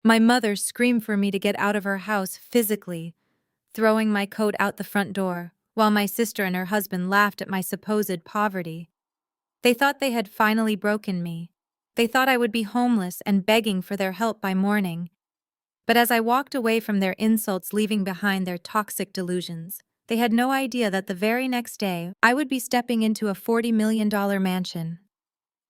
My mother screamed for me to get out of her house physically, throwing my coat out the front door, while my sister and her husband laughed at my supposed poverty. They thought they had finally broken me. They thought I would be homeless and begging for their help by morning. But as I walked away from their insults, leaving behind their toxic delusions, they had no idea that the very next day I would be stepping into a $40 million mansion.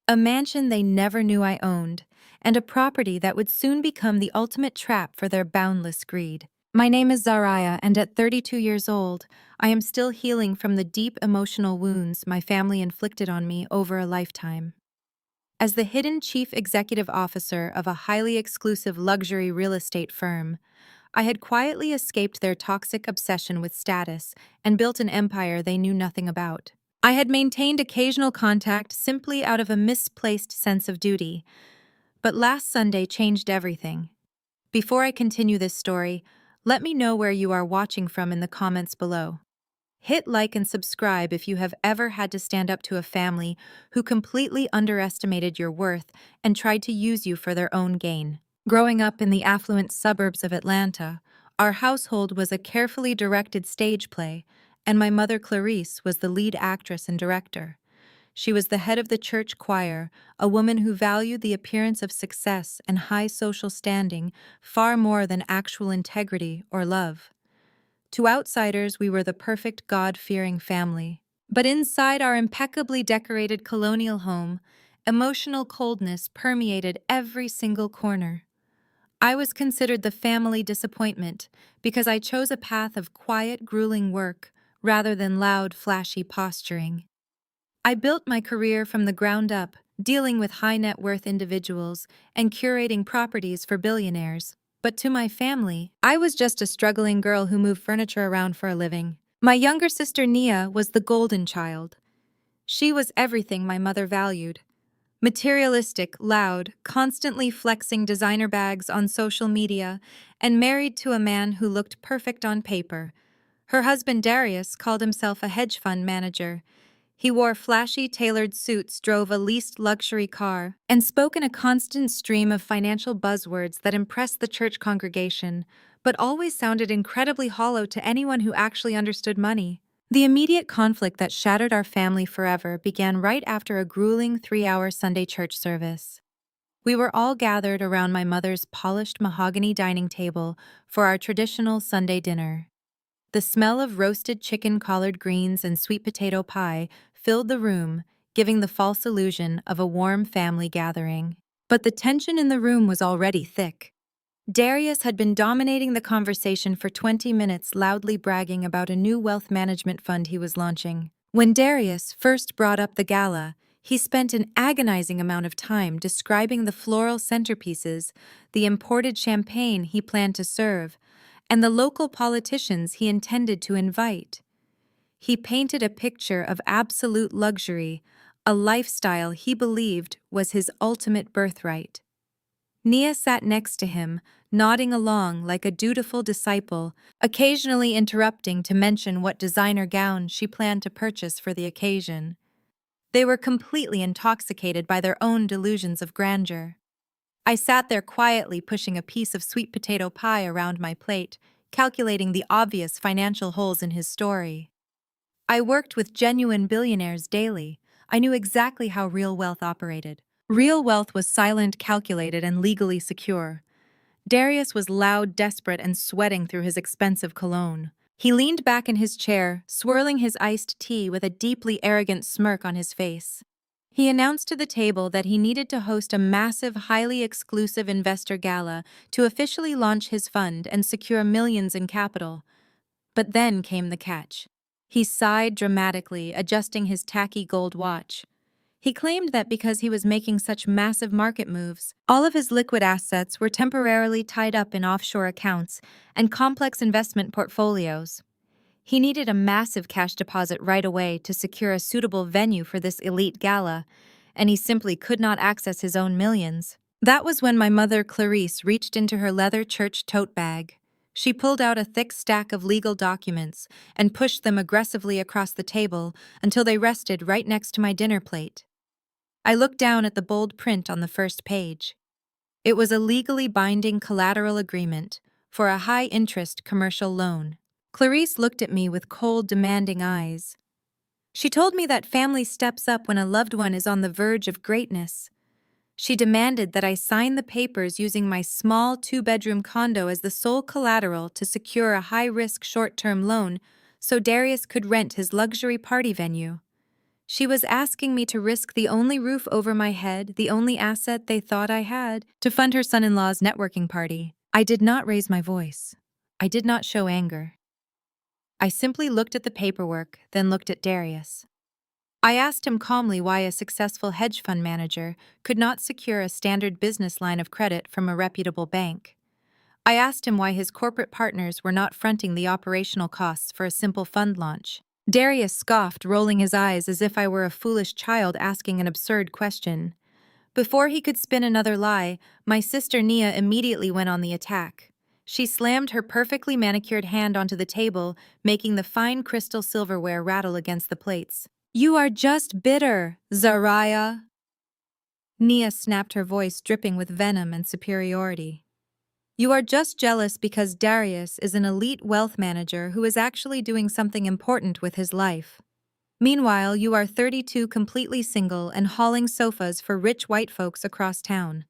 A mansion they never knew I owned, and a property that would soon become the ultimate trap for their boundless greed. My name is Zariah, and at 32 years old, I am still healing from the deep emotional wounds my family inflicted on me over a lifetime. As the hidden chief executive officer of a highly exclusive luxury real estate firm, I had quietly escaped their toxic obsession with status and built an empire they knew nothing about. I had maintained occasional contact simply out of a misplaced sense of duty, but last Sunday changed everything. Before I continue this story, let me know where you are watching from in the comments below. Hit like and subscribe if you have ever had to stand up to a family who completely underestimated your worth and tried to use you for their own gain. Growing up in the affluent suburbs of Atlanta, our household was a carefully directed stage play, and my mother Clarice was the lead actress and director. She was the head of the church choir, a woman who valued the appearance of success and high social standing far more than actual integrity or love. To outsiders, we were the perfect God-fearing family. But inside our impeccably decorated colonial home, emotional coldness permeated every single corner. I was considered the family disappointment because I chose a path of quiet, grueling work rather than loud, flashy posturing. I built my career from the ground up, dealing with high-net-worth individuals and curating properties for billionaires. But to my family, I was just a struggling girl who moved furniture around for a living. My younger sister Nia was the golden child. She was everything my mother valued. Materialistic, loud, constantly flexing designer bags on social media, and married to a man who looked perfect on paper. Her husband Darius called himself a hedge fund manager. He wore flashy, tailored suits, drove a leased luxury car, and spoke in a constant stream of financial buzzwords that impressed the church congregation, but always sounded incredibly hollow to anyone who actually understood money. The immediate conflict that shattered our family forever began right after a grueling 3-hour Sunday church service. We were all gathered around my mother's polished mahogany dining table for our traditional Sunday dinner. The smell of roasted chicken, collard greens, and sweet potato pie filled the room, giving the false illusion of a warm family gathering. But the tension in the room was already thick. Darius had been dominating the conversation for 20 minutes, loudly bragging about a new wealth management fund he was launching. When Darius first brought up the gala, he spent an agonizing amount of time describing the floral centerpieces, the imported champagne he planned to serve, and the local politicians he intended to invite. He painted a picture of absolute luxury, a lifestyle he believed was his ultimate birthright. Nia sat next to him, nodding along like a dutiful disciple, occasionally interrupting to mention what designer gown she planned to purchase for the occasion. They were completely intoxicated by their own delusions of grandeur. I sat there quietly pushing a piece of sweet potato pie around my plate, calculating the obvious financial holes in his story. I worked with genuine billionaires daily. I knew exactly how real wealth operated. Real wealth was silent, calculated, and legally secure. Darius was loud, desperate, and sweating through his expensive cologne. He leaned back in his chair, swirling his iced tea with a deeply arrogant smirk on his face. He announced to the table that he needed to host a massive, highly exclusive investor gala to officially launch his fund and secure millions in capital. But then came the catch. He sighed dramatically, adjusting his tacky gold watch. He claimed that because he was making such massive market moves, all of his liquid assets were temporarily tied up in offshore accounts and complex investment portfolios. He needed a massive cash deposit right away to secure a suitable venue for this elite gala, and he simply could not access his own millions. That was when my mother Clarice reached into her leather church tote bag. She pulled out a thick stack of legal documents and pushed them aggressively across the table until they rested right next to my dinner plate. I looked down at the bold print on the first page. It was a legally binding collateral agreement for a high-interest commercial loan. Clarice looked at me with cold, demanding eyes. She told me that family steps up when a loved one is on the verge of greatness. She demanded that I sign the papers using my small two-bedroom condo as the sole collateral to secure a high-risk short-term loan so Darius could rent his luxury party venue. She was asking me to risk the only roof over my head, the only asset they thought I had, to fund her son-in-law's networking party. I did not raise my voice. I did not show anger. I simply looked at the paperwork, then looked at Darius. I asked him calmly why a successful hedge fund manager could not secure a standard business line of credit from a reputable bank. I asked him why his corporate partners were not fronting the operational costs for a simple fund launch. Darius scoffed, rolling his eyes as if I were a foolish child asking an absurd question. Before he could spin another lie, my sister Nia immediately went on the attack. She slammed her perfectly manicured hand onto the table, making the fine crystal silverware rattle against the plates. "You are just bitter, Zariah." Nia snapped, her voice dripping with venom and superiority. "You are just jealous because Darius is an elite wealth manager who is actually doing something important with his life. Meanwhile, you are 32, completely single and hauling sofas for rich white folks across town.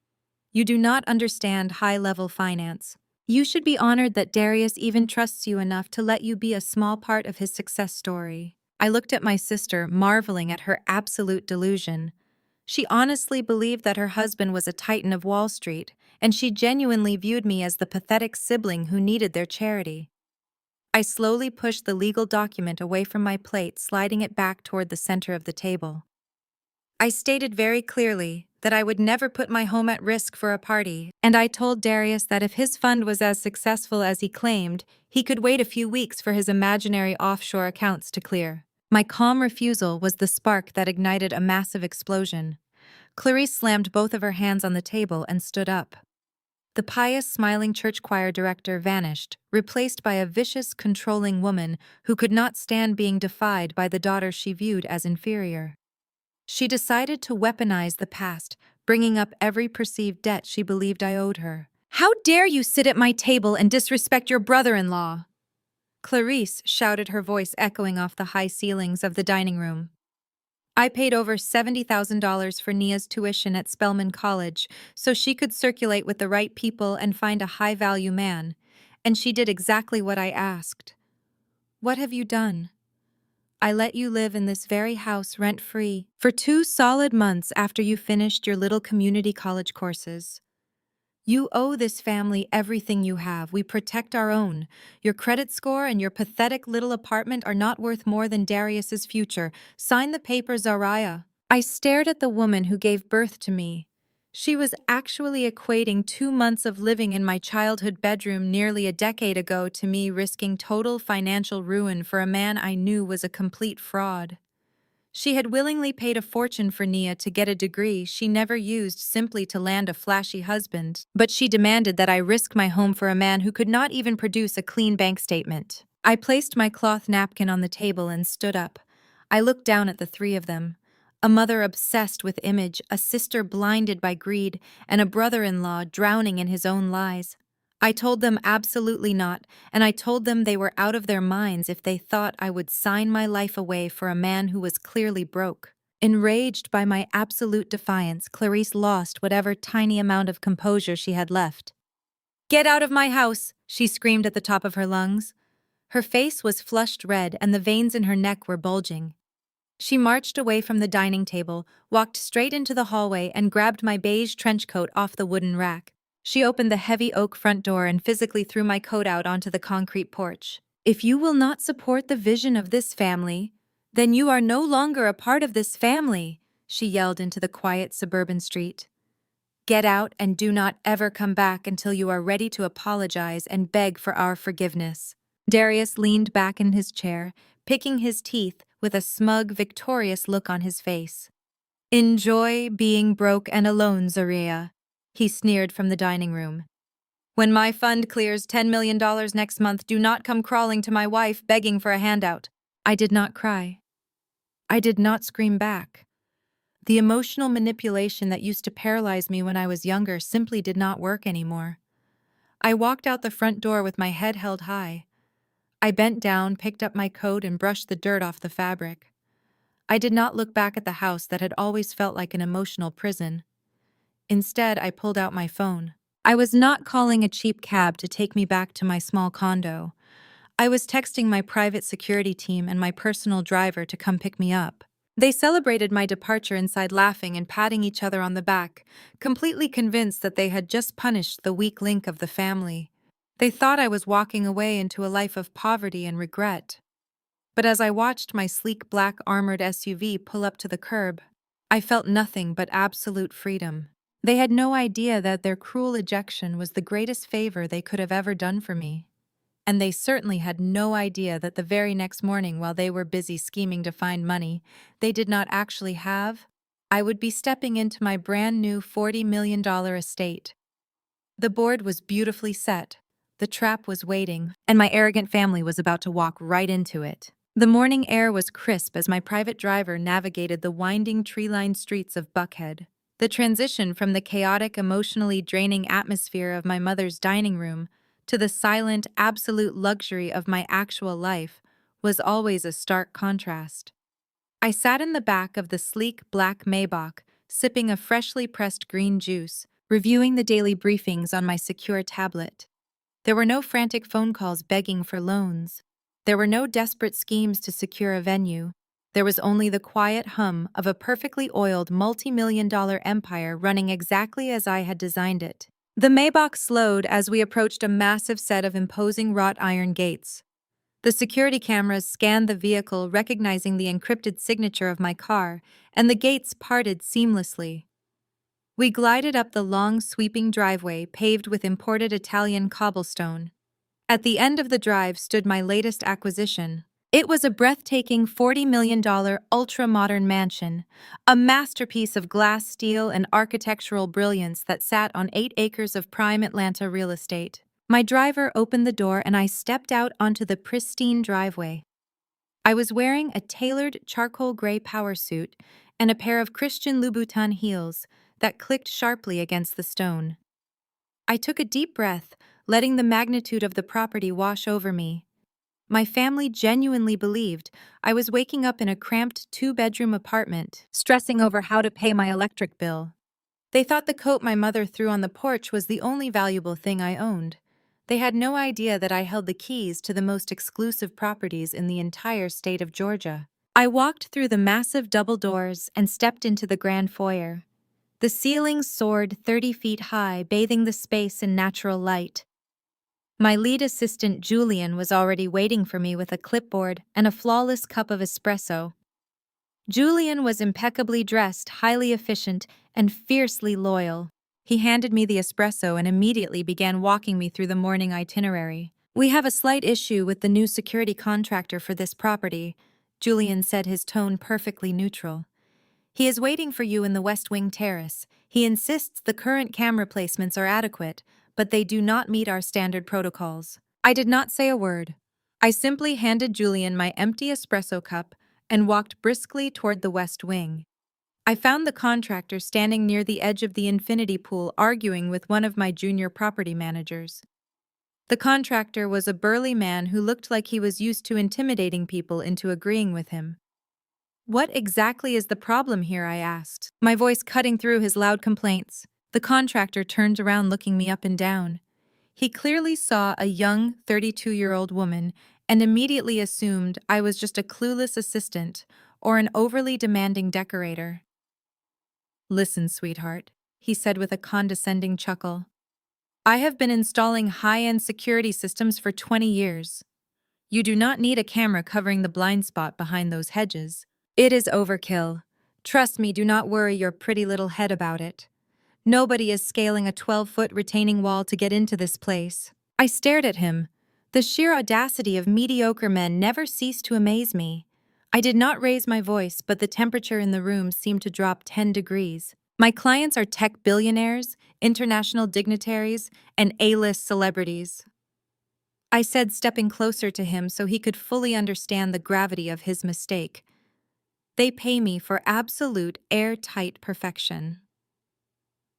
You do not understand high-level finance. You should be honored that Darius even trusts you enough to let you be a small part of his success story." I looked at my sister, marveling at her absolute delusion. She honestly believed that her husband was a titan of Wall Street, and she genuinely viewed me as the pathetic sibling who needed their charity. I slowly pushed the legal document away from my plate, sliding it back toward the center of the table. I stated very clearly that I would never put my home at risk for a party, and I told Darius that if his fund was as successful as he claimed, he could wait a few weeks for his imaginary offshore accounts to clear. My calm refusal was the spark that ignited a massive explosion. Clarice slammed both of her hands on the table and stood up. The pious, smiling church choir director vanished, replaced by a vicious, controlling woman who could not stand being defied by the daughter she viewed as inferior. She decided to weaponize the past, bringing up every perceived debt she believed I owed her. "How dare you sit at my table and disrespect your brother-in-law?" Clarice shouted, her voice echoing off the high ceilings of the dining room. I paid over $70,000 for Nia's tuition at Spelman College so she could circulate with the right people and find a high-value man, and she did exactly what I asked. What have you done? I let you live in this very house rent-free for 2 solid months after you finished your little community college courses. You owe this family everything you have. We protect our own. Your credit score and your pathetic little apartment are not worth more than Darius's future. Sign the papers, Zariah." I stared at the woman who gave birth to me. She was actually equating 2 months of living in my childhood bedroom nearly a decade ago to me risking total financial ruin for a man I knew was a complete fraud. She had willingly paid a fortune for Nia to get a degree she never used simply to land a flashy husband, but she demanded that I risk my home for a man who could not even produce a clean bank statement. I placed my cloth napkin on the table and stood up. I looked down at the three of them. A mother obsessed with image, a sister blinded by greed, and a brother-in-law drowning in his own lies. I told them absolutely not, and I told them they were out of their minds if they thought I would sign my life away for a man who was clearly broke. Enraged by my absolute defiance, Clarice lost whatever tiny amount of composure she had left. "Get out of my house!" she screamed at the top of her lungs. Her face was flushed red and the veins in her neck were bulging. She marched away from the dining table, walked straight into the hallway, and grabbed my beige trench coat off the wooden rack. She opened the heavy oak front door and physically threw my coat out onto the concrete porch. "If you will not support the vision of this family, then you are no longer a part of this family," she yelled into the quiet suburban street. "Get out and do not ever come back until you are ready to apologize and beg for our forgiveness." Darius leaned back in his chair, picking his teeth with a smug, victorious look on his face. "Enjoy being broke and alone, Zariah," he sneered from the dining room. "When my fund clears $10 million next month, do not come crawling to my wife begging for a handout." I did not cry. I did not scream back. The emotional manipulation that used to paralyze me when I was younger simply did not work anymore. I walked out the front door with my head held high. I bent down, picked up my coat, and brushed the dirt off the fabric. I did not look back at the house that had always felt like an emotional prison. Instead, I pulled out my phone. I was not calling a cheap cab to take me back to my small condo. I was texting my private security team and my personal driver to come pick me up. They celebrated my departure inside, laughing and patting each other on the back, completely convinced that they had just punished the weak link of the family. They thought I was walking away into a life of poverty and regret. But as I watched my sleek black armored SUV pull up to the curb, I felt nothing but absolute freedom. They had no idea that their cruel ejection was the greatest favor they could have ever done for me. And they certainly had no idea that the very next morning, while they were busy scheming to find money they did not actually have, I would be stepping into my brand new $40 million estate. The board was beautifully set, the trap was waiting, and my arrogant family was about to walk right into it. The morning air was crisp as my private driver navigated the winding tree-lined streets of Buckhead. The transition from the chaotic, emotionally draining atmosphere of my mother's dining room to the silent, absolute luxury of my actual life was always a stark contrast. I sat in the back of the sleek black Maybach, sipping a freshly pressed green juice, reviewing the daily briefings on my secure tablet. There were no frantic phone calls begging for loans. There were no desperate schemes to secure a venue. There was only the quiet hum of a perfectly oiled multi-million-dollar empire running exactly as I had designed it. The Maybach slowed as we approached a massive set of imposing wrought iron gates. The security cameras scanned the vehicle, recognizing the encrypted signature of my car, and the gates parted seamlessly. We glided up the long, sweeping driveway paved with imported Italian cobblestone. At the end of the drive stood my latest acquisition. It was a breathtaking $40 million ultra-modern mansion, a masterpiece of glass, steel, and architectural brilliance that sat on 8 acres of prime Atlanta real estate. My driver opened the door and I stepped out onto the pristine driveway. I was wearing a tailored charcoal gray power suit and a pair of Christian Louboutin heels that clicked sharply against the stone. I took a deep breath, letting the magnitude of the property wash over me. My family genuinely believed I was waking up in a cramped 2-bedroom apartment, stressing over how to pay my electric bill. They thought the coat my mother threw on the porch was the only valuable thing I owned. They had no idea that I held the keys to the most exclusive properties in the entire state of Georgia. I walked through the massive double doors and stepped into the grand foyer. The ceiling soared 30 feet high, bathing the space in natural light. My lead assistant, Julian, was already waiting for me with a clipboard and a flawless cup of espresso. Julian was impeccably dressed, highly efficient, and fiercely loyal. He handed me the espresso and immediately began walking me through the morning itinerary. "We have a slight issue with the new security contractor for this property," Julian said, his tone perfectly neutral. "He is waiting for you in the West Wing terrace. He insists the current camera placements are adequate, but they do not meet our standard protocols." I did not say a word. I simply handed Julian my empty espresso cup and walked briskly toward the West Wing. I found the contractor standing near the edge of the infinity pool arguing with one of my junior property managers. The contractor was a burly man who looked like he was used to intimidating people into agreeing with him. "What exactly is the problem here?" I asked, my voice cutting through his loud complaints. The contractor turned around, looking me up and down. He clearly saw a young 32-year-old woman and immediately assumed I was just a clueless assistant or an overly demanding decorator. "Listen, sweetheart," he said with a condescending chuckle. "I have been installing high-end security systems for 20 years. You do not need a camera covering the blind spot behind those hedges. It is overkill. Trust me, do not worry your pretty little head about it. Nobody is scaling a 12-foot retaining wall to get into this place." I stared at him. The sheer audacity of mediocre men never ceased to amaze me. I did not raise my voice, but the temperature in the room seemed to drop 10 degrees. "My clients are tech billionaires, international dignitaries, and A-list celebrities," I said, stepping closer to him so he could fully understand the gravity of his mistake. They pay me for absolute airtight perfection.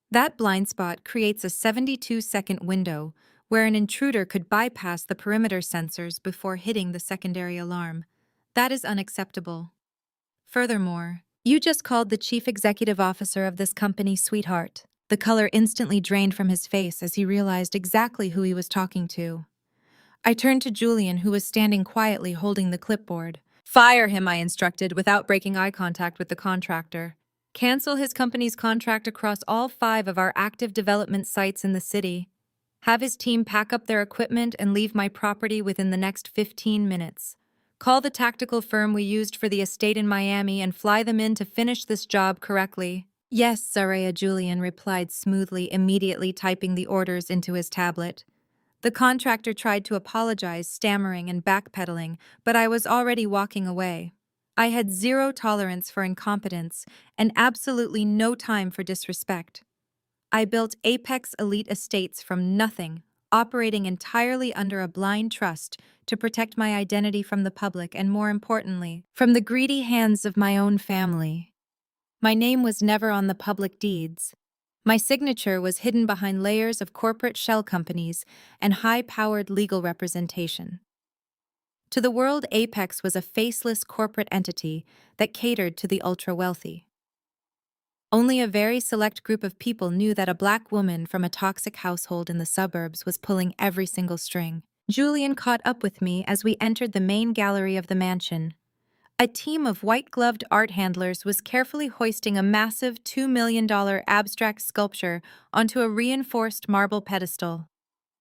That blind spot creates a 72-second window where an intruder could bypass the perimeter sensors before hitting the secondary alarm. That is unacceptable. Furthermore, you just called the chief executive officer of this company sweetheart. The color instantly drained from his face as he realized exactly who he was talking to. I turned to Julian, who was standing quietly holding the clipboard. Fire him, I instructed, without breaking eye contact with the contractor. Cancel his company's contract across all 5 of our active development sites in the city. Have his team pack up their equipment and leave my property within the next 15 minutes. Call the tactical firm we used for the estate in Miami and fly them in to finish this job correctly. Yes, Saraya, Julian replied smoothly, immediately typing the orders into his tablet. The contractor tried to apologize, stammering and backpedaling, but I was already walking away. I had zero tolerance for incompetence and absolutely no time for disrespect. I built Apex Elite Estates from nothing, operating entirely under a blind trust to protect my identity from the public and, more importantly, from the greedy hands of my own family. My name was never on the public deeds. My signature was hidden behind layers of corporate shell companies and high-powered legal representation. To the world, Apex was a faceless corporate entity that catered to the ultra-wealthy. Only a very select group of people knew that a black woman from a toxic household in the suburbs was pulling every single string. Julian caught up with me as we entered the main gallery of the mansion. A team of white-gloved art handlers was carefully hoisting a massive $2 million abstract sculpture onto a reinforced marble pedestal.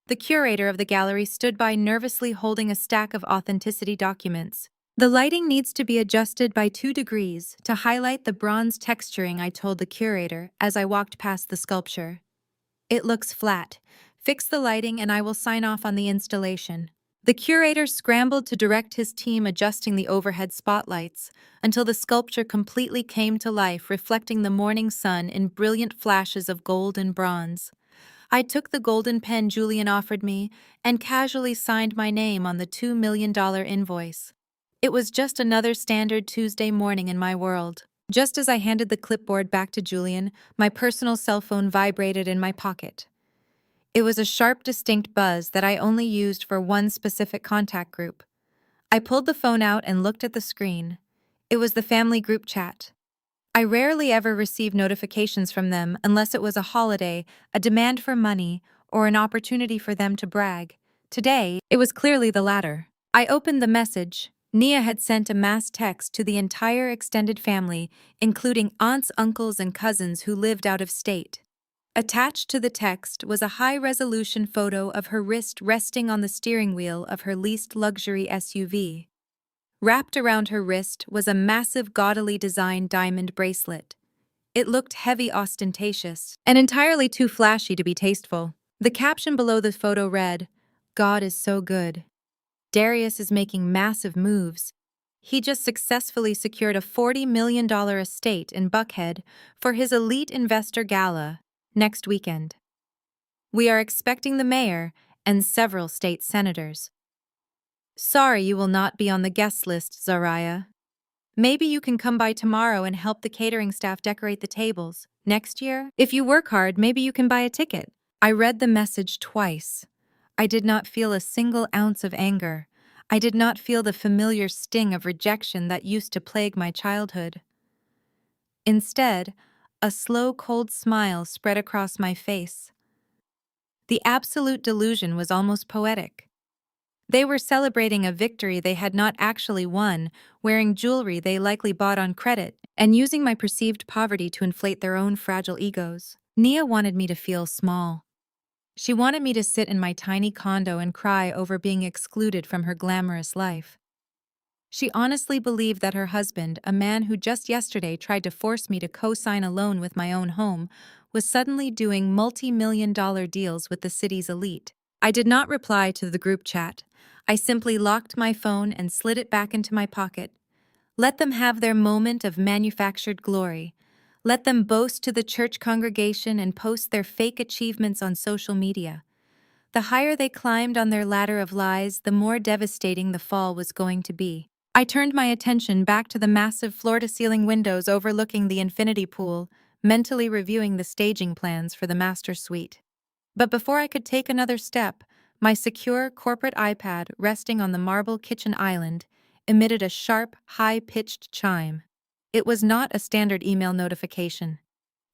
The curator of the gallery stood by, nervously holding a stack of authenticity documents. The lighting needs to be adjusted by 2 degrees to highlight the bronze texturing, I told the curator as I walked past the sculpture. It looks flat. Fix the lighting and I will sign off on the installation. The curator scrambled to direct his team, adjusting the overhead spotlights until the sculpture completely came to life, reflecting the morning sun in brilliant flashes of gold and bronze. I took the golden pen Julian offered me and casually signed my name on the $2 million invoice. It was just another standard Tuesday morning in my world. Just as I handed the clipboard back to Julian, my personal cell phone vibrated in my pocket. It was a sharp, distinct buzz that I only used for one specific contact group. I pulled the phone out and looked at the screen. It was the family group chat. I rarely ever received notifications from them unless it was a holiday, a demand for money, or an opportunity for them to brag. Today, it was clearly the latter. I opened the message. Nia had sent a mass text to the entire extended family, including aunts, uncles, and cousins who lived out of state. Attached to the text was a high-resolution photo of her wrist resting on the steering wheel of her leased luxury SUV. Wrapped around her wrist was a massive, gaudily designed diamond bracelet. It looked heavy, ostentatious, and entirely too flashy to be tasteful. The caption below the photo read, "God is so good. Darius is making massive moves. He just successfully secured a $40 million estate in Buckhead for his elite investor gala next weekend. We are expecting the mayor and several state senators. Sorry you will not be on the guest list, Zaraya. Maybe you can come by tomorrow and help the catering staff decorate the tables. Next year, if you work hard, maybe you can buy a ticket." I read the message twice. I did not feel a single ounce of anger. I did not feel the familiar sting of rejection that used to plague my childhood. Instead, a slow, cold smile spread across my face. The absolute delusion was almost poetic. They were celebrating a victory they had not actually won, wearing jewelry they likely bought on credit, and using my perceived poverty to inflate their own fragile egos. Nia wanted me to feel small. She wanted me to sit in my tiny condo and cry over being excluded from her glamorous life. She honestly believed that her husband, a man who just yesterday tried to force me to co-sign a loan with my own home, was suddenly doing multi-million-dollar deals with the city's elite. I did not reply to the group chat. I simply locked my phone and slid it back into my pocket. Let them have their moment of manufactured glory. Let them boast to the church congregation and post their fake achievements on social media. The higher they climbed on their ladder of lies, the more devastating the fall was going to be. I turned my attention back to the massive floor-to-ceiling windows overlooking the infinity pool, mentally reviewing the staging plans for the master suite. But before I could take another step, my secure corporate iPad resting on the marble kitchen island emitted a sharp, high-pitched chime. It was not a standard email notification.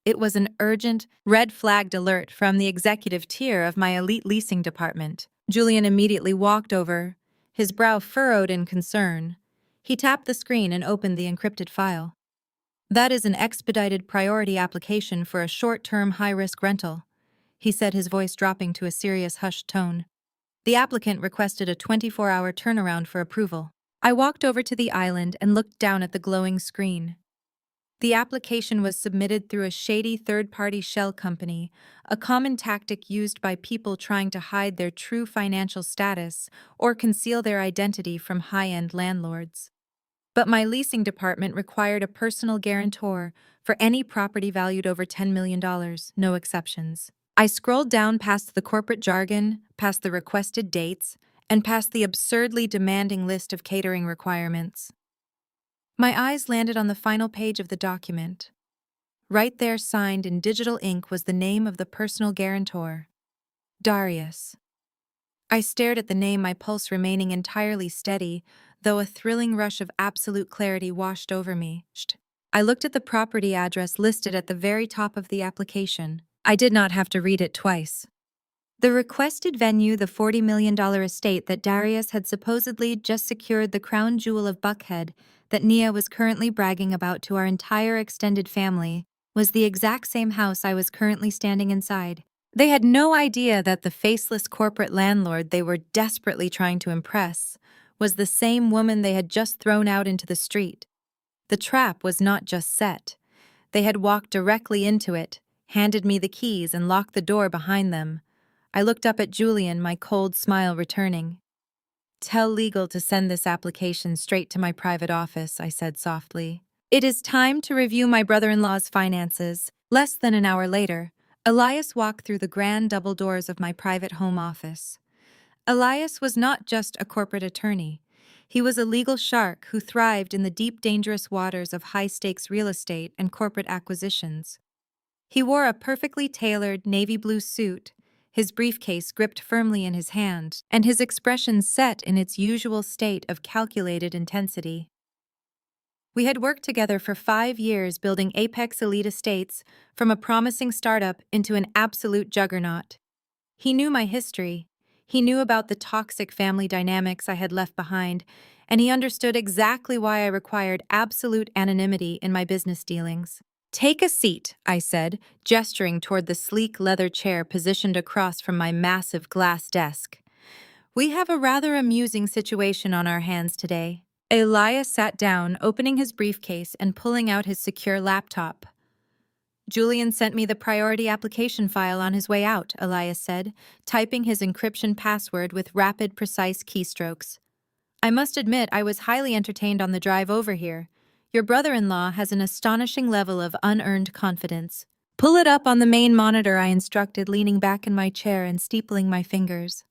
It was an urgent, red-flagged alert from the executive tier of my elite leasing department. Julian immediately walked over, his brow furrowed in concern. He tapped the screen and opened the encrypted file. "That is an expedited priority application for a short-term high-risk rental," he said, his voice dropping to a serious hushed tone. "The applicant requested a 24-hour turnaround for approval." I walked over to the island and looked down at the glowing screen. The application was submitted through a shady third-party shell company, a common tactic used by people trying to hide their true financial status or conceal their identity from high-end landlords. But my leasing department required a personal guarantor for any property valued over $10 million, no exceptions. I scrolled down past the corporate jargon, past the requested dates, and past the absurdly demanding list of catering requirements. My eyes landed on the final page of the document. Right there, signed in digital ink, was the name of the personal guarantor: Darius. I stared at the name, my pulse remaining entirely steady, though a thrilling rush of absolute clarity washed over me. I looked at the property address listed at the very top of the application. I did not have to read it twice. The requested venue, the $40 million estate that Darius had supposedly just secured, the crown jewel of Buckhead that Nia was currently bragging about to our entire extended family, was the exact same house I was currently standing inside. They had no idea that the faceless corporate landlord they were desperately trying to impress was the same woman they had just thrown out into the street. The trap was not just set. They had walked directly into it, handed me the keys, and locked the door behind them. I looked up at Julian, my cold smile returning. "Tell legal to send this application straight to my private office," I said softly. "It is time to review my brother-in-law's finances." Less than an hour later, Elias walked through the grand double doors of my private home office. Elias was not just a corporate attorney. He was a legal shark who thrived in the deep, dangerous waters of high-stakes real estate and corporate acquisitions. He wore a perfectly tailored navy blue suit, his briefcase gripped firmly in his hand, and his expression set in its usual state of calculated intensity. We had worked together for 5 years, building apex elite estates from a promising startup into an absolute juggernaut. He knew my history. He knew about the toxic family dynamics I had left behind, and he understood exactly why I required absolute anonymity in my business dealings. "Take a seat," I said, gesturing toward the sleek leather chair positioned across from my massive glass desk. "We have a rather amusing situation on our hands today." Elias sat down, opening his briefcase and pulling out his secure laptop. "Julian sent me the priority application file on his way out," Elias said, typing his encryption password with rapid, precise keystrokes. "I must admit I was highly entertained on the drive over here. Your brother-in-law has an astonishing level of unearned confidence." "Pull it up on the main monitor," I instructed, leaning back in my chair and steepling my fingers.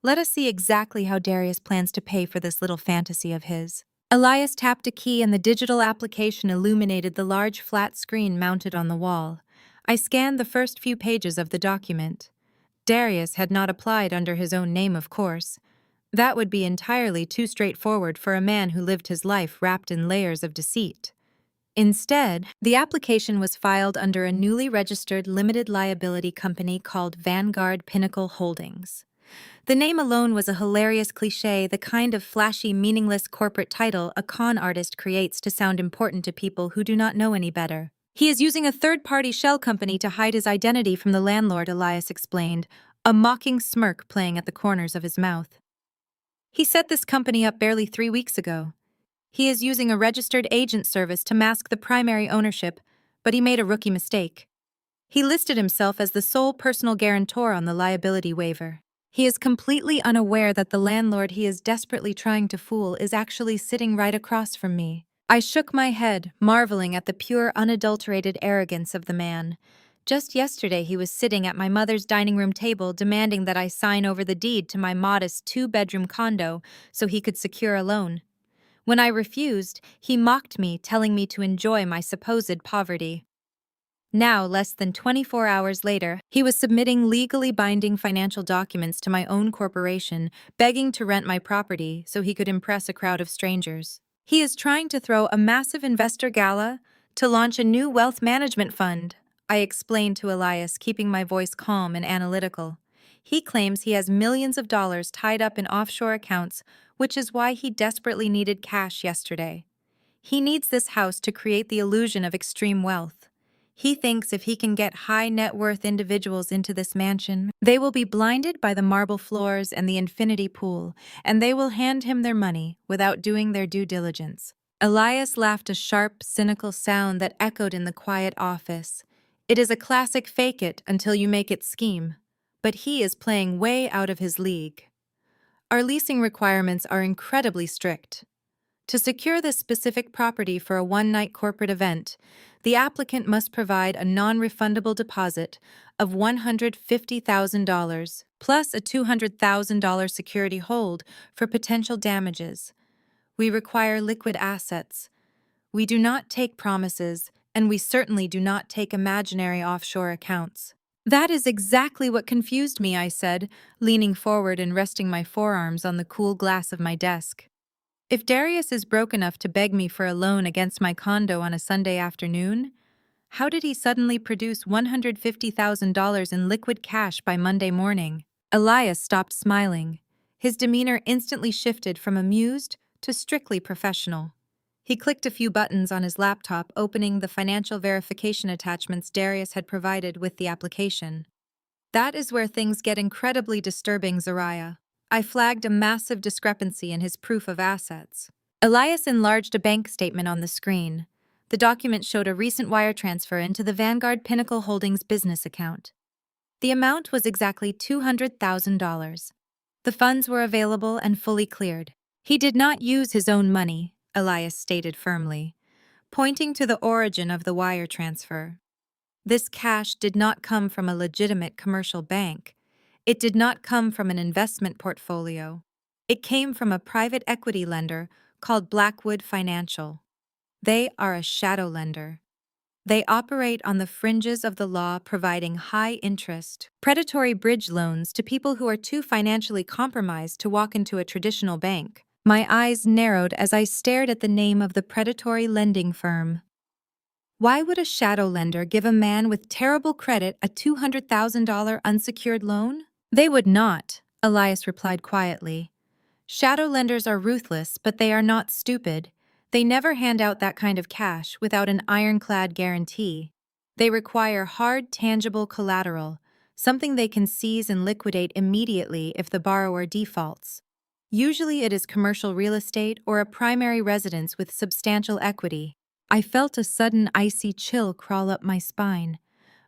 "Let us see exactly how Darius plans to pay for this little fantasy of his." Elias tapped a key and the digital application illuminated the large flat screen mounted on the wall. I scanned the first few pages of the document. Darius had not applied under his own name, of course. That would be entirely too straightforward for a man who lived his life wrapped in layers of deceit. Instead, the application was filed under a newly registered limited liability company called Vanguard Pinnacle Holdings. The name alone was a hilarious cliché, the kind of flashy, meaningless corporate title a con artist creates to sound important to people who do not know any better. "He is using a third-party shell company to hide his identity from the landlord," Elias explained, a mocking smirk playing at the corners of his mouth. "He set this company up barely 3 weeks ago. He is using a registered agent service to mask the primary ownership, but he made a rookie mistake. He listed himself as the sole personal guarantor on the liability waiver. He is completely unaware that the landlord he is desperately trying to fool is actually sitting right across from me." I shook my head, marveling at the pure, unadulterated arrogance of the man. Just yesterday he was sitting at my mother's dining room table demanding that I sign over the deed to my modest 2-bedroom condo so he could secure a loan. When I refused, he mocked me, telling me to enjoy my supposed poverty. Now, less than 24 hours later, he was submitting legally binding financial documents to my own corporation, begging to rent my property so he could impress a crowd of strangers. He is trying to throw a massive investor gala to launch a new wealth management fund, I explained to Elias, keeping my voice calm and analytical. He claims he has millions of dollars tied up in offshore accounts, which is why he desperately needed cash yesterday. He needs this house to create the illusion of extreme wealth. He thinks if he can get high net worth individuals into this mansion, they will be blinded by the marble floors and the infinity pool, and they will hand him their money without doing their due diligence. Elias laughed a sharp, cynical sound that echoed in the quiet office. It is a classic fake it until you make it scheme, but he is playing way out of his league. Our leasing requirements are incredibly strict. To secure this specific property for a one-night corporate event, the applicant must provide a non-refundable deposit of $150,000 plus a $200,000 security hold for potential damages. We require liquid assets. We do not take promises, and we certainly do not take imaginary offshore accounts. That is exactly what confused me, I said, leaning forward and resting my forearms on the cool glass of my desk. If Darius is broke enough to beg me for a loan against my condo on a Sunday afternoon, how did he suddenly produce $150,000 in liquid cash by Monday morning? Elias stopped smiling. His demeanor instantly shifted from amused to strictly professional. He clicked a few buttons on his laptop, opening the financial verification attachments Darius had provided with the application. That is where things get incredibly disturbing, Zariah. I flagged a massive discrepancy in his proof of assets. Elias enlarged a bank statement on the screen. The document showed a recent wire transfer into the Vanguard Pinnacle Holdings business account. The amount was exactly $200,000. The funds were available and fully cleared. He did not use his own money, Elias stated firmly, pointing to the origin of the wire transfer. This cash did not come from a legitimate commercial bank. It did not come from an investment portfolio. It came from a private equity lender called Blackwood Financial. They are a shadow lender. They operate on the fringes of the law, providing high-interest, predatory bridge loans to people who are too financially compromised to walk into a traditional bank. My eyes narrowed as I stared at the name of the predatory lending firm. Why would a shadow lender give a man with terrible credit a $200,000 unsecured loan? They would not, Elias replied quietly. Shadow lenders are ruthless, but they are not stupid. They never hand out that kind of cash without an ironclad guarantee. They require hard, tangible collateral, something they can seize and liquidate immediately if the borrower defaults. Usually it is commercial real estate or a primary residence with substantial equity. I felt a sudden icy chill crawl up my spine.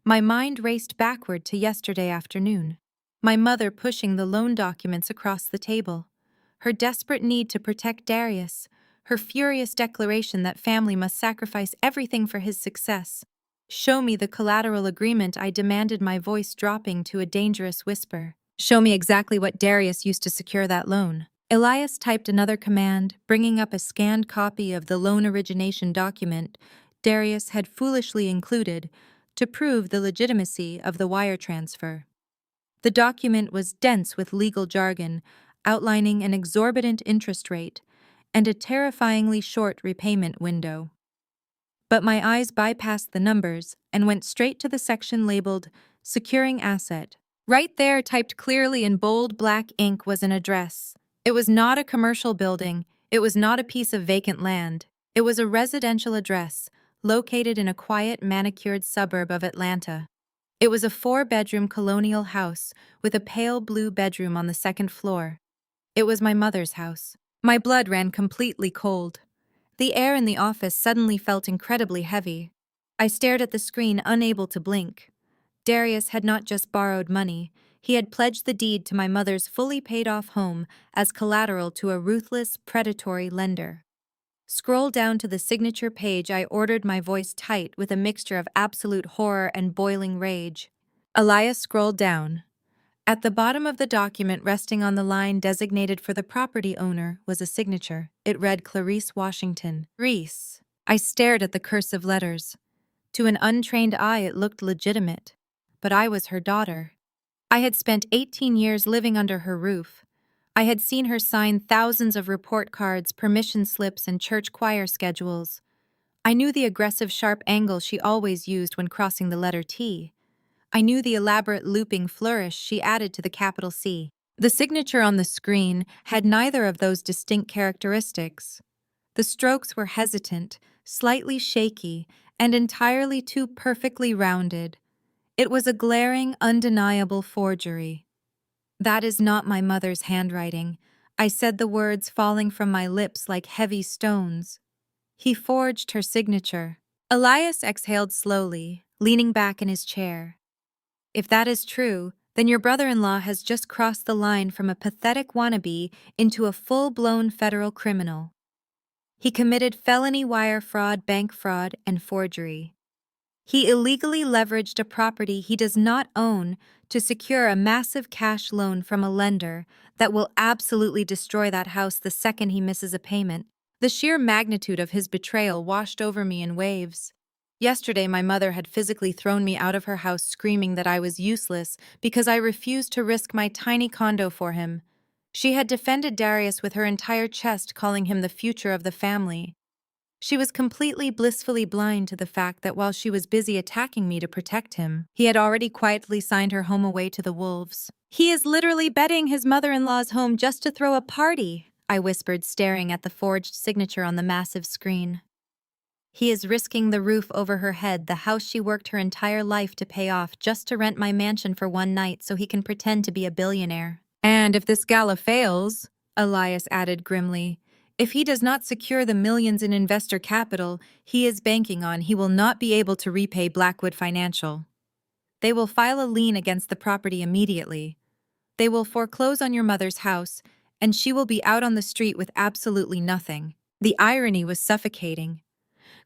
My mind raced backward to yesterday afternoon. My mother pushing the loan documents across the table. Her desperate need to protect Darius. Her furious declaration that family must sacrifice everything for his success. Show me the collateral agreement, I demanded, my voice dropping to a dangerous whisper. Show me exactly what Darius used to secure that loan. Elias typed another command, bringing up a scanned copy of the loan origination document Darius had foolishly included to prove the legitimacy of the wire transfer. The document was dense with legal jargon, outlining an exorbitant interest rate and a terrifyingly short repayment window. But my eyes bypassed the numbers and went straight to the section labeled Securing Asset. Right there, typed clearly in bold black ink, was an address. It was not a commercial building. It was not a piece of vacant land. It was a residential address, located in a quiet, manicured suburb of Atlanta. It was a 4-bedroom colonial house with a pale blue bedroom on the second floor. It was my mother's house. My blood ran completely cold. The air in the office suddenly felt incredibly heavy. I stared at the screen, unable to blink. Darius had not just borrowed money. He had pledged the deed to my mother's fully paid-off home as collateral to a ruthless, predatory lender. Scroll down to the signature page, I ordered, my voice tight with a mixture of absolute horror and boiling rage. Elias scrolled down. At the bottom of the document, resting on the line designated for the property owner, was a signature. It read Clarice Washington. Reese. I stared at the cursive letters. To an untrained eye, it looked legitimate. But I was her daughter. I had spent 18 years living under her roof. I had seen her sign thousands of report cards, permission slips, and church choir schedules. I knew the aggressive sharp angle she always used when crossing the letter T. I knew the elaborate looping flourish she added to the capital C. The signature on the screen had neither of those distinct characteristics. The strokes were hesitant, slightly shaky, and entirely too perfectly rounded. It was a glaring, undeniable forgery. "That is not my mother's handwriting," I said, the words falling from my lips like heavy stones. "He forged her signature." Elias exhaled slowly, leaning back in his chair. "If that is true, then your brother-in-law has just crossed the line from a pathetic wannabe into a full-blown federal criminal. He committed felony wire fraud, bank fraud, and forgery. He illegally leveraged a property he does not own to secure a massive cash loan from a lender that will absolutely destroy that house the second he misses a payment." The sheer magnitude of his betrayal washed over me in waves. Yesterday, my mother had physically thrown me out of her house screaming that I was useless because I refused to risk my tiny condo for him. She had defended Darius with her entire chest, calling him the future of the family. She was completely blissfully blind to the fact that while she was busy attacking me to protect him, he had already quietly signed her home away to the wolves. "He is literally betting his mother-in-law's home just to throw a party," I whispered, staring at the forged signature on the massive screen. "He is risking the roof over her head, the house she worked her entire life to pay off, just to rent my mansion for one night so he can pretend to be a billionaire." "And if this gala fails," Elias added grimly, "if he does not secure the millions in investor capital he is banking on, he will not be able to repay Blackwood Financial. They will file a lien against the property immediately. They will foreclose on your mother's house, and she will be out on the street with absolutely nothing." The irony was suffocating.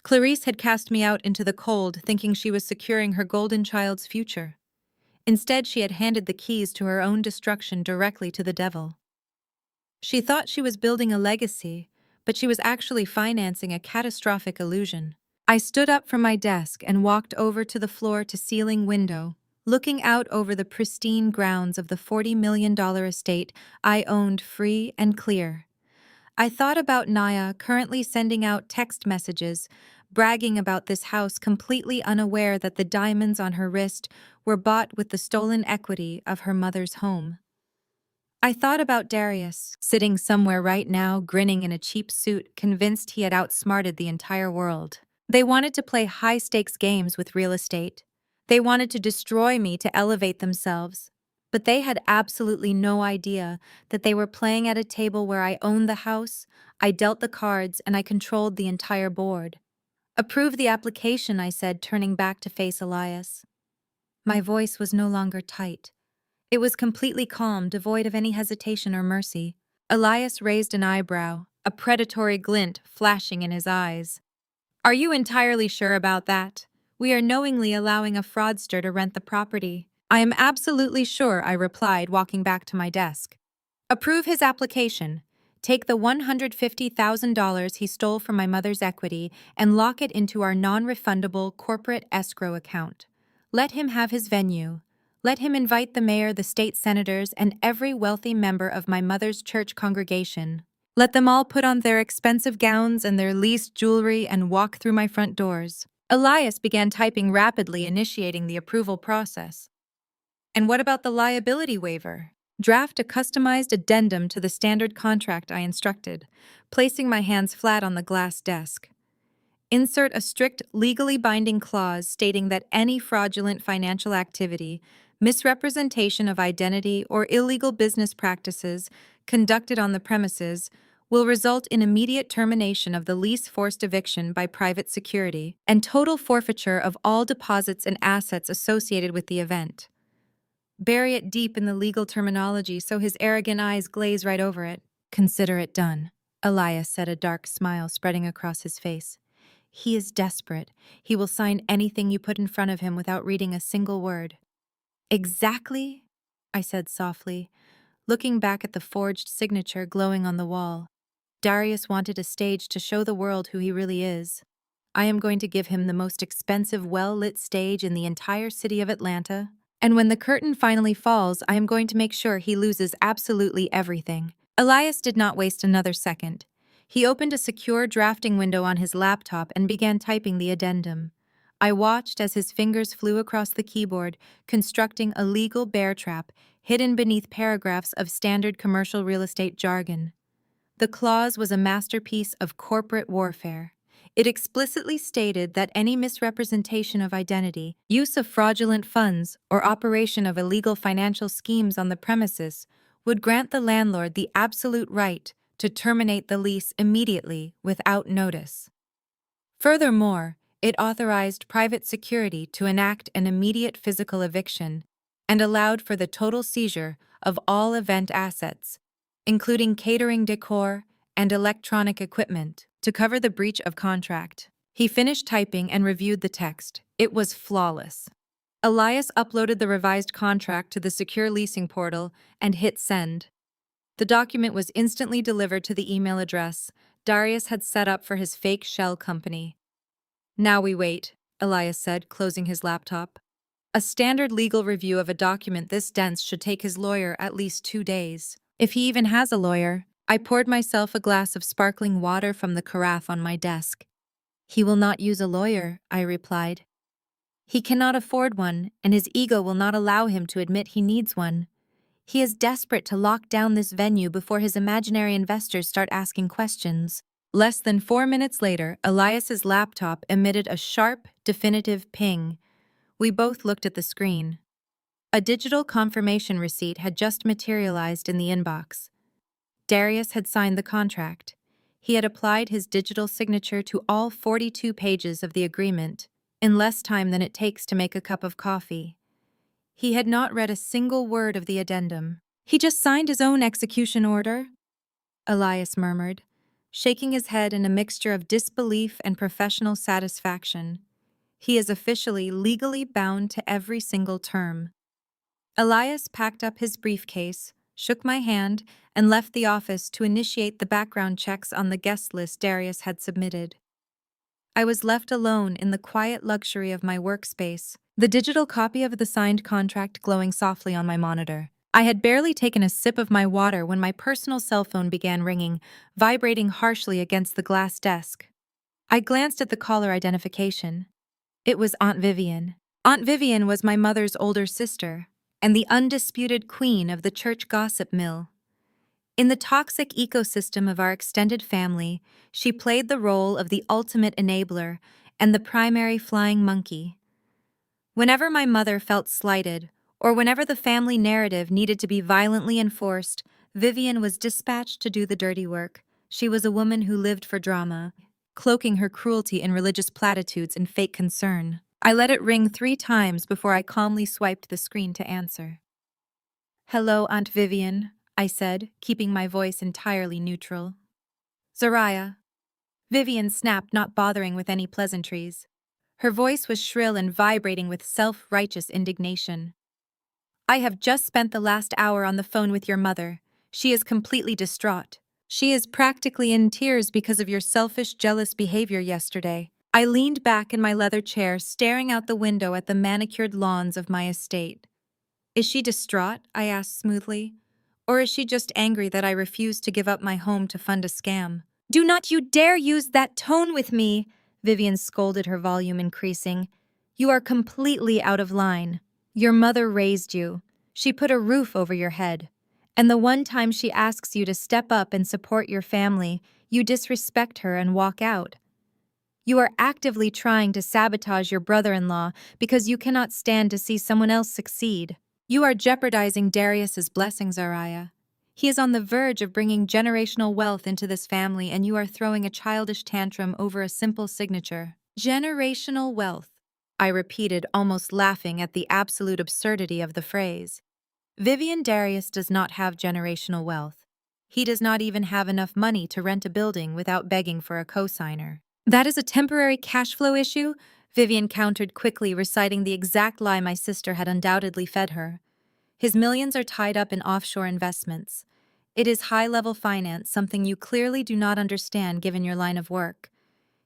Clarice had cast me out into the cold, thinking she was securing her golden child's future. Instead, she had handed the keys to her own destruction directly to the devil. She thought she was building a legacy, but she was actually financing a catastrophic illusion. I stood up from my desk and walked over to the floor-to-ceiling window, looking out over the pristine grounds of the $40 million estate I owned free and clear. I thought about Naya, currently sending out text messages, bragging about this house, completely unaware that the diamonds on her wrist were bought with the stolen equity of her mother's home. I thought about Darius, sitting somewhere right now, grinning in a cheap suit, convinced he had outsmarted the entire world. They wanted to play high-stakes games with real estate. They wanted to destroy me to elevate themselves. But they had absolutely no idea that they were playing at a table where I owned the house, I dealt the cards, and I controlled the entire board. "Approve the application," I said, turning back to face Elias. My voice was no longer tight. It was completely calm, devoid of any hesitation or mercy. Elias raised an eyebrow, a predatory glint flashing in his eyes. "Are you entirely sure about that? We are knowingly allowing a fraudster to rent the property." "I am absolutely sure," I replied, walking back to my desk. "Approve his application. Take the $150,000 he stole from my mother's equity and lock it into our non-refundable corporate escrow account. Let him have his venue. Let him invite the mayor, the state senators, and every wealthy member of my mother's church congregation. Let them all put on their expensive gowns and their leased jewelry and walk through my front doors." Elias began typing rapidly, initiating the approval process. "And what about the liability waiver?" "Draft a customized addendum to the standard contract," I instructed, placing my hands flat on the glass desk. "Insert a strict, legally binding clause stating that any fraudulent financial activity, misrepresentation of identity, or illegal business practices conducted on the premises will result in immediate termination of the lease, forced eviction by private security, and total forfeiture of all deposits and assets associated with the event." Bury it deep in the legal terminology so his arrogant eyes glaze right over it. "Consider it done," Elias said, a dark smile spreading across his face. "He is desperate. He will sign anything you put in front of him without reading a single word." "Exactly I said softly, looking back at the forged signature glowing on the wall. Darius wanted a stage to show the world who he really is. I am going to give him the most expensive, well-lit stage in the entire city of Atlanta. And when the curtain finally falls, I am going to make sure he loses absolutely everything. Elias did not waste another second. He opened a secure drafting window on his laptop and began typing the addendum. I watched as his fingers flew across the keyboard, constructing a legal bear trap hidden beneath paragraphs of standard commercial real estate jargon. The clause was a masterpiece of corporate warfare. It explicitly stated that any misrepresentation of identity, use of fraudulent funds, or operation of illegal financial schemes on the premises would grant the landlord the absolute right to terminate the lease immediately without notice. Furthermore, it authorized private security to enact an immediate physical eviction and allowed for the total seizure of all event assets, including catering decor and electronic equipment, to cover the breach of contract. He finished typing and reviewed the text. It was flawless. Elias uploaded the revised contract to the secure leasing portal and hit send. The document was instantly delivered to the email address Darius had set up for his fake shell company. Now we wait, Elias said, closing his laptop. A standard legal review of a document this dense should take his lawyer at least 2 days. If he even has a lawyer. I poured myself a glass of sparkling water from the carafe on my desk. He will not use a lawyer, I replied. He cannot afford one, and his ego will not allow him to admit he needs one. He is desperate to lock down this venue before his imaginary investors start asking questions. Less than 4 minutes later, Elias's laptop emitted a sharp, definitive ping. We both looked at the screen. A digital confirmation receipt had just materialized in the inbox. Darius had signed the contract. He had applied his digital signature to all 42 pages of the agreement, in less time than it takes to make a cup of coffee. He had not read a single word of the addendum. He just signed his own execution order, Elias murmured, shaking his head in a mixture of disbelief and professional satisfaction. He is officially legally bound to every single term. Elias packed up his briefcase, shook my hand, and left the office to initiate the background checks on the guest list Darius had submitted. I was left alone in the quiet luxury of my workspace, the digital copy of the signed contract glowing softly on my monitor. I had barely taken a sip of my water when my personal cell phone began ringing, vibrating harshly against the glass desk. I glanced at the caller identification. It was Aunt Vivian. Aunt Vivian was my mother's older sister, and the undisputed queen of the church gossip mill. In the toxic ecosystem of our extended family, she played the role of the ultimate enabler and the primary flying monkey. Whenever my mother felt slighted, or whenever the family narrative needed to be violently enforced, Vivian was dispatched to do the dirty work. She was a woman who lived for drama, cloaking her cruelty in religious platitudes and fake concern. I let it ring 3 times before I calmly swiped the screen to answer. "Hello, Aunt Vivian," I said, keeping my voice entirely neutral. "Zariah." Vivian snapped, not bothering with any pleasantries. Her voice was shrill and vibrating with self-righteous indignation. "I have just spent the last hour on the phone with your mother. She is completely distraught. She is practically in tears because of your selfish, jealous behavior yesterday." I leaned back in my leather chair, staring out the window at the manicured lawns of my estate. "Is she distraught?" I asked smoothly. "Or is she just angry that I refused to give up my home to fund a scam?" "Do not you dare use that tone with me!" Vivian scolded, her volume increasing. "You are completely out of line. Your mother raised you. She put a roof over your head. And the one time she asks you to step up and support your family, you disrespect her and walk out. You are actively trying to sabotage your brother-in-law because you cannot stand to see someone else succeed. You are jeopardizing Darius's blessings, Araya. He is on the verge of bringing generational wealth into this family, and you are throwing a childish tantrum over a simple signature." "Generational wealth," I repeated, almost laughing at the absolute absurdity of the phrase. Vivian Darius does not have generational wealth. He does not even have enough money to rent a building without begging for a cosigner. "That is a temporary cash flow issue," Vivian countered quickly, reciting the exact lie my sister had undoubtedly fed her. His millions are tied up in offshore investments. It is high-level finance, something you clearly do not understand given your line of work.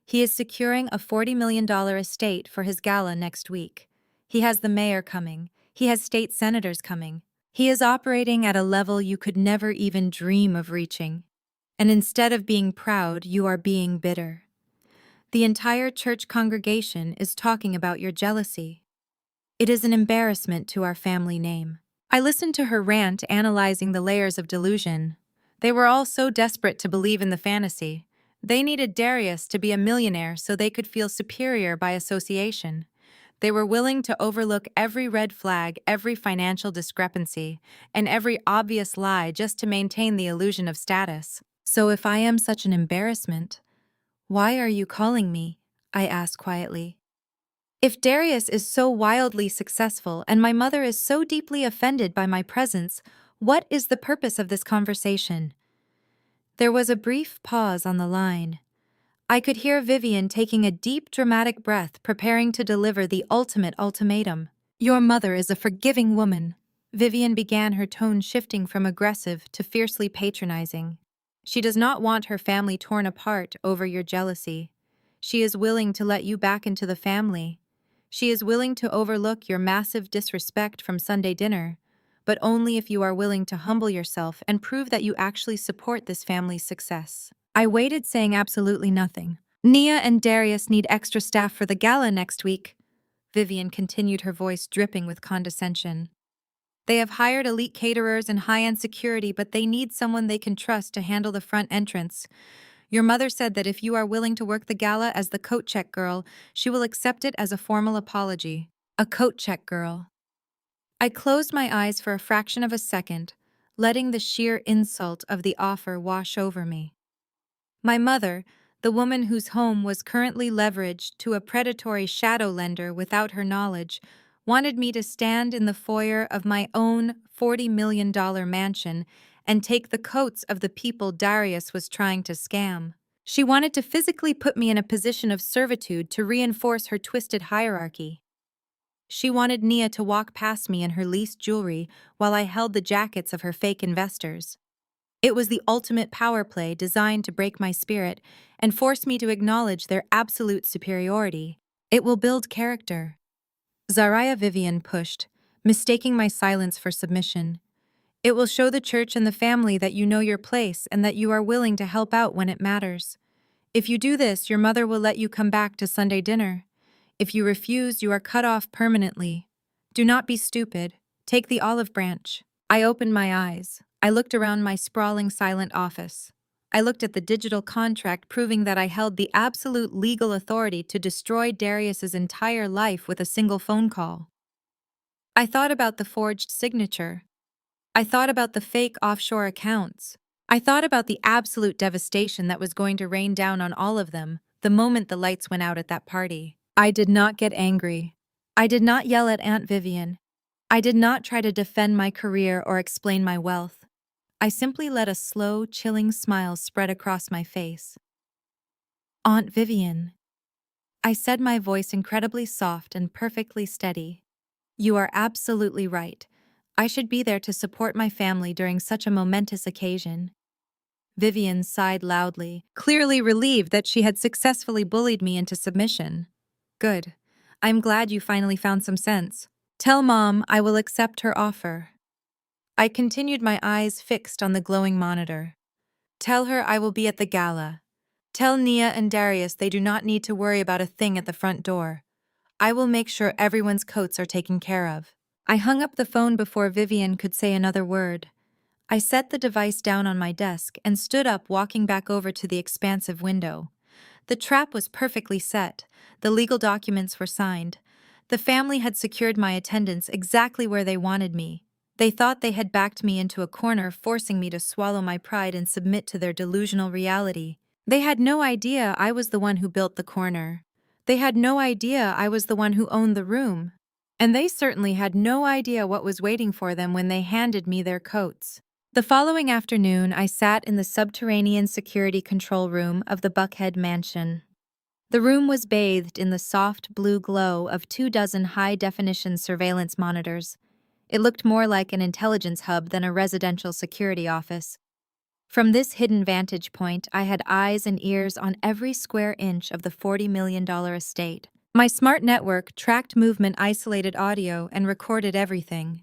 He is securing a $40 million estate for his gala next week. He has the mayor coming. He has state senators coming. He is operating at a level you could never even dream of reaching. And instead of being proud, you are being bitter. The entire church congregation is talking about your jealousy. It is an embarrassment to our family name. I listened to her rant analyzing the layers of delusion. They were all so desperate to believe in the fantasy. They needed Darius to be a millionaire so they could feel superior by association. They were willing to overlook every red flag, every financial discrepancy, and every obvious lie just to maintain the illusion of status. So if I am such an embarrassment, why are you calling me? I asked quietly. If Darius is so wildly successful and my mother is so deeply offended by my presence, what is the purpose of this conversation? There was a brief pause on the line. I could hear Vivian taking a deep, dramatic breath, preparing to deliver the ultimate ultimatum. Your mother is a forgiving woman. Vivian began, her tone shifting from aggressive to fiercely patronizing. She does not want her family torn apart over your jealousy. She is willing to let you back into the family. She is willing to overlook your massive disrespect from Sunday dinner, but only if you are willing to humble yourself and prove that you actually support this family's success. I waited, saying absolutely nothing. Nia and Darius need extra staff for the gala next week. Vivian continued, her voice dripping with condescension. They have hired elite caterers and high-end security, but they need someone they can trust to handle the front entrance. Your mother said that if you are willing to work the gala as the coat check girl, she will accept it as a formal apology. A coat check girl. I closed my eyes for a fraction of a second, letting the sheer insult of the offer wash over me. My mother, the woman whose home was currently leveraged to a predatory shadow lender without her knowledge, wanted me to stand in the foyer of my own $40 million mansion and take the coats of the people Darius was trying to scam. She wanted to physically put me in a position of servitude to reinforce her twisted hierarchy. She wanted Nia to walk past me in her leased jewelry while I held the jackets of her fake investors. It was the ultimate power play designed to break my spirit and force me to acknowledge their absolute superiority. It will build character. Zariah Vivian pushed, mistaking my silence for submission. It will show the church and the family that you know your place and that you are willing to help out when it matters. If you do this, your mother will let you come back to Sunday dinner. If you refuse, you are cut off permanently. Do not be stupid. Take the olive branch. I opened my eyes. I looked around my sprawling, silent office. I looked at the digital contract proving that I held the absolute legal authority to destroy Darius's entire life with a single phone call. I thought about the forged signature. I thought about the fake offshore accounts. I thought about the absolute devastation that was going to rain down on all of them the moment the lights went out at that party. I did not get angry. I did not yell at Aunt Vivian. I did not try to defend my career or explain my wealth. I simply let a slow, chilling smile spread across my face. Aunt Vivian, I said, my voice incredibly soft and perfectly steady. You are absolutely right. I should be there to support my family during such a momentous occasion. Vivian sighed loudly, clearly relieved that she had successfully bullied me into submission. Good. I'm glad you finally found some sense. Tell Mom I will accept her offer. I continued, my eyes fixed on the glowing monitor. Tell her I will be at the gala. Tell Nia and Darius they do not need to worry about a thing at the front door. I will make sure everyone's coats are taken care of. I hung up the phone before Vivian could say another word. I set the device down on my desk and stood up, walking back over to the expansive window. The trap was perfectly set. The legal documents were signed. The family had secured my attendance exactly where they wanted me. They thought they had backed me into a corner, forcing me to swallow my pride and submit to their delusional reality. They had no idea I was the one who built the corner. They had no idea I was the one who owned the room. And they certainly had no idea what was waiting for them when they handed me their coats. The following afternoon, I sat in the subterranean security control room of the Buckhead mansion. The room was bathed in the soft blue glow of 24 high-definition surveillance monitors. It looked more like an intelligence hub than a residential security office. From this hidden vantage point, I had eyes and ears on every square inch of the $40 million estate. My smart network tracked movement, isolated audio, and recorded everything.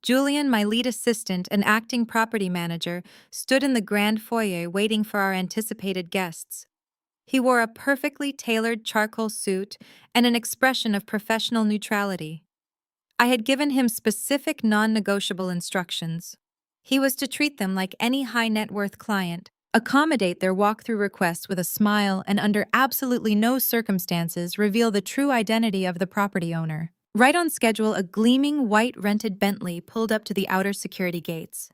Julian, my lead assistant and acting property manager, stood in the grand foyer waiting for our anticipated guests. He wore a perfectly tailored charcoal suit and an expression of professional neutrality. I had given him specific non-negotiable instructions. He was to treat them like any high-net-worth client, accommodate their walkthrough requests with a smile, and under absolutely no circumstances reveal the true identity of the property owner. Right on schedule, a gleaming white rented Bentley pulled up to the outer security gates.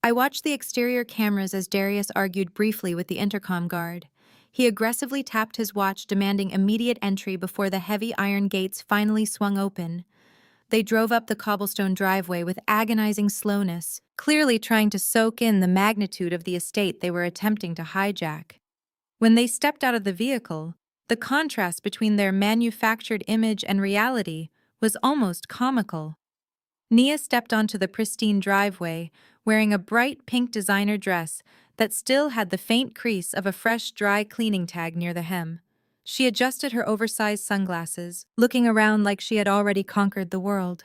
I watched the exterior cameras as Darius argued briefly with the intercom guard. He aggressively tapped his watch, demanding immediate entry before the heavy iron gates finally swung open. They drove up the cobblestone driveway with agonizing slowness, clearly trying to soak in the magnitude of the estate they were attempting to hijack. When they stepped out of the vehicle, the contrast between their manufactured image and reality was almost comical. Nia stepped onto the pristine driveway, wearing a bright pink designer dress that still had the faint crease of a fresh dry cleaning tag near the hem. She adjusted her oversized sunglasses, looking around like she had already conquered the world.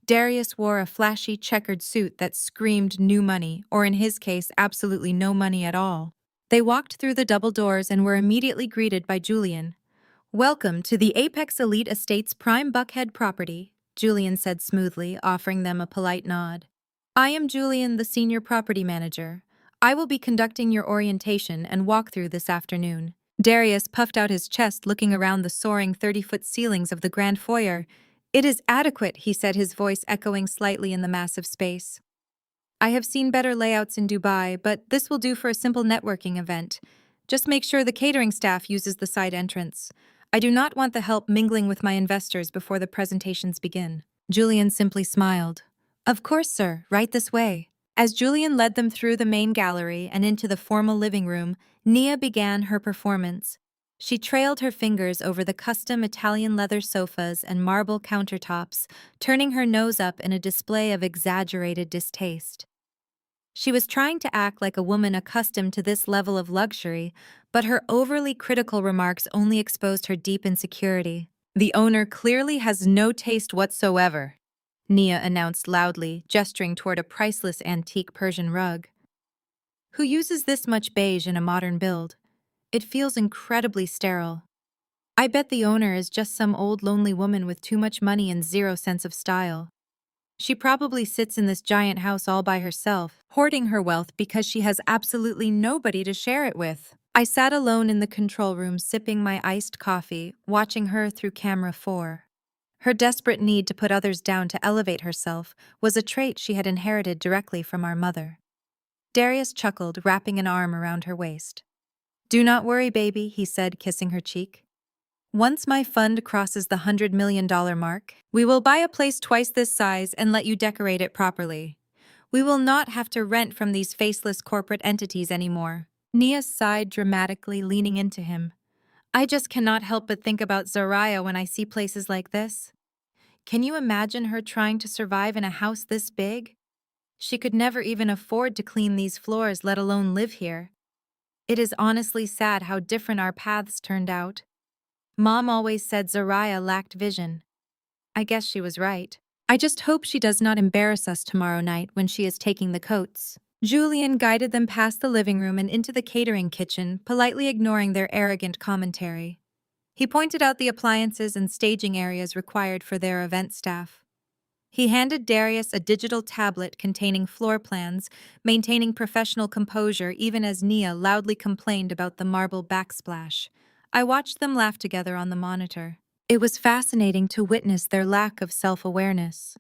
Darius wore a flashy checkered suit that screamed new money, or in his case, absolutely no money at all. They walked through the double doors and were immediately greeted by Julian. "Welcome to the Apex Elite Estates prime Buckhead property," Julian said smoothly, offering them a polite nod. "I am Julian, the senior property manager. I will be conducting your orientation and walkthrough this afternoon." Darius puffed out his chest, looking around the soaring 30-foot ceilings of the grand foyer. "It is adequate," he said, his voice echoing slightly in the massive space. "I have seen better layouts in Dubai, but this will do for a simple networking event. Just make sure the catering staff uses the side entrance. I do not want the help mingling with my investors before the presentations begin." Julian simply smiled. "Of course, sir, right this way." As Julian led them through the main gallery and into the formal living room, Nia began her performance. She trailed her fingers over the custom Italian leather sofas and marble countertops, turning her nose up in a display of exaggerated distaste. She was trying to act like a woman accustomed to this level of luxury, but her overly critical remarks only exposed her deep insecurity. "The owner clearly has no taste whatsoever," Nia announced loudly, gesturing toward a priceless antique Persian rug. "Who uses this much beige in a modern build? It feels incredibly sterile. I bet the owner is just some old lonely woman with too much money and zero sense of style. She probably sits in this giant house all by herself, hoarding her wealth because she has absolutely nobody to share it with." I sat alone in the control room sipping my iced coffee, watching her through camera 4. Her desperate need to put others down to elevate herself was a trait she had inherited directly from our mother. Darius chuckled, wrapping an arm around her waist. "Do not worry, baby," he said, kissing her cheek. "Once my fund crosses the $100 million mark, we will buy a place twice this size and let you decorate it properly. We will not have to rent from these faceless corporate entities anymore." Nia sighed dramatically, leaning into him. "I just cannot help but think about Zaraya when I see places like this. Can you imagine her trying to survive in a house this big? She could never even afford to clean these floors, let alone live here. It is honestly sad how different our paths turned out. Mom always said Zaraya lacked vision. I guess she was right. I just hope she does not embarrass us tomorrow night when she is taking the coats." Julian guided them past the living room and into the catering kitchen, politely ignoring their arrogant commentary. He pointed out the appliances and staging areas required for their event staff. He handed Darius a digital tablet containing floor plans, maintaining professional composure even as Nia loudly complained about the marble backsplash. I watched them laugh together on the monitor. It was fascinating to witness their lack of self-awareness.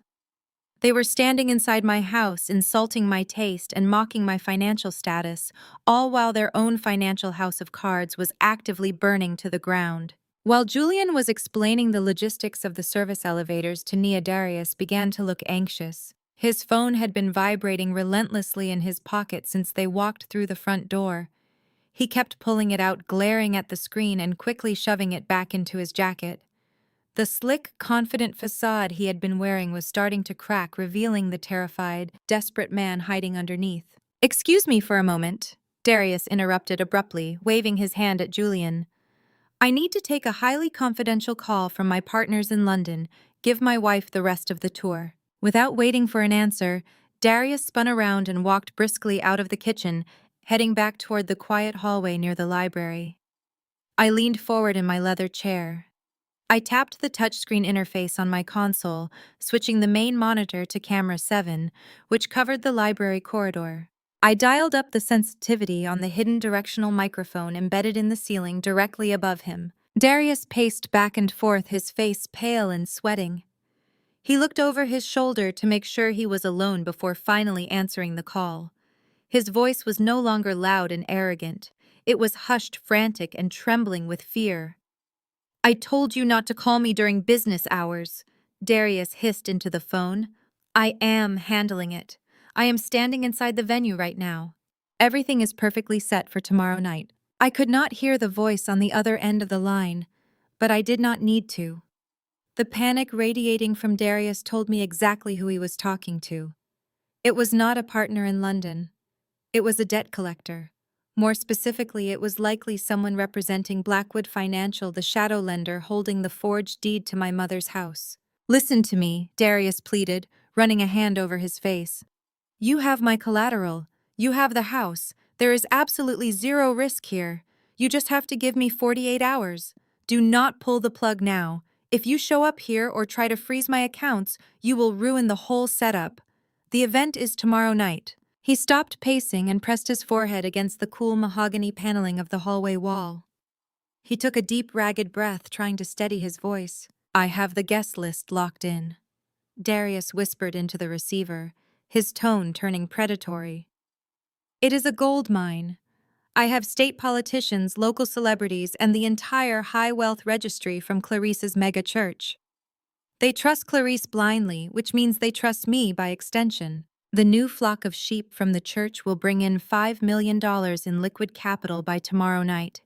They were standing inside my house, insulting my taste and mocking my financial status, all while their own financial house of cards was actively burning to the ground. While Julian was explaining the logistics of the service elevators to Nia, Darius began to look anxious. His phone had been vibrating relentlessly in his pocket since they walked through the front door. He kept pulling it out, glaring at the screen and quickly shoving it back into his jacket. The slick, confident facade he had been wearing was starting to crack, revealing the terrified, desperate man hiding underneath. "Excuse me for a moment," Darius interrupted abruptly, waving his hand at Julian. "I need to take a highly confidential call from my partners in London. Give my wife the rest of the tour." Without waiting for an answer, Darius spun around and walked briskly out of the kitchen, heading back toward the quiet hallway near the library. I leaned forward in my leather chair. I tapped the touchscreen interface on my console, switching the main monitor to camera 7, which covered the library corridor. I dialed up the sensitivity on the hidden directional microphone embedded in the ceiling directly above him. Darius paced back and forth, his face pale and sweating. He looked over his shoulder to make sure he was alone before finally answering the call. His voice was no longer loud and arrogant. It was hushed, frantic, and trembling with fear. "I told you not to call me during business hours," Darius hissed into the phone. "I am handling it. I am standing inside the venue right now. Everything is perfectly set for tomorrow night." I could not hear the voice on the other end of the line, but I did not need to. The panic radiating from Darius told me exactly who he was talking to. It was not a partner in London. It was a debt collector. More specifically, it was likely someone representing Blackwood Financial, the shadow lender holding the forged deed to my mother's house. "Listen to me," Darius pleaded, running a hand over his face. "You have my collateral. You have the house. There is absolutely zero risk here. You just have to give me 48 hours. Do not pull the plug now. If you show up here or try to freeze my accounts, you will ruin the whole setup. The event is tomorrow night." He stopped pacing and pressed his forehead against the cool mahogany paneling of the hallway wall. He took a deep, ragged breath, trying to steady his voice. "I have the guest list locked in," Darius whispered into the receiver, his tone turning predatory. "It is a gold mine. I have state politicians, local celebrities, and the entire high-wealth registry from Clarice's mega church. They trust Clarice blindly, which means they trust me by extension. The new flock of sheep from the church will bring in $5 million in liquid capital by tomorrow night.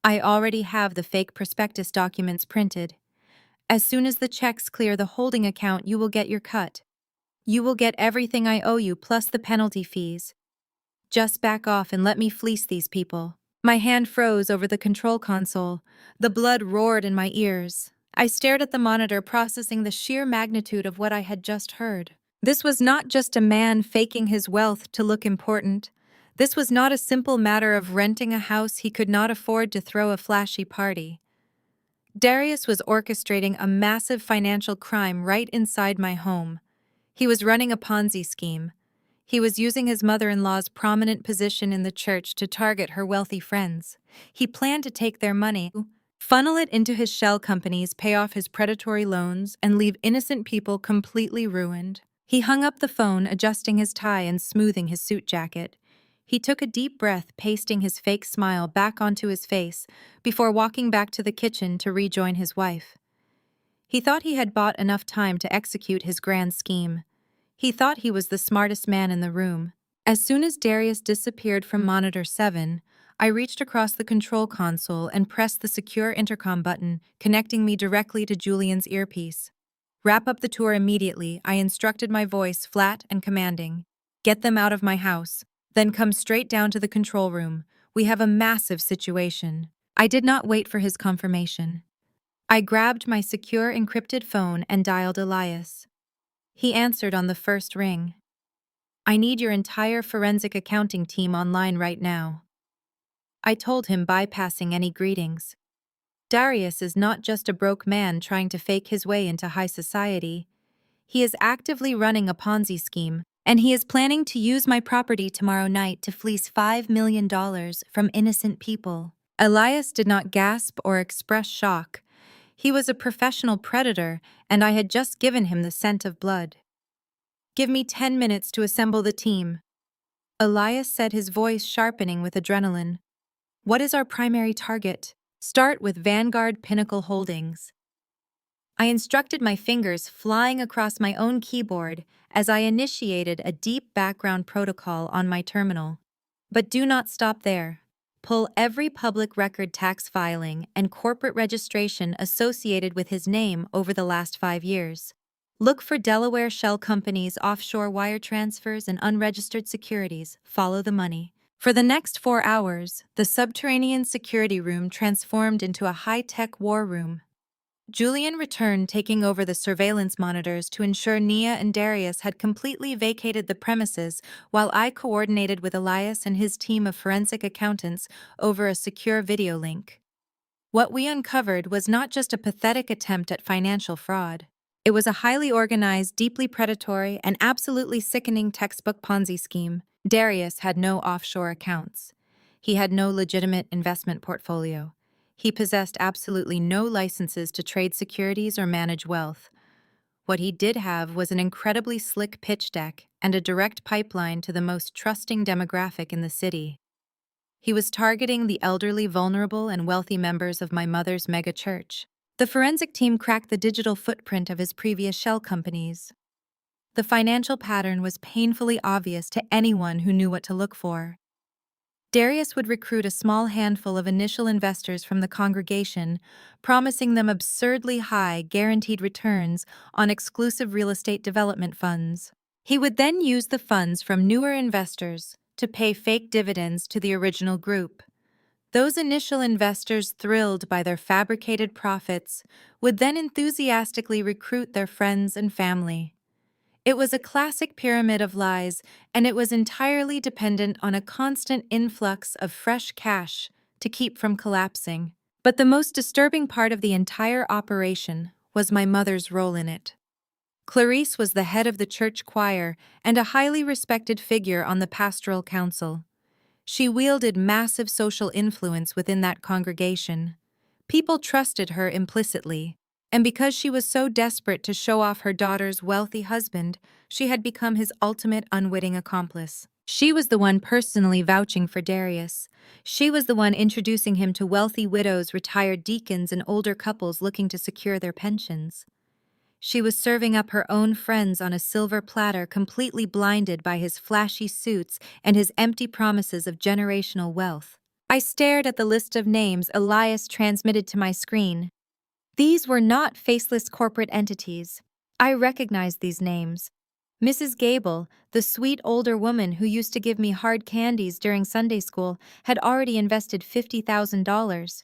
I already have the fake prospectus documents printed. As soon as the checks clear the holding account, you will get your cut. You will get everything I owe you plus the penalty fees. Just back off and let me fleece these people." My hand froze over the control console. The blood roared in my ears. I stared at the monitor, processing the sheer magnitude of what I had just heard. This was not just a man faking his wealth to look important. This was not a simple matter of renting a house he could not afford to throw a flashy party. Darius was orchestrating a massive financial crime right inside my home. He was running a Ponzi scheme. He was using his mother-in-law's prominent position in the church to target her wealthy friends. He planned to take their money, funnel it into his shell companies, pay off his predatory loans, and leave innocent people completely ruined. He hung up the phone, adjusting his tie and smoothing his suit jacket. He took a deep breath, pasting his fake smile back onto his face before walking back to the kitchen to rejoin his wife. He thought he had bought enough time to execute his grand scheme. He thought he was the smartest man in the room. As soon as Darius disappeared from monitor 7, I reached across the control console and pressed the secure intercom button, connecting me directly to Julian's earpiece. "Wrap up the tour immediately," I instructed, my voice flat and commanding. "Get them out of my house. Then come straight down to the control room. We have a massive situation." I did not wait for his confirmation. I grabbed my secure encrypted phone and dialed Elias. He answered on the first ring. "I need your entire forensic accounting team online right now," I told him, bypassing any greetings. Darius is not just a broke man trying to fake his way into high society. He is actively running a Ponzi scheme, and he is planning to use my property tomorrow night to fleece $5 million from innocent people. Elias did not gasp or express shock. He was a professional predator, and I had just given him the scent of blood. "Give me 10 minutes to assemble the team," Elias said, his voice sharpening with adrenaline. "What is our primary target?" "Start with Vanguard Pinnacle Holdings." I instructed, my fingers flying across my own keyboard as I initiated a deep background protocol on my terminal. "But do not stop there. Pull every public record tax filing and corporate registration associated with his name over the last 5 years. Look for Delaware shell companies, offshore wire transfers, and unregistered securities. Follow the money. For the next 4 hours, the subterranean security room transformed into a high-tech war room. Julian returned, taking over the surveillance monitors to ensure Nia and Darius had completely vacated the premises, while I coordinated with Elias and his team of forensic accountants over a secure video link. What we uncovered was not just a pathetic attempt at financial fraud. It was a highly organized, deeply predatory, and absolutely sickening textbook Ponzi scheme. Darius had no offshore accounts. He had no legitimate investment portfolio. He possessed absolutely no licenses to trade securities or manage wealth. What he did have was an incredibly slick pitch deck and a direct pipeline to the most trusting demographic in the city. He was targeting the elderly, vulnerable, and wealthy members of my mother's mega church. The forensic team cracked the digital footprint of his previous shell companies. The financial pattern was painfully obvious to anyone who knew what to look for. Darius would recruit a small handful of initial investors from the congregation, promising them absurdly high, guaranteed returns on exclusive real estate development funds. He would then use the funds from newer investors to pay fake dividends to the original group. Those initial investors, thrilled by their fabricated profits, would then enthusiastically recruit their friends and family. It was a classic pyramid of lies, and it was entirely dependent on a constant influx of fresh cash to keep from collapsing. But the most disturbing part of the entire operation was my mother's role in it. Clarice was the head of the church choir and a highly respected figure on the pastoral council. She wielded massive social influence within that congregation. People trusted her implicitly. And because she was so desperate to show off her daughter's wealthy husband, she had become his ultimate unwitting accomplice. She was the one personally vouching for Darius. She was the one introducing him to wealthy widows, retired deacons, and older couples looking to secure their pensions. She was serving up her own friends on a silver platter, completely blinded by his flashy suits and his empty promises of generational wealth. I stared at the list of names Elias transmitted to my screen. These were not faceless corporate entities. I recognized these names. Mrs. Gable, the sweet older woman who used to give me hard candies during Sunday school, had already invested $50,000.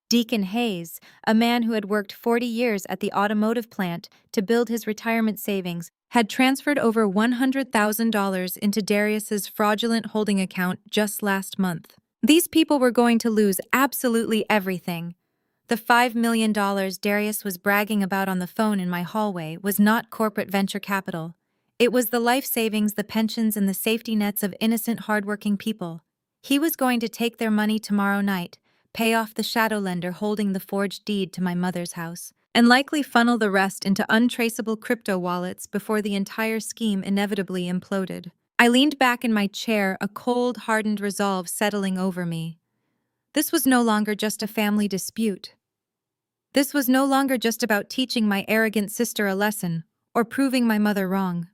Deacon Hayes, a man who had worked 40 years at the automotive plant to build his retirement savings, had transferred over $100,000 into Darius's fraudulent holding account just last month. These people were going to lose absolutely everything. The $5 million Darius was bragging about on the phone in my hallway was not corporate venture capital. It was the life savings, the pensions, and the safety nets of innocent, hardworking people. He was going to take their money tomorrow night, pay off the shadow lender holding the forged deed to my mother's house, and likely funnel the rest into untraceable crypto wallets before the entire scheme inevitably imploded. I leaned back in my chair, a cold, hardened resolve settling over me. This was no longer just a family dispute. This was no longer just about teaching my arrogant sister a lesson or proving my mother wrong.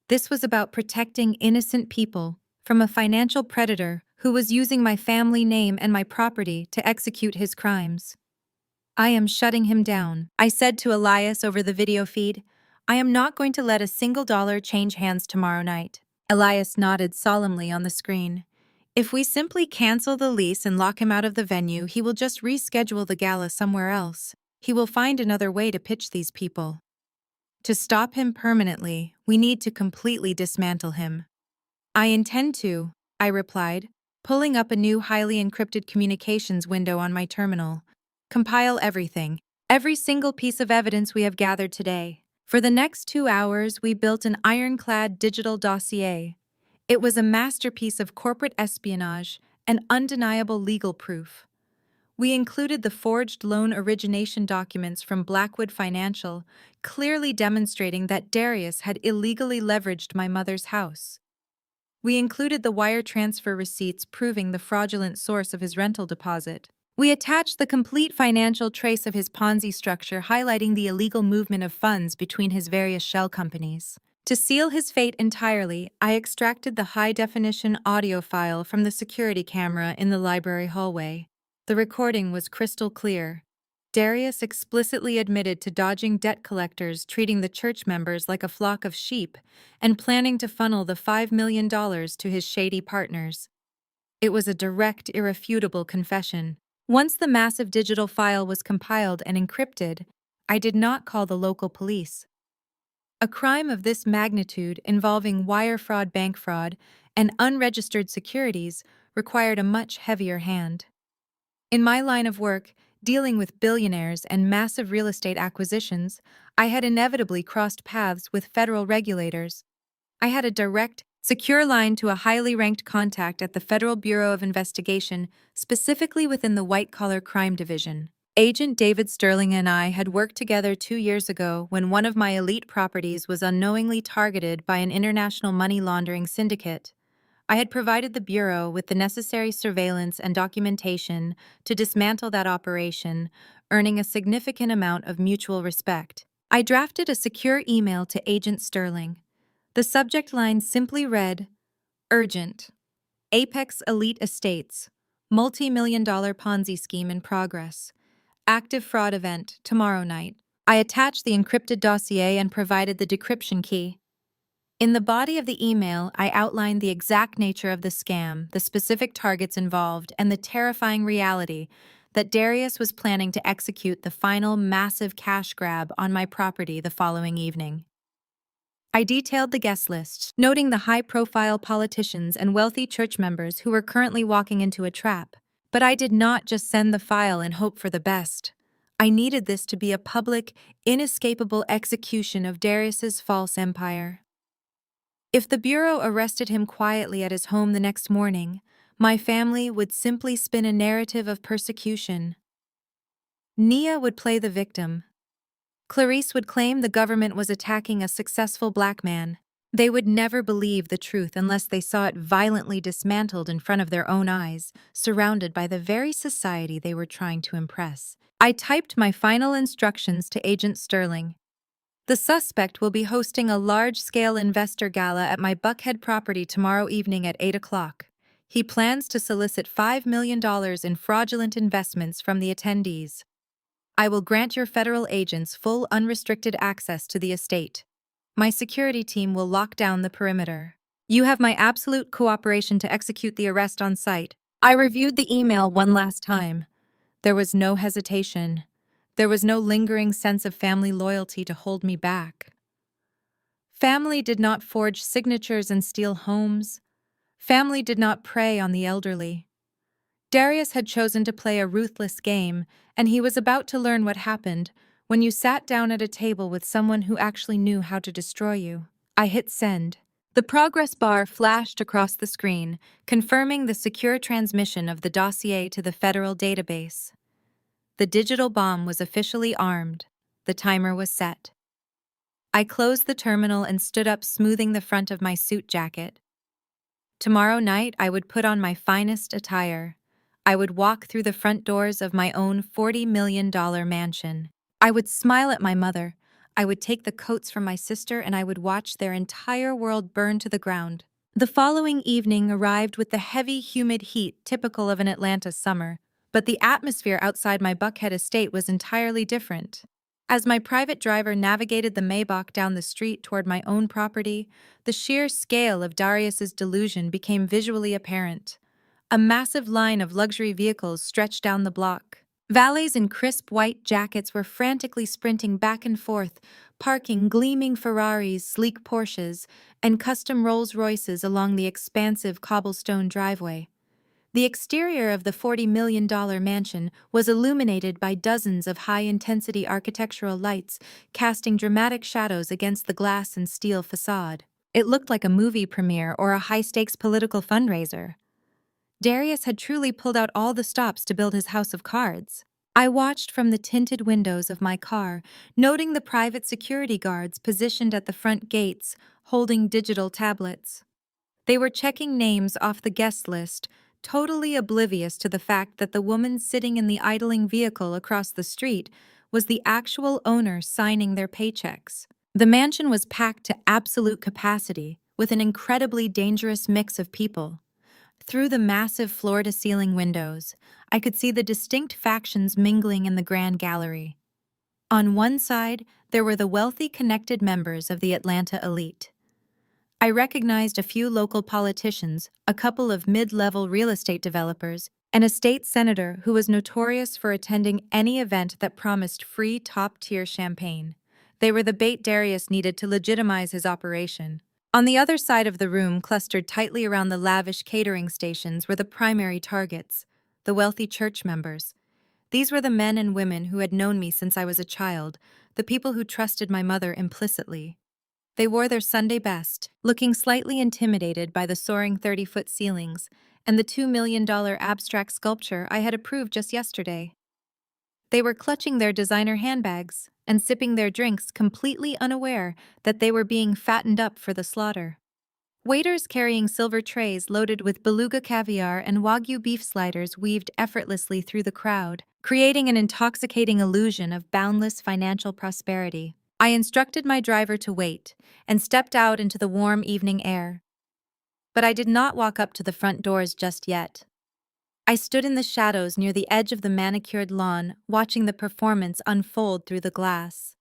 This was about protecting innocent people from a financial predator who was using my family name and my property to execute his crimes. I am shutting him down, I said to Elias over the video feed. I am not going to let a single dollar change hands tomorrow night. Elias nodded solemnly on the screen. If we simply cancel the lease and lock him out of the venue, he will just reschedule the gala somewhere else. He will find another way to pitch these people. To stop him permanently, we need to completely dismantle him. I intend to, I replied, pulling up a new highly encrypted communications window on my terminal. Compile everything, every single piece of evidence we have gathered today. For the next 2 hours, we built an ironclad digital dossier. It was a masterpiece of corporate espionage and undeniable legal proof. We included the forged loan origination documents from Blackwood Financial, clearly demonstrating that Darius had illegally leveraged my mother's house. We included the wire transfer receipts proving the fraudulent source of his rental deposit. We attached the complete financial trace of his Ponzi structure, highlighting the illegal movement of funds between his various shell companies. To seal his fate entirely, I extracted the high-definition audio file from the security camera in the library hallway. The recording was crystal clear. Darius explicitly admitted to dodging debt collectors, treating the church members like a flock of sheep, and planning to funnel the $5 million to his shady partners. It was a direct, irrefutable confession. Once the massive digital file was compiled and encrypted, I did not call the local police. A crime of this magnitude involving wire fraud, bank fraud, and unregistered securities required a much heavier hand. In my line of work, dealing with billionaires and massive real estate acquisitions, I had inevitably crossed paths with federal regulators. I had a direct, secure line to a highly ranked contact at the Federal Bureau of Investigation, specifically within the white-collar crime division. Agent David Sterling and I had worked together 2 years ago when one of my elite properties was unknowingly targeted by an international money laundering syndicate. I had provided the Bureau with the necessary surveillance and documentation to dismantle that operation, earning a significant amount of mutual respect. I drafted a secure email to Agent Sterling. The subject line simply read, "Urgent. Apex Elite Estates. Multi-million-dollar Ponzi scheme in progress. Active fraud event, tomorrow night." I attached the encrypted dossier and provided the decryption key. In the body of the email, I outlined the exact nature of the scam, the specific targets involved, and the terrifying reality that Darius was planning to execute the final massive cash grab on my property the following evening. I detailed the guest list, noting the high-profile politicians and wealthy church members who were currently walking into a trap. But I did not just send the file and hope for the best. I needed this to be a public, inescapable execution of Darius's false empire. If the Bureau arrested him quietly at his home the next morning, my family would simply spin a narrative of persecution. Nia would play the victim. Clarice would claim the government was attacking a successful black man. They would never believe the truth unless they saw it violently dismantled in front of their own eyes, surrounded by the very society they were trying to impress. I typed my final instructions to Agent Sterling. The suspect will be hosting a large-scale investor gala at my Buckhead property tomorrow evening at 8 o'clock. He plans to solicit $5 million in fraudulent investments from the attendees. I will grant your federal agents full unrestricted access to the estate. My security team will lock down the perimeter. You have my absolute cooperation to execute the arrest on site. I reviewed the email one last time. There was no hesitation. There was no lingering sense of family loyalty to hold me back. Family did not forge signatures and steal homes. Family did not prey on the elderly. Darius had chosen to play a ruthless game, and he was about to learn what happened when you sat down at a table with someone who actually knew how to destroy you. I hit send. The progress bar flashed across the screen, confirming the secure transmission of the dossier to the federal database. The digital bomb was officially armed. The timer was set. I closed the terminal and stood up, smoothing the front of my suit jacket. Tomorrow night, I would put on my finest attire. I would walk through the front doors of my own $40 million mansion. I would smile at my mother. I would take the coats from my sister and I would watch their entire world burn to the ground. The following evening arrived with the heavy, humid heat typical of an Atlanta summer, but the atmosphere outside my Buckhead estate was entirely different. As my private driver navigated the Maybach down the street toward my own property, the sheer scale of Darius's delusion became visually apparent. A massive line of luxury vehicles stretched down the block. Valets in crisp white jackets were frantically sprinting back and forth, parking gleaming Ferraris, sleek Porsches, and custom Rolls-Royces along the expansive cobblestone driveway. The exterior of the $40 million mansion was illuminated by dozens of high-intensity architectural lights, casting dramatic shadows against the glass and steel facade. It looked like a movie premiere or a high-stakes political fundraiser. Darius had truly pulled out all the stops to build his house of cards. I watched from the tinted windows of my car, noting the private security guards positioned at the front gates, holding digital tablets. They were checking names off the guest list, totally oblivious to the fact that the woman sitting in the idling vehicle across the street was the actual owner signing their paychecks. The mansion was packed to absolute capacity, with an incredibly dangerous mix of people. Through the massive floor-to-ceiling windows, I could see the distinct factions mingling in the grand gallery. On one side, there were the wealthy, connected members of the Atlanta elite. I recognized a few local politicians, a couple of mid-level real estate developers, and a state senator who was notorious for attending any event that promised free top-tier champagne. They were the bait Darius needed to legitimize his operation. On the other side of the room, clustered tightly around the lavish catering stations, were the primary targets, the wealthy church members. These were the men and women who had known me since I was a child, the people who trusted my mother implicitly. They wore their Sunday best, looking slightly intimidated by the soaring 30-foot ceilings and the $2 million abstract sculpture I had approved just yesterday. They were clutching their designer handbags and sipping their drinks, completely unaware that they were being fattened up for the slaughter. Waiters carrying silver trays loaded with beluga caviar and wagyu beef sliders weaved effortlessly through the crowd, creating an intoxicating illusion of boundless financial prosperity. I instructed my driver to wait and stepped out into the warm evening air. But I did not walk up to the front doors just yet. I stood in the shadows near the edge of the manicured lawn, watching the performance unfold through the glass.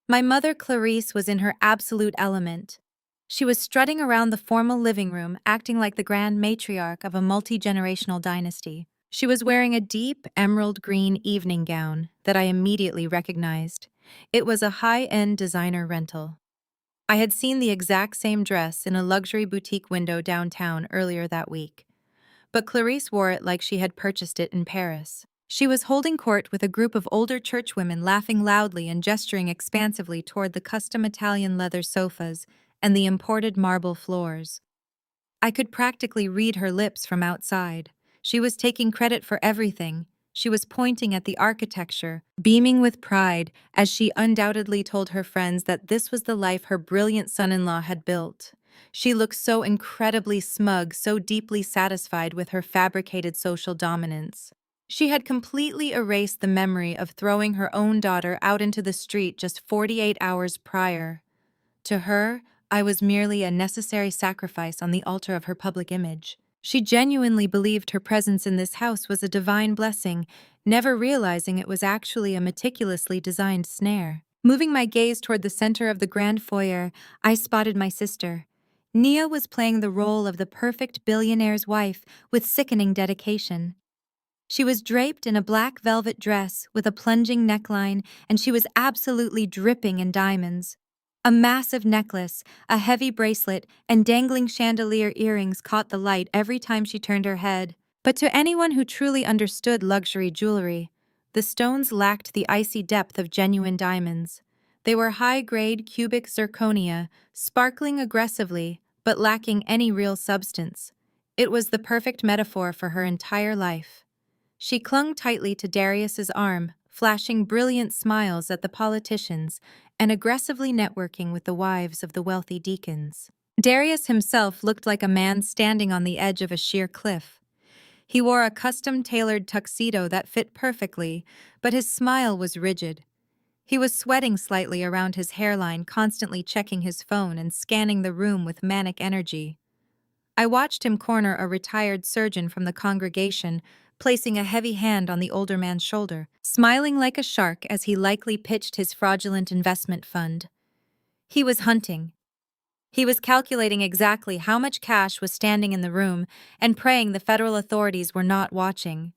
My mother, Clarice, was in her absolute element. She was strutting around the formal living room, acting like the grand matriarch of a multi-generational dynasty. She was wearing a deep, emerald green evening gown that I immediately recognized. It was a high-end designer rental. I had seen the exact same dress in a luxury boutique window downtown earlier that week, but Clarice wore it like she had purchased it in Paris. She was holding court with a group of older churchwomen, laughing loudly and gesturing expansively toward the custom Italian leather sofas and the imported marble floors. I could practically read her lips from outside. She was taking credit for everything. She was pointing at the architecture, beaming with pride, as she undoubtedly told her friends that this was the life her brilliant son-in-law had built. She looked so incredibly smug, so deeply satisfied with her fabricated social dominance. She had completely erased the memory of throwing her own daughter out into the street just 48 hours prior. To her, I was merely a necessary sacrifice on the altar of her public image. She genuinely believed her presence in this house was a divine blessing, never realizing it was actually a meticulously designed snare. Moving my gaze toward the center of the grand foyer, I spotted my sister. Nia was playing the role of the perfect billionaire's wife with sickening dedication. She was draped in a black velvet dress with a plunging neckline, and she was absolutely dripping in diamonds. A massive necklace, a heavy bracelet, and dangling chandelier earrings caught the light every time she turned her head. But to anyone who truly understood luxury jewelry, the stones lacked the icy depth of genuine diamonds. They were high-grade cubic zirconia, sparkling aggressively, but lacking any real substance. It was the perfect metaphor for her entire life. She clung tightly to Darius's arm, flashing brilliant smiles at the politicians and aggressively networking with the wives of the wealthy deacons. Darius himself looked like a man standing on the edge of a sheer cliff. He wore a custom-tailored tuxedo that fit perfectly, but his smile was rigid. He was sweating slightly around his hairline, constantly checking his phone and scanning the room with manic energy. I watched him corner a retired surgeon from the congregation, placing a heavy hand on the older man's shoulder, smiling like a shark as he likely pitched his fraudulent investment fund. He was hunting. He was calculating exactly how much cash was standing in the room and praying the federal authorities were not watching.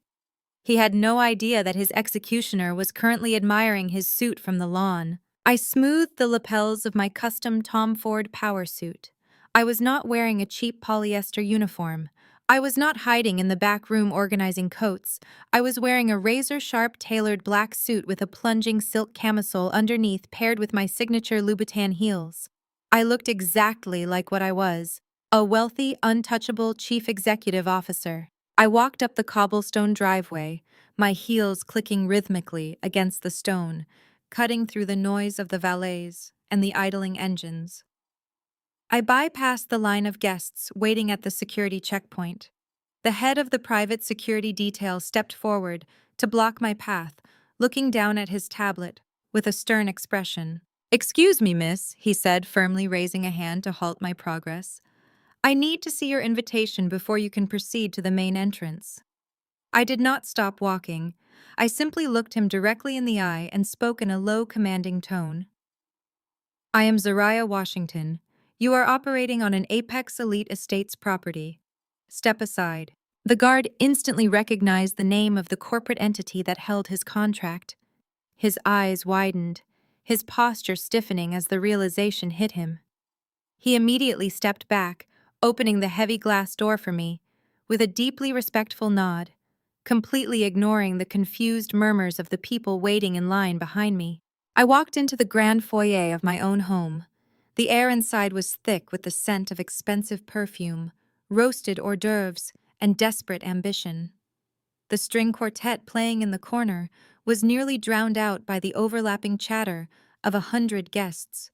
He had no idea that his executioner was currently admiring his suit from the lawn. I smoothed the lapels of my custom Tom Ford power suit. I was not wearing a cheap polyester uniform. I was not hiding in the back room organizing coats. I was wearing a razor-sharp tailored black suit with a plunging silk camisole underneath, paired with my signature Louboutin heels. I looked exactly like what I was, a wealthy, untouchable chief executive officer. I walked up the cobblestone driveway, my heels clicking rhythmically against the stone, cutting through the noise of the valets and the idling engines. I bypassed the line of guests waiting at the security checkpoint. The head of the private security detail stepped forward to block my path, looking down at his tablet with a stern expression. "Excuse me, miss," he said, firmly raising a hand to halt my progress. "I need to see your invitation before you can proceed to the main entrance." I did not stop walking. I simply looked him directly in the eye and spoke in a low, commanding tone. "I am Zariah Washington. You are operating on an Apex Elite Estates property. Step aside." The guard instantly recognized the name of the corporate entity that held his contract. His eyes widened, his posture stiffening as the realization hit him. He immediately stepped back, opening the heavy glass door for me, with a deeply respectful nod, completely ignoring the confused murmurs of the people waiting in line behind me. I walked into the grand foyer of my own home. The air inside was thick with the scent of expensive perfume, roasted hors d'oeuvres, and desperate ambition. The string quartet playing in the corner was nearly drowned out by the overlapping chatter of 100 guests.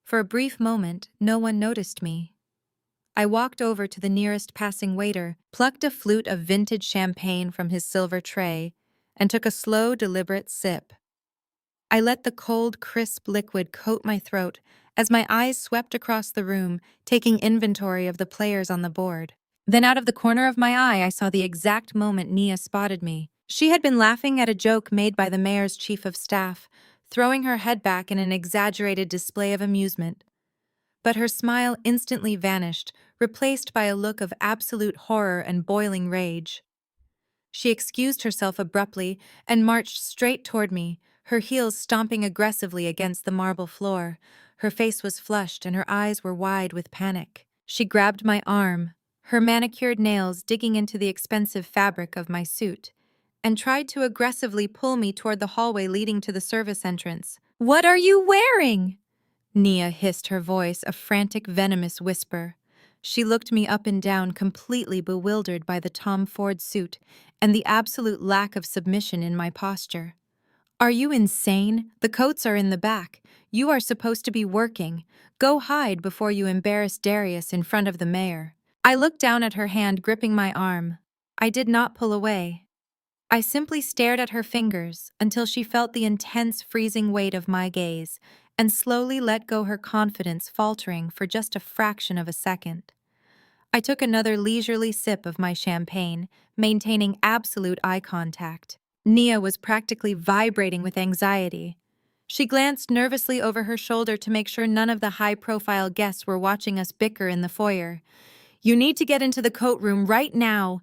For a brief moment, no one noticed me. I walked over to the nearest passing waiter, plucked a flute of vintage champagne from his silver tray, and took a slow, deliberate sip. I let the cold, crisp liquid coat my throat as my eyes swept across the room, taking inventory of the players on the board. Then out of the corner of my eye, I saw the exact moment Nia spotted me. She had been laughing at a joke made by the mayor's chief of staff, throwing her head back in an exaggerated display of amusement. But her smile instantly vanished, replaced by a look of absolute horror and boiling rage. She excused herself abruptly and marched straight toward me, her heels stomping aggressively against the marble floor. Her face was flushed and her eyes were wide with panic. She grabbed my arm, her manicured nails digging into the expensive fabric of my suit, and tried to aggressively pull me toward the hallway leading to the service entrance. "What are you wearing?" Nia hissed, her voice a frantic, venomous whisper. She looked me up and down, completely bewildered by the Tom Ford suit and the absolute lack of submission in my posture. "Are you insane? The coats are in the back. You are supposed to be working. Go hide before you embarrass Darius in front of the mayor." I looked down at her hand gripping my arm. I did not pull away. I simply stared at her fingers until she felt the intense, freezing weight of my gaze and slowly let go, her confidence faltering for just a fraction of a second. I took another leisurely sip of my champagne, maintaining absolute eye contact. Nia was practically vibrating with anxiety. She glanced nervously over her shoulder to make sure none of the high-profile guests were watching us bicker in the foyer. "You need to get into the coat room right now,"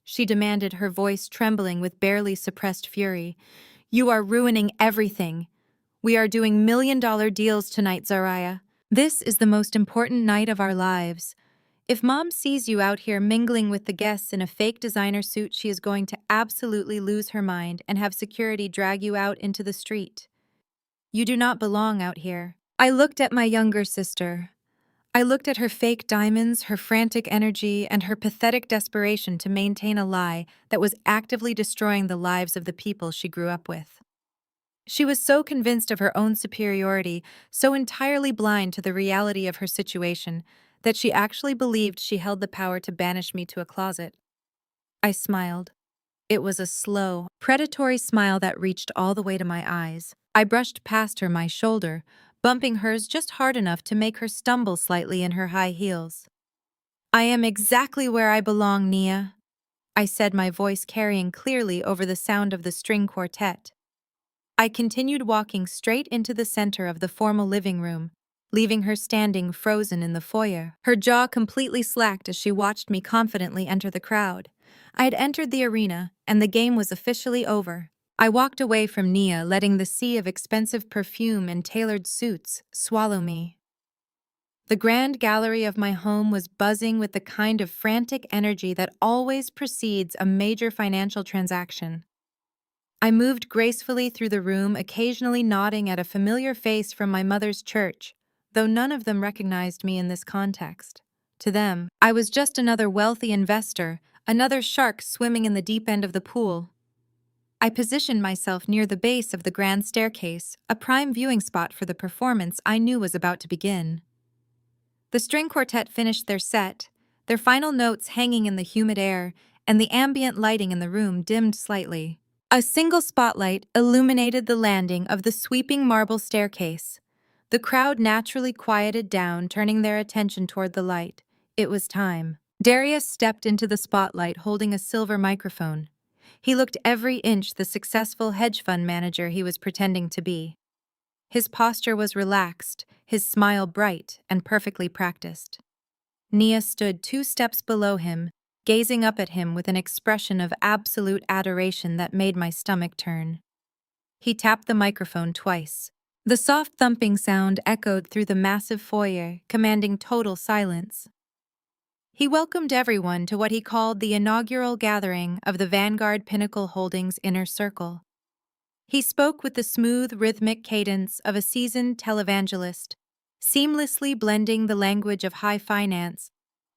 she demanded, her voice trembling with barely suppressed fury. "You are ruining everything. We are doing million-dollar deals tonight, Zariah. This is the most important night of our lives. If Mom sees you out here mingling with the guests in a fake designer suit, she is going to absolutely lose her mind and have security drag you out into the street. You do not belong out here." I looked at my younger sister. I looked at her fake diamonds, her frantic energy, and her pathetic desperation to maintain a lie that was actively destroying the lives of the people she grew up with. She was so convinced of her own superiority, so entirely blind to the reality of her situation, that she actually believed she held the power to banish me to a closet. I smiled. It was a slow, predatory smile that reached all the way to my eyes. I brushed past her, my shoulder, bumping hers just hard enough to make her stumble slightly in her high heels. "I am exactly where I belong, Nia," I said, my voice carrying clearly over the sound of the string quartet. I continued walking straight into the center of the formal living room, leaving her standing frozen in the foyer. Her jaw completely slacked as she watched me confidently enter the crowd. I had entered the arena, and the game was officially over. I walked away from Nia, letting the sea of expensive perfume and tailored suits swallow me. The grand gallery of my home was buzzing with the kind of frantic energy that always precedes a major financial transaction. I moved gracefully through the room, occasionally nodding at a familiar face from my mother's church, though none of them recognized me in this context. To them, I was just another wealthy investor, another shark swimming in the deep end of the pool. I positioned myself near the base of the grand staircase, a prime viewing spot for the performance I knew was about to begin. The string quartet finished their set, their final notes hanging in the humid air, and the ambient lighting in the room dimmed slightly. A single spotlight illuminated the landing of the sweeping marble staircase. The crowd naturally quieted down, turning their attention toward the light. It was time. Darius stepped into the spotlight holding a silver microphone. He looked every inch the successful hedge fund manager he was pretending to be. His posture was relaxed, his smile bright and perfectly practiced. Nia stood 2 steps below him, gazing up at him with an expression of absolute adoration that made my stomach turn. He tapped the microphone twice. The soft thumping sound echoed through the massive foyer, commanding total silence. He welcomed everyone to what he called the inaugural gathering of the Vanguard Pinnacle Holdings Inner Circle. He spoke with the smooth, rhythmic cadence of a seasoned televangelist, seamlessly blending the language of high finance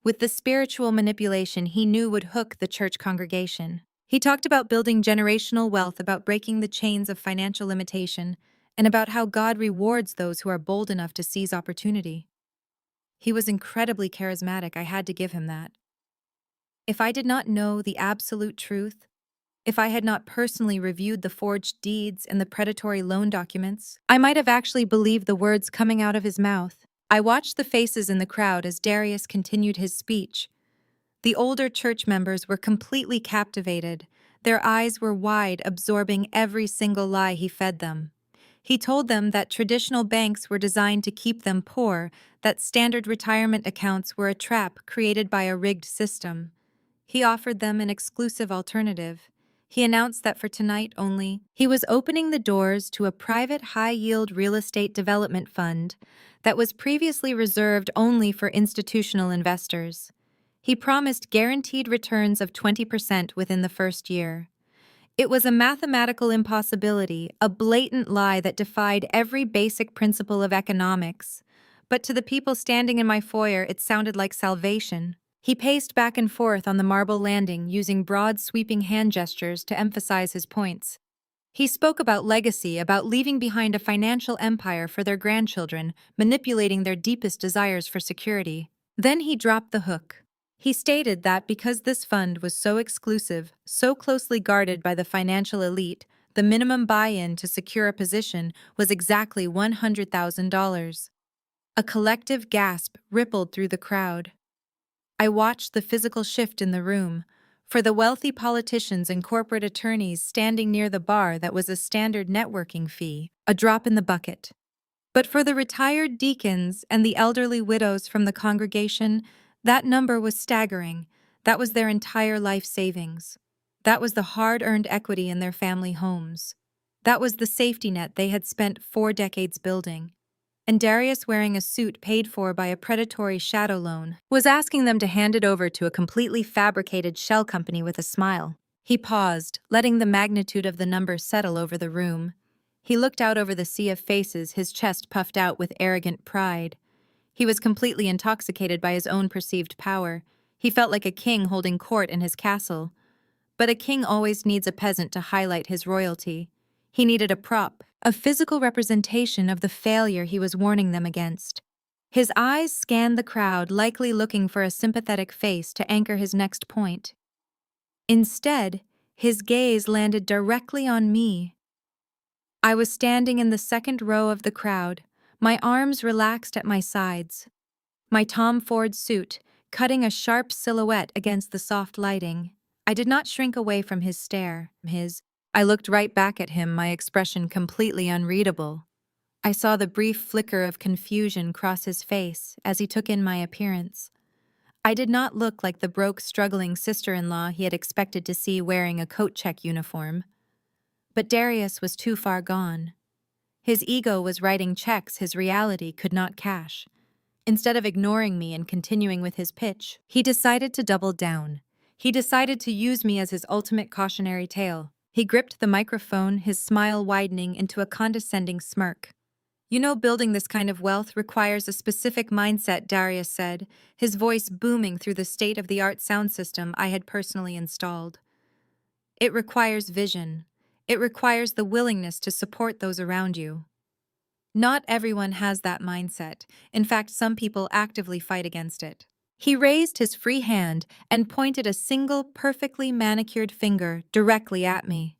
with the spiritual manipulation he knew would hook the church congregation. He talked about building generational wealth, about breaking the chains of financial limitation, and about how God rewards those who are bold enough to seize opportunity. He was incredibly charismatic, I had to give him that. If I did not know the absolute truth, if I had not personally reviewed the forged deeds and the predatory loan documents, I might have actually believed the words coming out of his mouth. I watched the faces in the crowd as Darius continued his speech. The older church members were completely captivated. Their eyes were wide, absorbing every single lie he fed them. He told them that traditional banks were designed to keep them poor, that standard retirement accounts were a trap created by a rigged system. He offered them an exclusive alternative. He announced that for tonight only, he was opening the doors to a private high-yield real estate development fund that was previously reserved only for institutional investors. He promised guaranteed returns of 20% within the first year. It was a mathematical impossibility, a blatant lie that defied every basic principle of economics. But to the people standing in my foyer, it sounded like salvation. He paced back and forth on the marble landing, using broad, sweeping hand gestures to emphasize his points. He spoke about legacy, about leaving behind a financial empire for their grandchildren, manipulating their deepest desires for security. Then he dropped the hook. He stated that because this fund was so exclusive, so closely guarded by the financial elite, the minimum buy-in to secure a position was exactly $100,000. A collective gasp rippled through the crowd. I watched the physical shift in the room. For the wealthy politicians and corporate attorneys standing near the bar, that was a standard networking fee, a drop in the bucket. But for the retired deacons and the elderly widows from the congregation, that number was staggering. That was their entire life savings. That was the hard-earned equity in their family homes. That was the safety net they had spent 4 decades building. And Darius, wearing a suit paid for by a predatory shadow loan, was asking them to hand it over to a completely fabricated shell company with a smile. He paused, letting the magnitude of the number settle over the room. He looked out over the sea of faces, his chest puffed out with arrogant pride. He was completely intoxicated by his own perceived power. He felt like a king holding court in his castle. But a king always needs a peasant to highlight his royalty. He needed a prop, a physical representation of the failure he was warning them against. His eyes scanned the crowd, likely looking for a sympathetic face to anchor his next point. Instead, his gaze landed directly on me. I was standing in the second row of the crowd, my arms relaxed at my sides. My Tom Ford suit, cutting a sharp silhouette against the soft lighting. I did not shrink away from his stare. I looked right back at him, my expression completely unreadable. I saw the brief flicker of confusion cross his face as he took in my appearance. I did not look like the broke, struggling sister-in-law he had expected to see wearing a coat check uniform. But Darius was too far gone. His ego was writing checks his reality could not cash. Instead of ignoring me and continuing with his pitch, he decided to double down. He decided to use me as his ultimate cautionary tale. He gripped the microphone, his smile widening into a condescending smirk. "You know, building this kind of wealth requires a specific mindset," Darius said, his voice booming through the state-of-the-art sound system I had personally installed. "It requires vision. It requires the willingness to support those around you. Not everyone has that mindset. In fact, some people actively fight against it." He raised his free hand and pointed a single, perfectly manicured finger directly at me.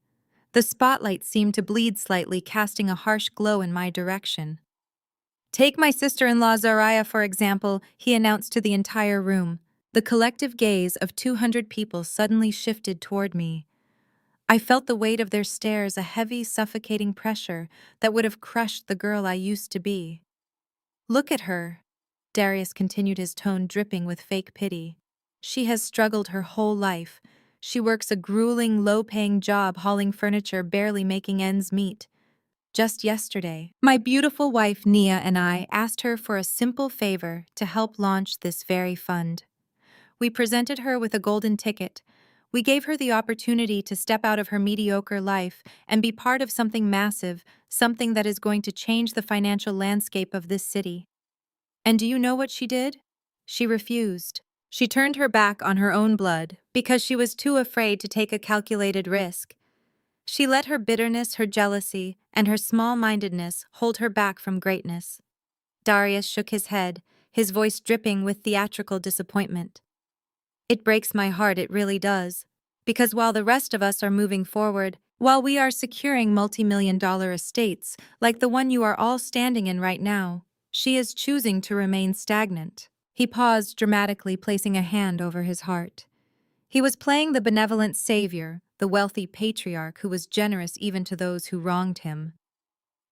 The spotlight seemed to bleed slightly, casting a harsh glow in my direction. Take my sister-in-law Zariah, for example, he announced to the entire room. The collective gaze of 200 people suddenly shifted toward me. I felt the weight of their stares, a heavy, suffocating pressure that would have crushed the girl I used to be. Look at her, Darius continued, his tone dripping with fake pity. She has struggled her whole life. She works a grueling, low-paying job hauling furniture, barely making ends meet. Just yesterday, my beautiful wife Nia and I asked her for a simple favor to help launch this very fund. We presented her with a golden ticket. We gave her the opportunity to step out of her mediocre life and be part of something massive, something that is going to change the financial landscape of this city. And do you know what she did? She refused. She turned her back on her own blood because she was too afraid to take a calculated risk. She let her bitterness, her jealousy, and her small-mindedness hold her back from greatness. Darius shook his head, his voice dripping with theatrical disappointment. It breaks my heart, it really does. Because while the rest of us are moving forward, while we are securing multi-million-dollar estates like the one you are all standing in right now, she is choosing to remain stagnant. He paused dramatically, placing a hand over his heart. He was playing the benevolent savior, the wealthy patriarch who was generous even to those who wronged him.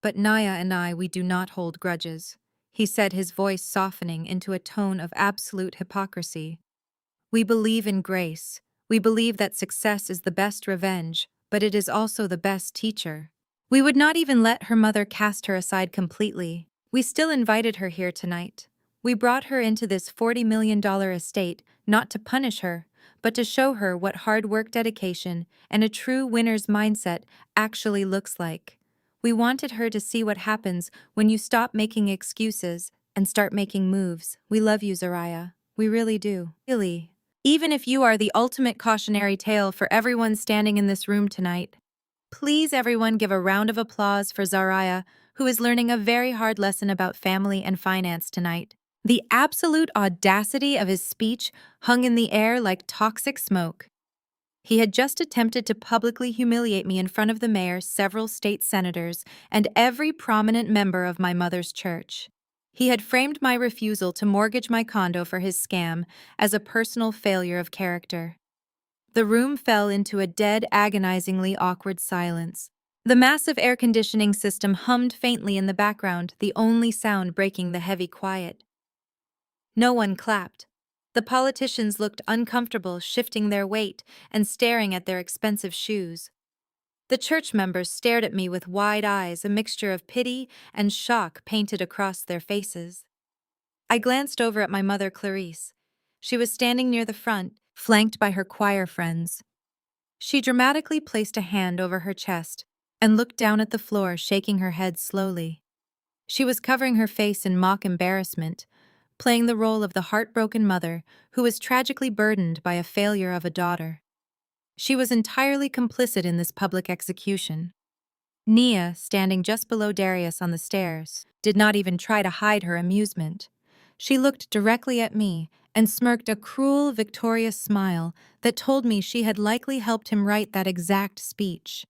But Naya and I, we do not hold grudges, he said, his voice softening into a tone of absolute hypocrisy. We believe in grace. We believe that success is the best revenge, but it is also the best teacher. We would not even let her mother cast her aside completely. We still invited her here tonight. We brought her into this $40 million estate not to punish her, but to show her what hard work, dedication, and a true winner's mindset actually looks like. We wanted her to see what happens when you stop making excuses and start making moves. We love you, Zariah. We really do. Really. Even if you are the ultimate cautionary tale for everyone standing in this room tonight. Please, everyone, give a round of applause for Zariah, who is learning a very hard lesson about family and finance tonight. The absolute audacity of his speech hung in the air like toxic smoke. He had just attempted to publicly humiliate me in front of the mayor, several state senators, and every prominent member of my mother's church. He had framed my refusal to mortgage my condo for his scam as a personal failure of character. The room fell into a dead, agonizingly awkward silence. The massive air conditioning system hummed faintly in the background, the only sound breaking the heavy quiet. No one clapped. The politicians looked uncomfortable, shifting their weight and staring at their expensive shoes. The church members stared at me with wide eyes, a mixture of pity and shock painted across their faces. I glanced over at my mother, Clarice. She was standing near the front, flanked by her choir friends. She dramatically placed a hand over her chest and looked down at the floor, shaking her head slowly. She was covering her face in mock embarrassment, playing the role of the heartbroken mother who was tragically burdened by a failure of a daughter. She was entirely complicit in this public execution. Nia, standing just below Darius on the stairs, did not even try to hide her amusement. She looked directly at me and smirked a cruel, victorious smile that told me she had likely helped him write that exact speech.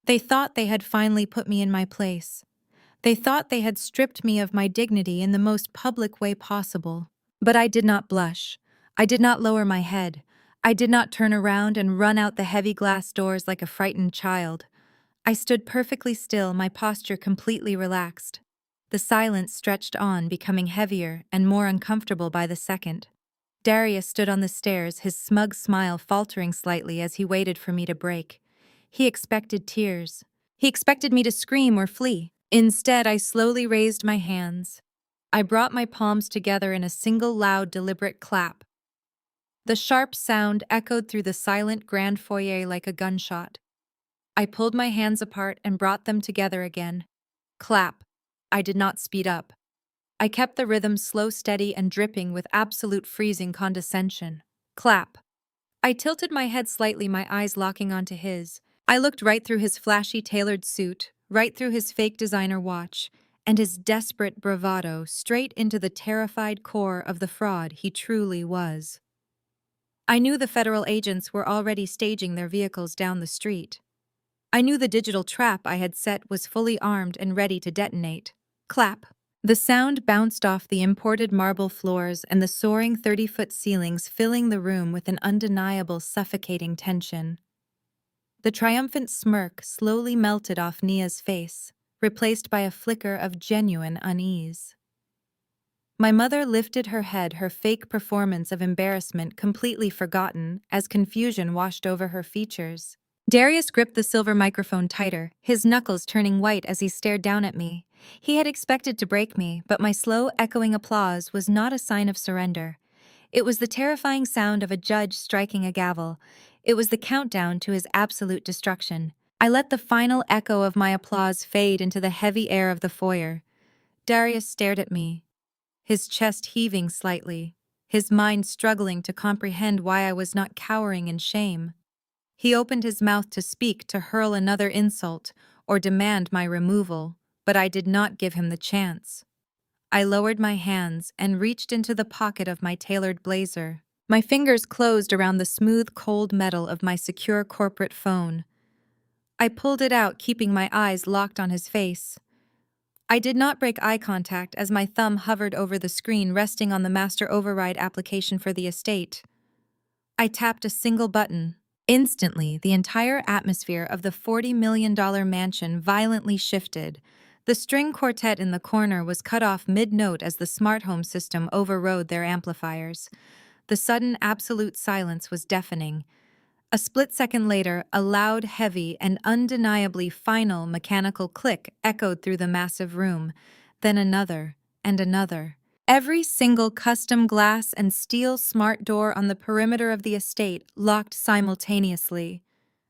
They thought they had finally put me in my place. They thought they had stripped me of my dignity in the most public way possible. But I did not blush. I did not lower my head. I did not turn around and run out the heavy glass doors like a frightened child. I stood perfectly still, my posture completely relaxed. The silence stretched on, becoming heavier and more uncomfortable by the second. Darius stood on the stairs, his smug smile faltering slightly as he waited for me to break. He expected tears. He expected me to scream or flee. Instead, I slowly raised my hands. I brought my palms together in a single loud, deliberate clap. The sharp sound echoed through the silent grand foyer like a gunshot. I pulled my hands apart and brought them together again. Clap. I did not speed up. I kept the rhythm slow, steady, and dripping with absolute freezing condescension. Clap. I tilted my head slightly, my eyes locking onto his. I looked right through his flashy tailored suit, right through his fake designer watch, and his desperate bravado, straight into the terrified core of the fraud he truly was. I knew the federal agents were already staging their vehicles down the street. I knew the digital trap I had set was fully armed and ready to detonate. Clap. The sound bounced off the imported marble floors and the soaring 30-foot ceilings, filling the room with an undeniable, suffocating tension. The triumphant smirk slowly melted off Nia's face, replaced by a flicker of genuine unease. My mother lifted her head, her fake performance of embarrassment completely forgotten as confusion washed over her features. Darius gripped the silver microphone tighter, his knuckles turning white as he stared down at me. He had expected to break me, but my slow, echoing applause was not a sign of surrender. It was the terrifying sound of a judge striking a gavel. It was the countdown to his absolute destruction. I let the final echo of my applause fade into the heavy air of the foyer. Darius stared at me, his chest heaving slightly, his mind struggling to comprehend why I was not cowering in shame. He opened his mouth to speak, to hurl another insult, or demand my removal, but I did not give him the chance. I lowered my hands and reached into the pocket of my tailored blazer. My fingers closed around the smooth, cold metal of my secure corporate phone. I pulled it out, keeping my eyes locked on his face. I did not break eye contact as my thumb hovered over the screen, resting on the master override application for the estate. I tapped a single button. Instantly, the entire atmosphere of the $40 million mansion violently shifted. The string quartet in the corner was cut off mid-note as the smart home system overrode their amplifiers. The sudden absolute silence was deafening. A split second later, a loud, heavy, and undeniably final mechanical click echoed through the massive room. Then another, and another. Every single custom glass and steel smart door on the perimeter of the estate locked simultaneously.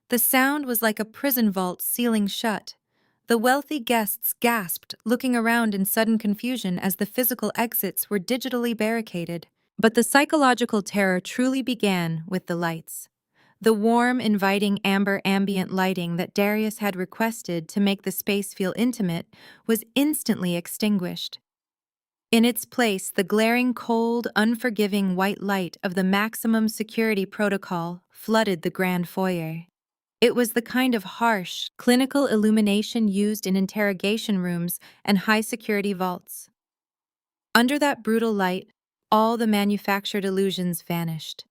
The sound was like a prison vault sealing shut. The wealthy guests gasped, looking around in sudden confusion as the physical exits were digitally barricaded. But the psychological terror truly began with the lights. The warm, inviting amber ambient lighting that Darius had requested to make the space feel intimate was instantly extinguished. In its place, the glaring, cold, unforgiving white light of the maximum security protocol flooded the grand foyer. It was the kind of harsh, clinical illumination used in interrogation rooms and high-security vaults. Under that brutal light, all the manufactured illusions vanished.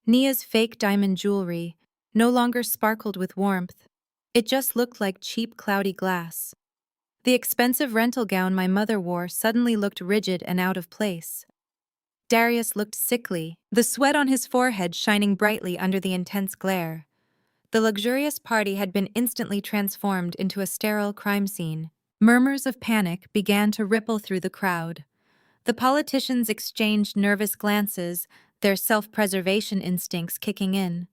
Nia's fake diamond jewelry no longer sparkled with warmth. It just looked like cheap, cloudy glass. The expensive rental gown my mother wore suddenly looked rigid and out of place. Darius looked sickly, the sweat on his forehead shining brightly under the intense glare. The luxurious party had been instantly transformed into a sterile crime scene. Murmurs of panic began to ripple through the crowd. The politicians exchanged nervous glances, their self-preservation instincts kicking in.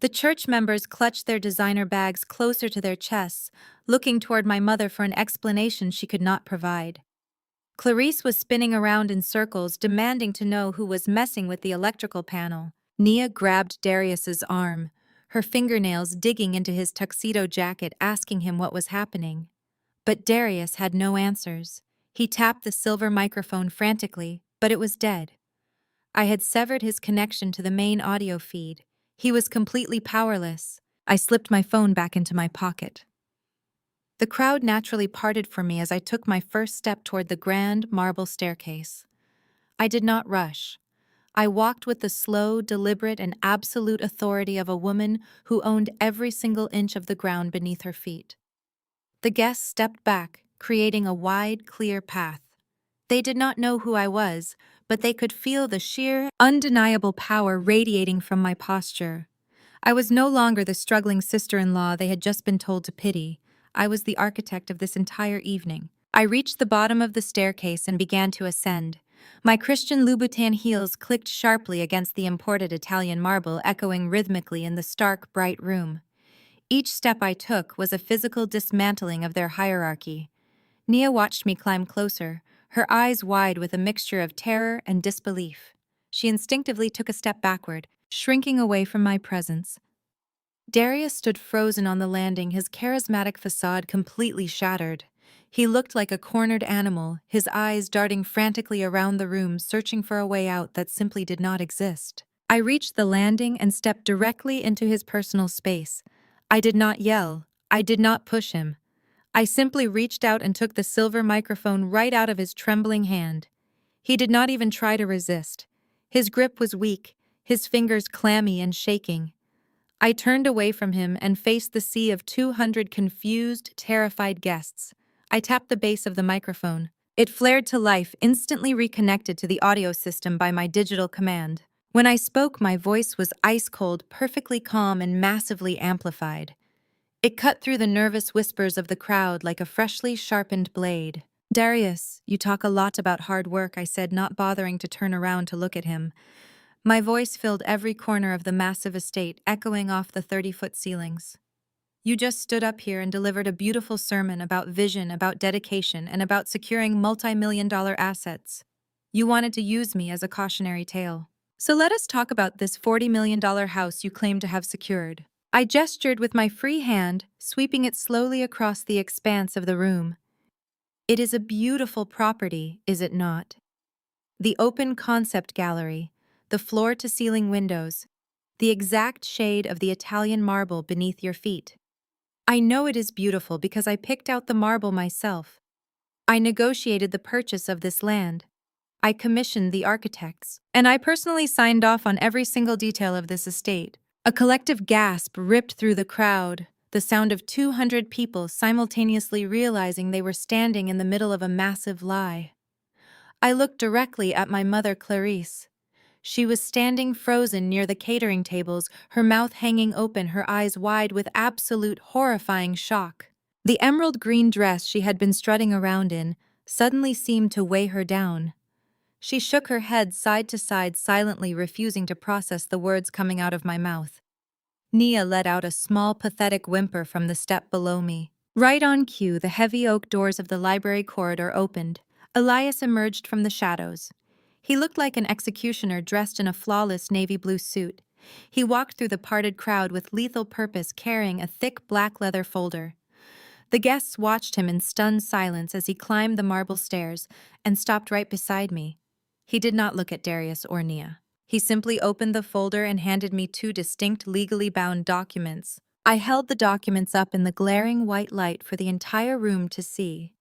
The church members clutched their designer bags closer to their chests, looking toward my mother for an explanation she could not provide. Clarice was spinning around in circles, demanding to know who was messing with the electrical panel. Nia grabbed Darius's arm, her fingernails digging into his tuxedo jacket, asking him what was happening. But Darius had no answers. He tapped the silver microphone frantically, but it was dead. I had severed his connection to the main audio feed. He was completely powerless. I slipped my phone back into my pocket. The crowd naturally parted for me as I took my first step toward the grand marble staircase. I did not rush. I walked with the slow, deliberate, and absolute authority of a woman who owned every single inch of the ground beneath her feet. The guests stepped back, creating a wide, clear path. They did not know who I was, but they could feel the sheer, undeniable power radiating from my posture. I was no longer the struggling sister-in-law they had just been told to pity. I was the architect of this entire evening. I reached the bottom of the staircase and began to ascend. My Christian Louboutin heels clicked sharply against the imported Italian marble, echoing rhythmically in the stark, bright room. Each step I took was a physical dismantling of their hierarchy. Nia watched me climb closer, her eyes wide with a mixture of terror and disbelief. She instinctively took a step backward, shrinking away from my presence. Darius stood frozen on the landing, his charismatic facade completely shattered. He looked like a cornered animal, his eyes darting frantically around the room, searching for a way out that simply did not exist. I reached the landing and stepped directly into his personal space. I did not yell. I did not push him. I simply reached out and took the silver microphone right out of his trembling hand. He did not even try to resist. His grip was weak, his fingers clammy and shaking. I turned away from him and faced the sea of 200 confused, terrified guests. I tapped the base of the microphone. It flared to life, instantly reconnected to the audio system by my digital command. When I spoke, my voice was ice-cold, perfectly calm, and massively amplified. It cut through the nervous whispers of the crowd like a freshly sharpened blade. "Darius, you talk a lot about hard work," I said, not bothering to turn around to look at him. My voice filled every corner of the massive estate, echoing off the 30-foot ceilings. "You just stood up here and delivered a beautiful sermon about vision, about dedication, and about securing multi-million-dollar assets. You wanted to use me as a cautionary tale. So let us talk about this $40 million house you claim to have secured." I gestured with my free hand, sweeping it slowly across the expanse of the room. "It is a beautiful property, is it not? The open concept gallery, the floor-to-ceiling windows, the exact shade of the Italian marble beneath your feet. I know it is beautiful because I picked out the marble myself. I negotiated the purchase of this land. I commissioned the architects, and I personally signed off on every single detail of this estate." A collective gasp ripped through the crowd, the sound of 200 people simultaneously realizing they were standing in the middle of a massive lie. I looked directly at my mother, Clarice. She was standing frozen near the catering tables, her mouth hanging open, her eyes wide with absolute horrifying shock. The emerald green dress she had been strutting around in suddenly seemed to weigh her down. She shook her head side to side, silently refusing to process the words coming out of my mouth. Nia let out a small, pathetic whimper from the step below me. Right on cue, the heavy oak doors of the library corridor opened. Elias emerged from the shadows. He looked like an executioner dressed in a flawless navy blue suit. He walked through the parted crowd with lethal purpose, carrying a thick black leather folder. The guests watched him in stunned silence as he climbed the marble stairs and stopped right beside me. He did not look at Darius or Nia. He simply opened the folder and handed me two distinct legally bound documents. I held the documents up in the glaring white light for the entire room to see.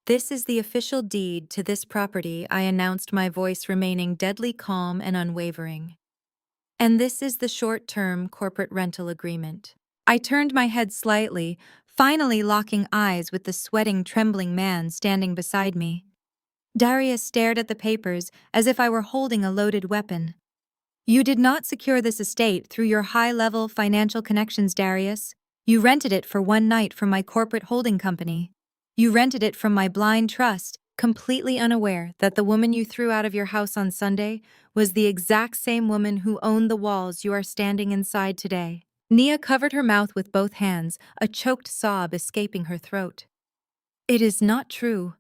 "This is the official deed to this property," I announced, my voice remaining deadly calm and unwavering. "And this is the short-term corporate rental agreement." I turned my head slightly, finally locking eyes with the sweating, trembling man standing beside me. Darius stared at the papers as if I were holding a loaded weapon. "You did not secure this estate through your high-level financial connections, Darius. You rented it for one night from my corporate holding company. You rented it from my blind trust, completely unaware that the woman you threw out of your house on Sunday was the exact same woman who owned the walls you are standing inside today." Nia covered her mouth with both hands, a choked sob escaping her throat. "It is not true,"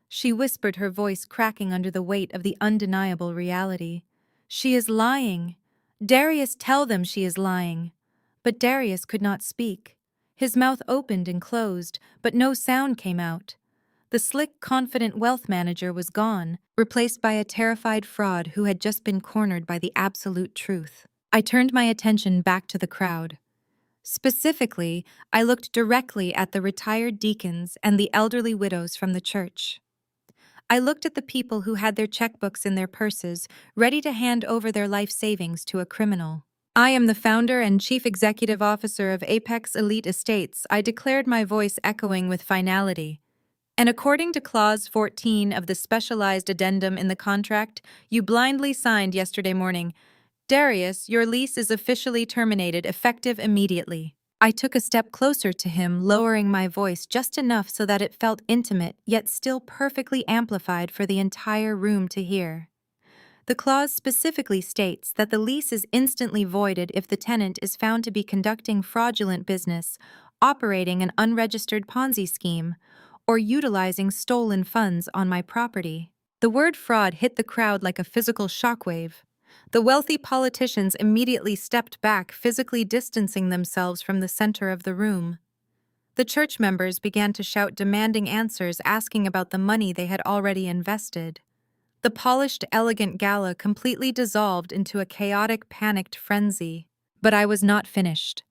she whispered, her voice cracking under the weight of the undeniable reality. "She is lying. Darius, tell them she is lying." But Darius could not speak. His mouth opened and closed, but no sound came out. The slick, confident wealth manager was gone, replaced by a terrified fraud who had just been cornered by the absolute truth. I turned my attention back to the crowd. Specifically, I looked directly at the retired deacons and the elderly widows from the church. I looked at the people who had their checkbooks in their purses, ready to hand over their life savings to a criminal. "I am the founder and chief executive officer of Apex Elite Estates," I declared, my voice echoing with finality. "And according to Clause 14 of the specialized addendum in the contract you blindly signed yesterday morning, Darius, your lease is officially terminated, effective immediately." I took a step closer to him, lowering my voice just enough so that it felt intimate, yet still perfectly amplified for the entire room to hear. The clause specifically states that the lease is instantly voided if the tenant is found to be conducting fraudulent business, operating an unregistered Ponzi scheme, or utilizing stolen funds on my property. The word fraud hit the crowd like a physical shockwave. The wealthy politicians immediately stepped back, physically distancing themselves from the center of the room. The church members began to shout, demanding answers, asking about the money they had already invested. The polished, elegant gala completely dissolved into a chaotic, panicked frenzy. But I was not finished.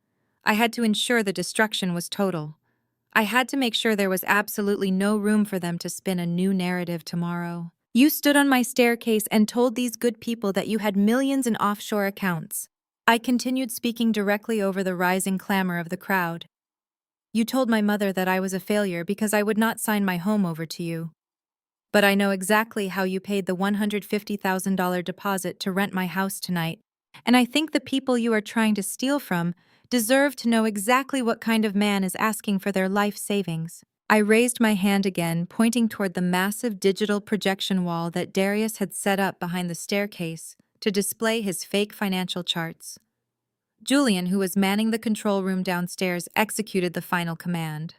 I had to ensure the destruction was total. I had to make sure there was absolutely no room for them to spin a new narrative tomorrow. You stood on my staircase and told these good people that you had millions in offshore accounts. I continued speaking directly over the rising clamor of the crowd. You told my mother that I was a failure because I would not sign my home over to you. But I know exactly how you paid the $150,000 deposit to rent my house tonight, and I think the people you are trying to steal from deserve to know exactly what kind of man is asking for their life savings. I raised my hand again, pointing toward the massive digital projection wall that Darius had set up behind the staircase to display his fake financial charts. Julian, who was manning the control room downstairs, executed the final command.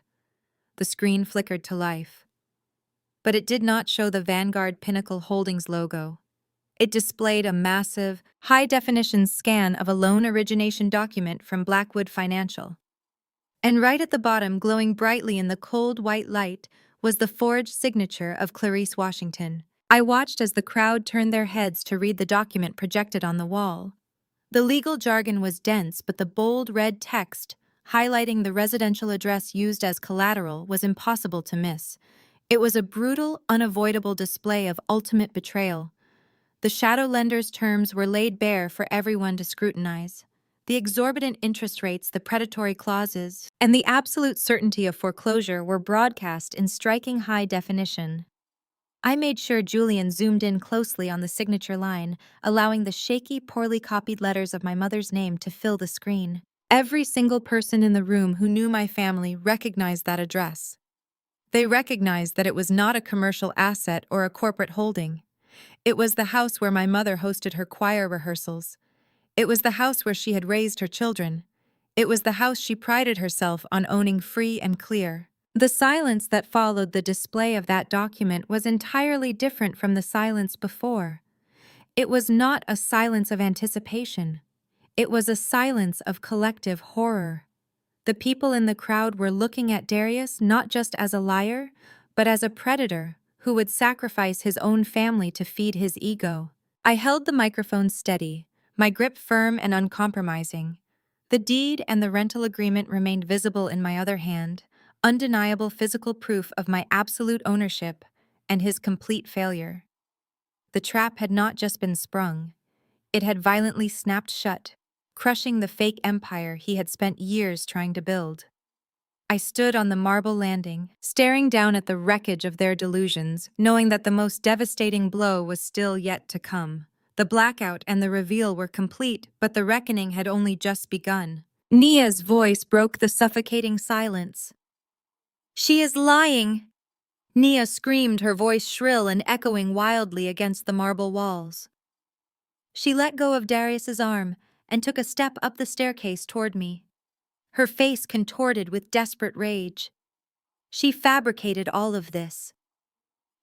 The screen flickered to life. But it did not show the Vanguard Pinnacle Holdings logo. It displayed a massive, high-definition scan of a loan origination document from Blackwood Financial. And right at the bottom, glowing brightly in the cold white light, was the forged signature of Clarice Washington. I watched as the crowd turned their heads to read the document projected on the wall. The legal jargon was dense, but the bold red text, highlighting the residential address used as collateral, was impossible to miss. It was a brutal, unavoidable display of ultimate betrayal. The shadow lender's terms were laid bare for everyone to scrutinize. The exorbitant interest rates, the predatory clauses, and the absolute certainty of foreclosure were broadcast in striking high definition. I made sure Julian zoomed in closely on the signature line, allowing the shaky, poorly copied letters of my mother's name to fill the screen. Every single person in the room who knew my family recognized that address. They recognized that it was not a commercial asset or a corporate holding. It was the house where my mother hosted her choir rehearsals. It was the house where she had raised her children. It was the house she prided herself on owning free and clear. The silence that followed the display of that document was entirely different from the silence before. It was not a silence of anticipation. It was a silence of collective horror. The people in the crowd were looking at Darius not just as a liar, but as a predator who would sacrifice his own family to feed his ego. I held the microphone steady, my grip firm and uncompromising. The deed and the rental agreement remained visible in my other hand, undeniable physical proof of my absolute ownership and his complete failure. The trap had not just been sprung, it had violently snapped shut, crushing the fake empire he had spent years trying to build. I stood on the marble landing, staring down at the wreckage of their delusions, knowing that the most devastating blow was still yet to come. The blackout and the reveal were complete, but the reckoning had only just begun. Nia's voice broke the suffocating silence. "She is lying!" Nia screamed, her voice shrill and echoing wildly against the marble walls. She let go of Darius's arm and took a step up the staircase toward me. Her face contorted with desperate rage. She fabricated all of this.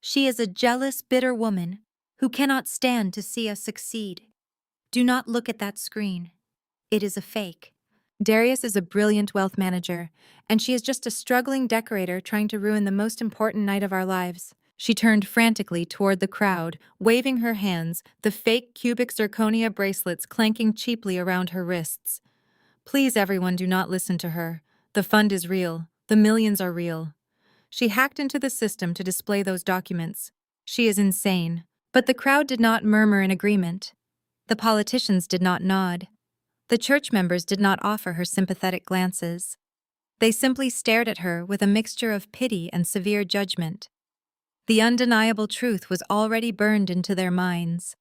She is a jealous, bitter woman who cannot stand to see us succeed. Do not look at that screen. It is a fake. Darius is a brilliant wealth manager, and she is just a struggling decorator trying to ruin the most important night of our lives. She turned frantically toward the crowd, waving her hands, the fake cubic zirconia bracelets clanking cheaply around her wrists. Please, everyone, do not listen to her. The fund is real. The millions are real. She hacked into the system to display those documents. She is insane. But the crowd did not murmur in agreement. The politicians did not nod. The church members did not offer her sympathetic glances. They simply stared at her with a mixture of pity and severe judgment. The undeniable truth was already burned into their minds.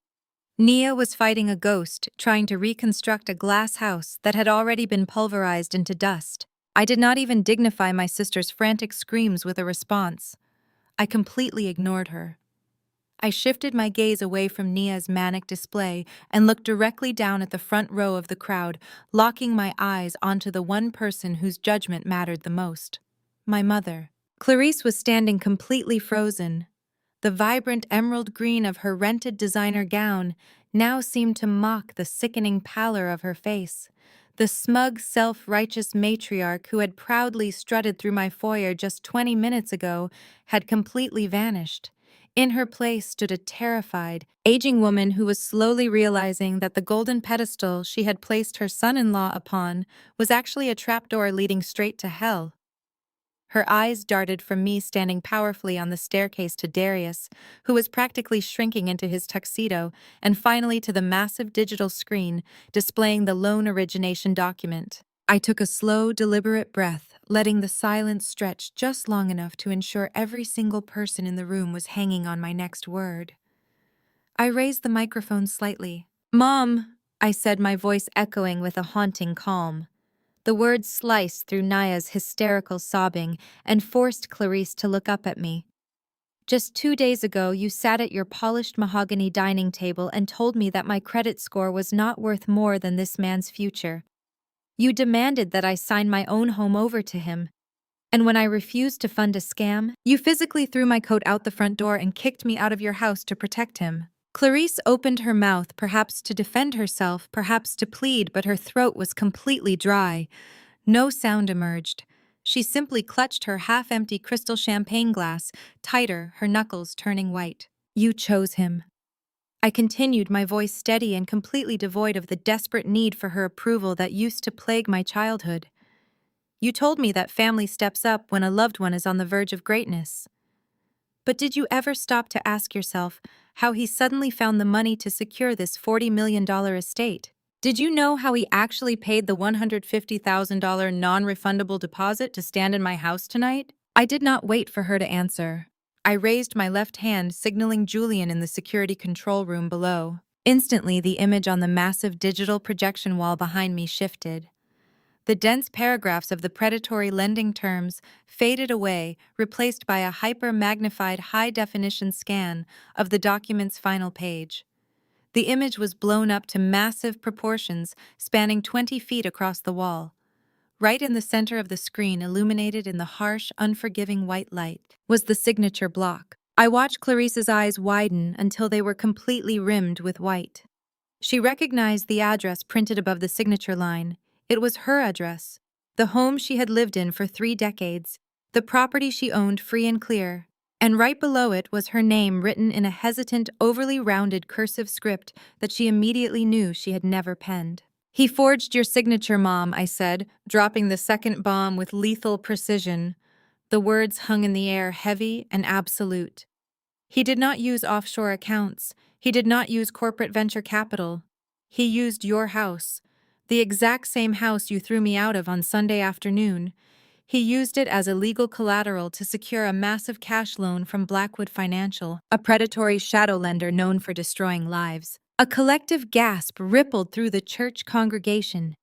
Nia was fighting a ghost, trying to reconstruct a glass house that had already been pulverized into dust. I did not even dignify my sister's frantic screams with a response. I completely ignored her. I shifted my gaze away from Nia's manic display and looked directly down at the front row of the crowd, locking my eyes onto the one person whose judgment mattered the most. My mother. Clarice was standing completely frozen. The vibrant emerald green of her rented designer gown now seemed to mock the sickening pallor of her face. The smug, self-righteous matriarch who had proudly strutted through my foyer just 20 minutes ago had completely vanished. In her place stood a terrified, aging woman who was slowly realizing that the golden pedestal she had placed her son-in-law upon was actually a trapdoor leading straight to hell. Her eyes darted from me standing powerfully on the staircase to Darius, who was practically shrinking into his tuxedo, and finally to the massive digital screen displaying the loan origination document. I took a slow, deliberate breath, letting the silence stretch just long enough to ensure every single person in the room was hanging on my next word. I raised the microphone slightly. "Mom," I said, my voice echoing with a haunting calm. The words sliced through Naya's hysterical sobbing and forced Clarice to look up at me. "Just 2 days ago, you sat at your polished mahogany dining table and told me that my credit score was not worth more than this man's future. You demanded that I sign my own home over to him. And when I refused to fund a scam, you physically threw my coat out the front door and kicked me out of your house to protect him." Clarice opened her mouth, perhaps to defend herself, perhaps to plead, but her throat was completely dry. No sound emerged. She simply clutched her half-empty crystal champagne glass, tighter, her knuckles turning white. "You chose him." I continued, my voice steady and completely devoid of the desperate need for her approval that used to plague my childhood. "You told me that family steps up when a loved one is on the verge of greatness. But did you ever stop to ask yourself how he suddenly found the money to secure this $40 million estate? Did you know how he actually paid the $150,000 non-refundable deposit to stand in my house tonight?" I did not wait for her to answer. I raised my left hand, signaling Julian in the security control room below. Instantly, the image on the massive digital projection wall behind me shifted. The dense paragraphs of the predatory lending terms faded away, replaced by a hyper-magnified high-definition scan of the document's final page. The image was blown up to massive proportions, spanning 20 feet across the wall. Right in the center of the screen, illuminated in the harsh, unforgiving white light, was the signature block. I watched Clarice's eyes widen until they were completely rimmed with white. She recognized the address printed above the signature line. It was her address, the home she had lived in for 3 decades, the property she owned free and clear. And right below it was her name written in a hesitant, overly rounded cursive script that she immediately knew she had never penned. "He forged your signature, Mom," I said, dropping the second bomb with lethal precision. The words hung in the air, heavy and absolute. "He did not use offshore accounts. He did not use corporate venture capital. He used your house, the exact same house you threw me out of on Sunday afternoon. He used it as illegal collateral to secure a massive cash loan from Blackwood Financial, a predatory shadow lender known for destroying lives." A collective gasp rippled through the church congregation.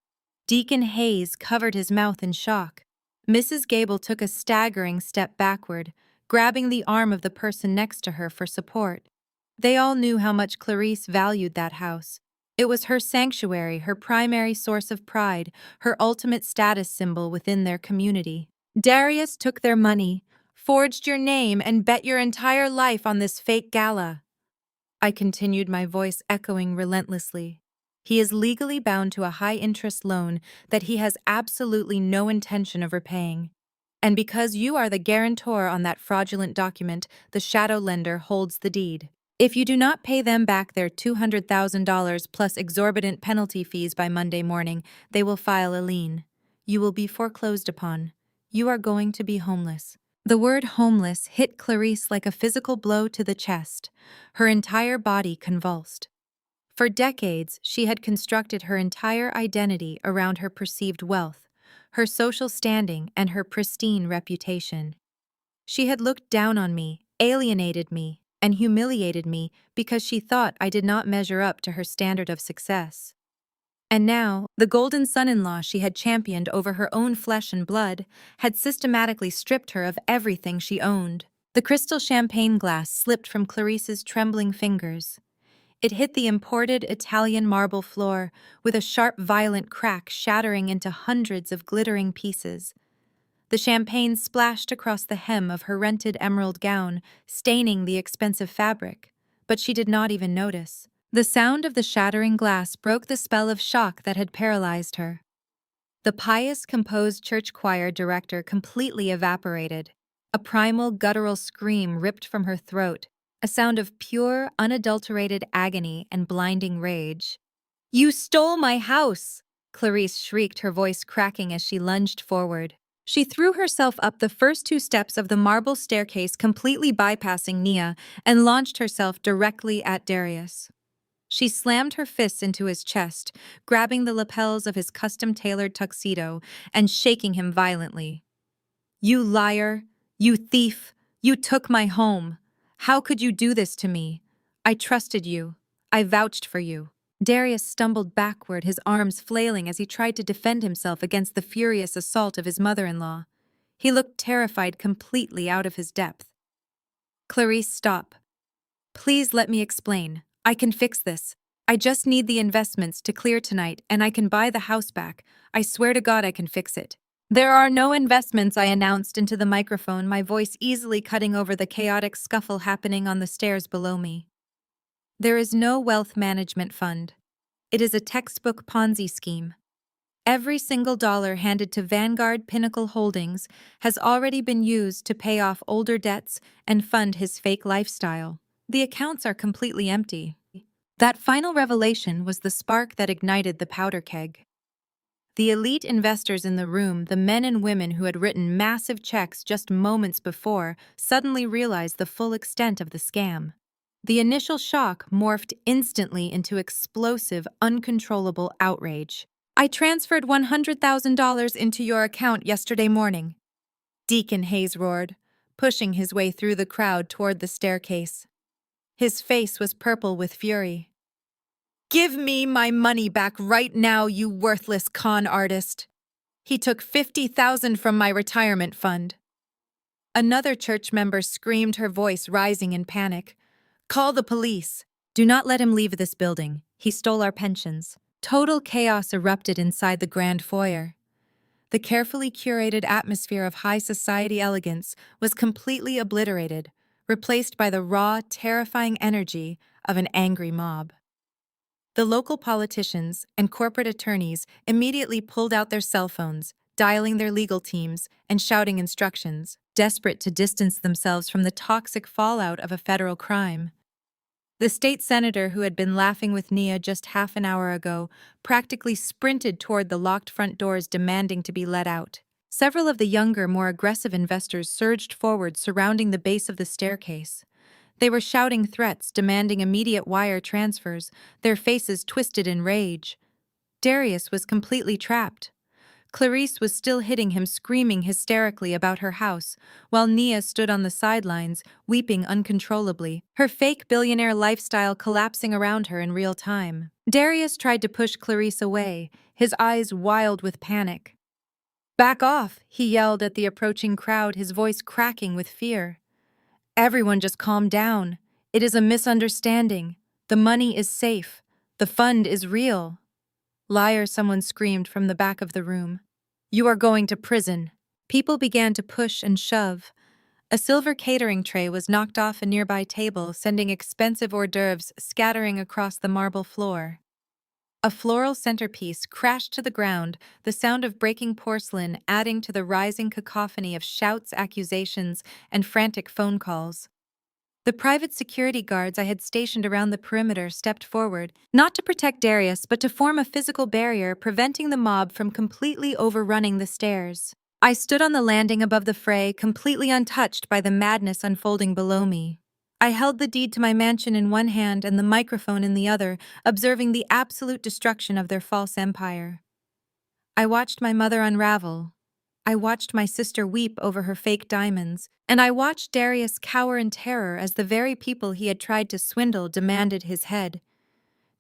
Deacon Hayes covered his mouth in shock. Mrs. Gable took a staggering step backward, grabbing the arm of the person next to her for support. They all knew how much Clarice valued that house. It was her sanctuary, her primary source of pride, her ultimate status symbol within their community. "Darius took their money, forged your name, and bet your entire life on this fake gala," I continued, my voice echoing relentlessly. "He is legally bound to a high-interest loan that he has absolutely no intention of repaying. And because you are the guarantor on that fraudulent document, the shadow lender holds the deed. If you do not pay them back their $200,000 plus exorbitant penalty fees by Monday morning, they will file a lien. You will be foreclosed upon. You are going to be homeless." The word homeless hit Clarice like a physical blow to the chest. Her entire body convulsed. For decades, she had constructed her entire identity around her perceived wealth, her social standing, and her pristine reputation. She had looked down on me, alienated me, and humiliated me because she thought I did not measure up to her standard of success. And now, the golden son-in-law she had championed over her own flesh and blood had systematically stripped her of everything she owned. The crystal champagne glass slipped from Clarice's trembling fingers. It hit the imported Italian marble floor with a sharp, violent crack, shattering into hundreds of glittering pieces. The champagne splashed across the hem of her rented emerald gown, staining the expensive fabric, but she did not even notice. The sound of the shattering glass broke the spell of shock that had paralyzed her. The pious, composed church choir director completely evaporated. A primal, guttural scream ripped from her throat, a sound of pure, unadulterated agony and blinding rage. "You stole my house!" Clarice shrieked, her voice cracking as she lunged forward. She threw herself up the first two steps of the marble staircase, completely bypassing Nia, and launched herself directly at Darius. She slammed her fists into his chest, grabbing the lapels of his custom-tailored tuxedo and shaking him violently. "You liar! You thief! You took my home! How could you do this to me? I trusted you. I vouched for you." Darius stumbled backward, his arms flailing as he tried to defend himself against the furious assault of his mother-in-law. He looked terrified, completely out of his depth. "Clarice, stop. Please let me explain. I can fix this. I just need the investments to clear tonight and I can buy the house back. I swear to God I can fix it." "There are no investments," I announced into the microphone, my voice easily cutting over the chaotic scuffle happening on the stairs below me. "There is no wealth management fund. It is a textbook Ponzi scheme. Every single dollar handed to Vanguard Pinnacle Holdings has already been used to pay off older debts and fund his fake lifestyle. The accounts are completely empty." That final revelation was the spark that ignited the powder keg. The elite investors in the room, the men and women who had written massive checks just moments before, suddenly realized the full extent of the scam. The initial shock morphed instantly into explosive, uncontrollable outrage. "I transferred $100,000 into your account yesterday morning," Deacon Hayes roared, pushing his way through the crowd toward the staircase. His face was purple with fury. "Give me my money back right now, you worthless con artist. He took $50,000 from my retirement fund." Another church member screamed, her voice rising in panic. "Call the police. Do not let him leave this building. He stole our pensions." Total chaos erupted inside the grand foyer. The carefully curated atmosphere of high society elegance was completely obliterated, replaced by the raw, terrifying energy of an angry mob. The local politicians and corporate attorneys immediately pulled out their cell phones, dialing their legal teams and shouting instructions, desperate to distance themselves from the toxic fallout of a federal crime. The state senator who had been laughing with Nia just half an hour ago practically sprinted toward the locked front doors, demanding to be let out. Several of the younger, more aggressive investors surged forward, surrounding the base of the staircase. They were shouting threats, demanding immediate wire transfers, their faces twisted in rage. Darius was completely trapped. Clarice was still hitting him, screaming hysterically about her house, while Nia stood on the sidelines, weeping uncontrollably, her fake billionaire lifestyle collapsing around her in real time. Darius tried to push Clarice away, his eyes wild with panic. "Back off," he yelled at the approaching crowd, his voice cracking with fear. "Everyone just calm down. It is a misunderstanding. The money is safe. The fund is real." "Liar," someone screamed from the back of the room. "You are going to prison." People began to push and shove. A silver catering tray was knocked off a nearby table, sending expensive hors d'oeuvres scattering across the marble floor. A floral centerpiece crashed to the ground, the sound of breaking porcelain adding to the rising cacophony of shouts, accusations, and frantic phone calls. The private security guards I had stationed around the perimeter stepped forward, not to protect Darius, but to form a physical barrier, preventing the mob from completely overrunning the stairs. I stood on the landing above the fray, completely untouched by the madness unfolding below me. I held the deed to my mansion in one hand and the microphone in the other, observing the absolute destruction of their false empire. I watched my mother unravel. I watched my sister weep over her fake diamonds, and I watched Darius cower in terror as the very people he had tried to swindle demanded his head.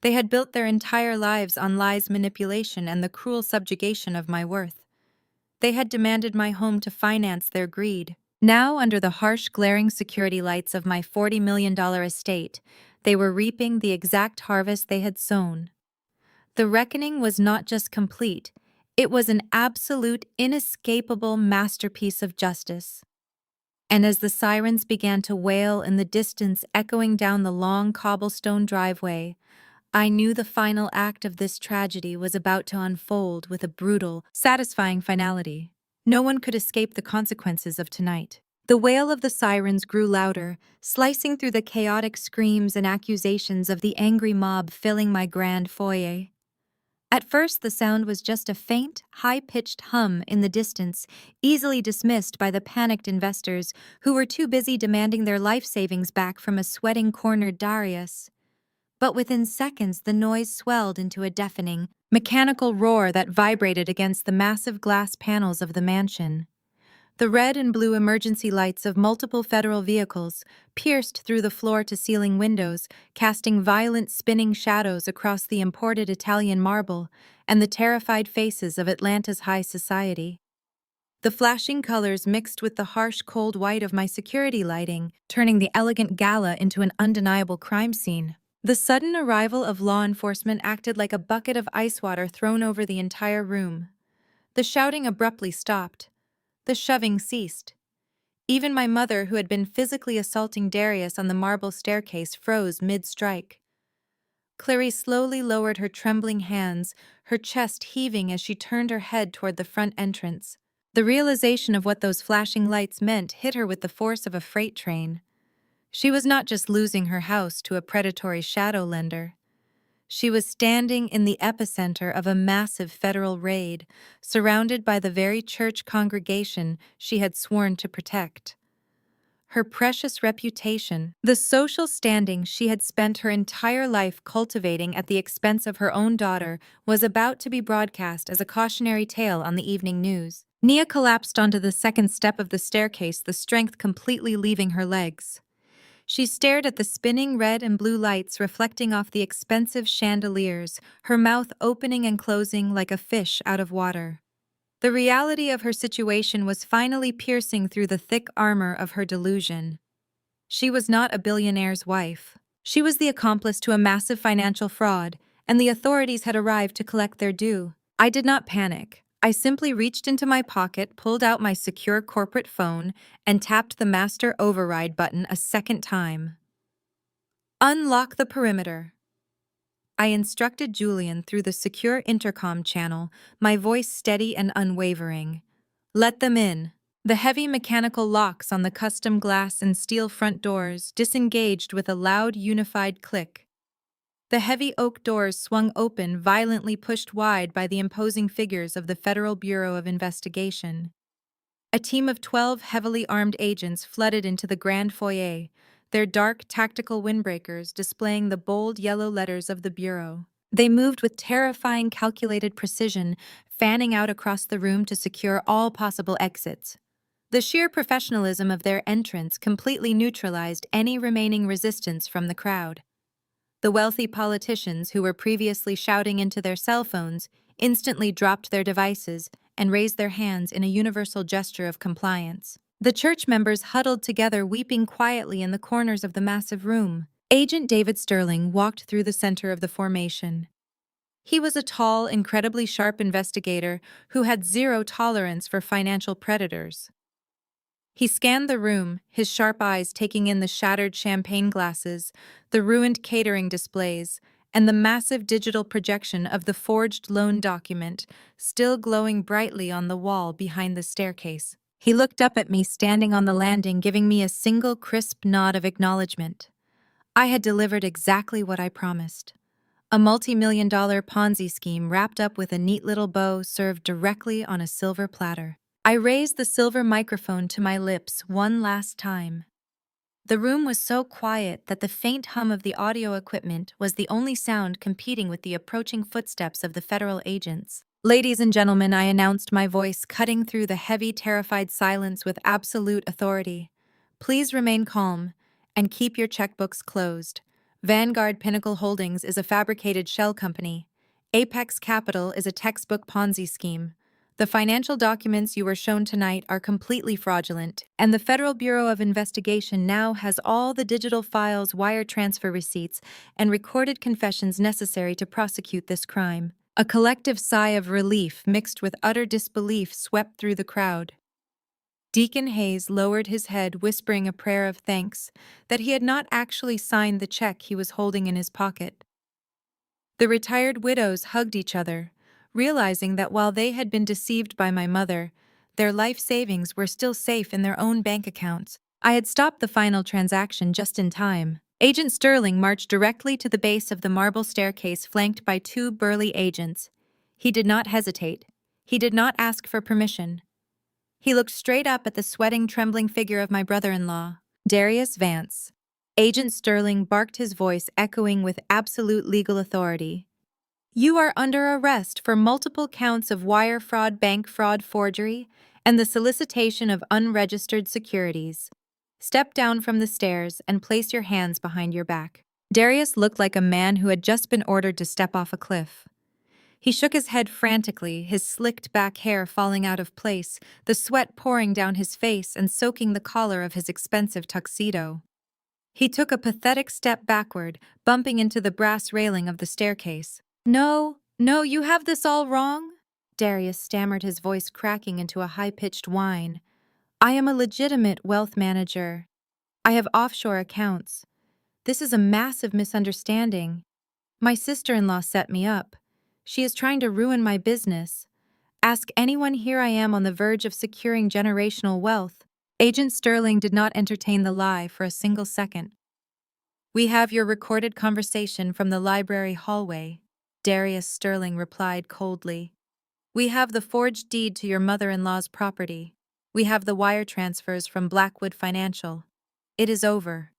They had built their entire lives on lies, manipulation, and the cruel subjugation of my worth. They had demanded my home to finance their greed. Now, under the harsh, glaring security lights of my $40 million estate, they were reaping the exact harvest they had sown. The reckoning was not just complete, it was an absolute, inescapable masterpiece of justice. And as the sirens began to wail in the distance, echoing down the long cobblestone driveway, I knew the final act of this tragedy was about to unfold with a brutal, satisfying finality. No one could escape the consequences of tonight. The wail of the sirens grew louder, slicing through the chaotic screams and accusations of the angry mob filling my grand foyer. At first, the sound was just a faint, high-pitched hum in the distance, easily dismissed by the panicked investors who were too busy demanding their life savings back from a sweating cornered Darius. But within seconds, the noise swelled into a deafening, mechanical roar that vibrated against the massive glass panels of the mansion. The red and blue emergency lights of multiple federal vehicles pierced through the floor-to-ceiling windows, casting violent spinning shadows across the imported Italian marble and the terrified faces of Atlanta's high society. The flashing colors mixed with the harsh cold white of my security lighting, turning the elegant gala into an undeniable crime scene. The sudden arrival of law enforcement acted like a bucket of ice water thrown over the entire room. The shouting abruptly stopped. The shoving ceased. Even my mother, who had been physically assaulting Darius on the marble staircase, froze mid-strike. Clary slowly lowered her trembling hands, her chest heaving as she turned her head toward the front entrance. The realization of what those flashing lights meant hit her with the force of a freight train. She was not just losing her house to a predatory shadow lender. She was standing in the epicenter of a massive federal raid, surrounded by the very church congregation she had sworn to protect. Her precious reputation, the social standing she had spent her entire life cultivating at the expense of her own daughter, was about to be broadcast as a cautionary tale on the evening news. Nia collapsed onto the second step of the staircase, the strength completely leaving her legs. She stared at the spinning red and blue lights reflecting off the expensive chandeliers, her mouth opening and closing like a fish out of water. The reality of her situation was finally piercing through the thick armor of her delusion. She was not a billionaire's wife. She was the accomplice to a massive financial fraud, and the authorities had arrived to collect their due. I did not panic. I simply reached into my pocket, pulled out my secure corporate phone, and tapped the master override button a second time. Unlock the perimeter. I instructed Julian through the secure intercom channel, my voice steady and unwavering. Let them in. The heavy mechanical locks on the custom glass and steel front doors disengaged with a loud unified click. The heavy oak doors swung open, violently pushed wide by the imposing figures of the Federal Bureau of Investigation. A team of 12 heavily armed agents flooded into the grand foyer, their dark tactical windbreakers displaying the bold yellow letters of the Bureau. They moved with terrifying calculated precision, fanning out across the room to secure all possible exits. The sheer professionalism of their entrance completely neutralized any remaining resistance from the crowd. The wealthy politicians who were previously shouting into their cell phones instantly dropped their devices and raised their hands in a universal gesture of compliance. The church members huddled together, weeping quietly in the corners of the massive room. Agent David Sterling walked through the center of the formation. He was a tall, incredibly sharp investigator who had zero tolerance for financial predators. He scanned the room, his sharp eyes taking in the shattered champagne glasses, the ruined catering displays, and the massive digital projection of the forged loan document still glowing brightly on the wall behind the staircase. He looked up at me standing on the landing, giving me a single crisp nod of acknowledgement. I had delivered exactly what I promised. A multi-million-dollar Ponzi scheme wrapped up with a neat little bow served directly on a silver platter. I raised the silver microphone to my lips one last time. The room was so quiet that the faint hum of the audio equipment was the only sound competing with the approaching footsteps of the federal agents. Ladies and gentlemen, I announced, my voice cutting through the heavy, terrified silence with absolute authority. Please remain calm and keep your checkbooks closed. Vanguard Pinnacle Holdings is a fabricated shell company. Apex Capital is a textbook Ponzi scheme. The financial documents you were shown tonight are completely fraudulent, and the Federal Bureau of Investigation now has all the digital files, wire transfer receipts, and recorded confessions necessary to prosecute this crime. A collective sigh of relief mixed with utter disbelief swept through the crowd. Deacon Hayes lowered his head, whispering a prayer of thanks that he had not actually signed the check he was holding in his pocket. The retired widows hugged each other, realizing that while they had been deceived by my mother, their life savings were still safe in their own bank accounts. I had stopped the final transaction just in time. Agent Sterling marched directly to the base of the marble staircase, flanked by two burly agents, He did not hesitate. He did not ask for permission. He looked straight up at the sweating, trembling figure of my brother-in-law, Darius Vance. Agent Sterling barked, his voice echoing with absolute legal authority. You are under arrest for multiple counts of wire fraud, bank fraud, forgery, and the solicitation of unregistered securities. Step down from the stairs and place your hands behind your back. Darius looked like a man who had just been ordered to step off a cliff. He shook his head frantically, his slicked back hair falling out of place, the sweat pouring down his face and soaking the collar of his expensive tuxedo. He took a pathetic step backward, bumping into the brass railing of the staircase. No, you have this all wrong, Darius stammered, his voice cracking into a high-pitched whine. I am a legitimate wealth manager. I have offshore accounts. This is a massive misunderstanding. My sister-in-law set me up. She is trying to ruin my business. Ask anyone here. I am on the verge of securing generational wealth. Agent Sterling did not entertain the lie for a single second. We have your recorded conversation from the library hallway, Darius Sterling replied coldly. We have the forged deed to your mother-in-law's property. We have the wire transfers from Blackwood Financial. It is over.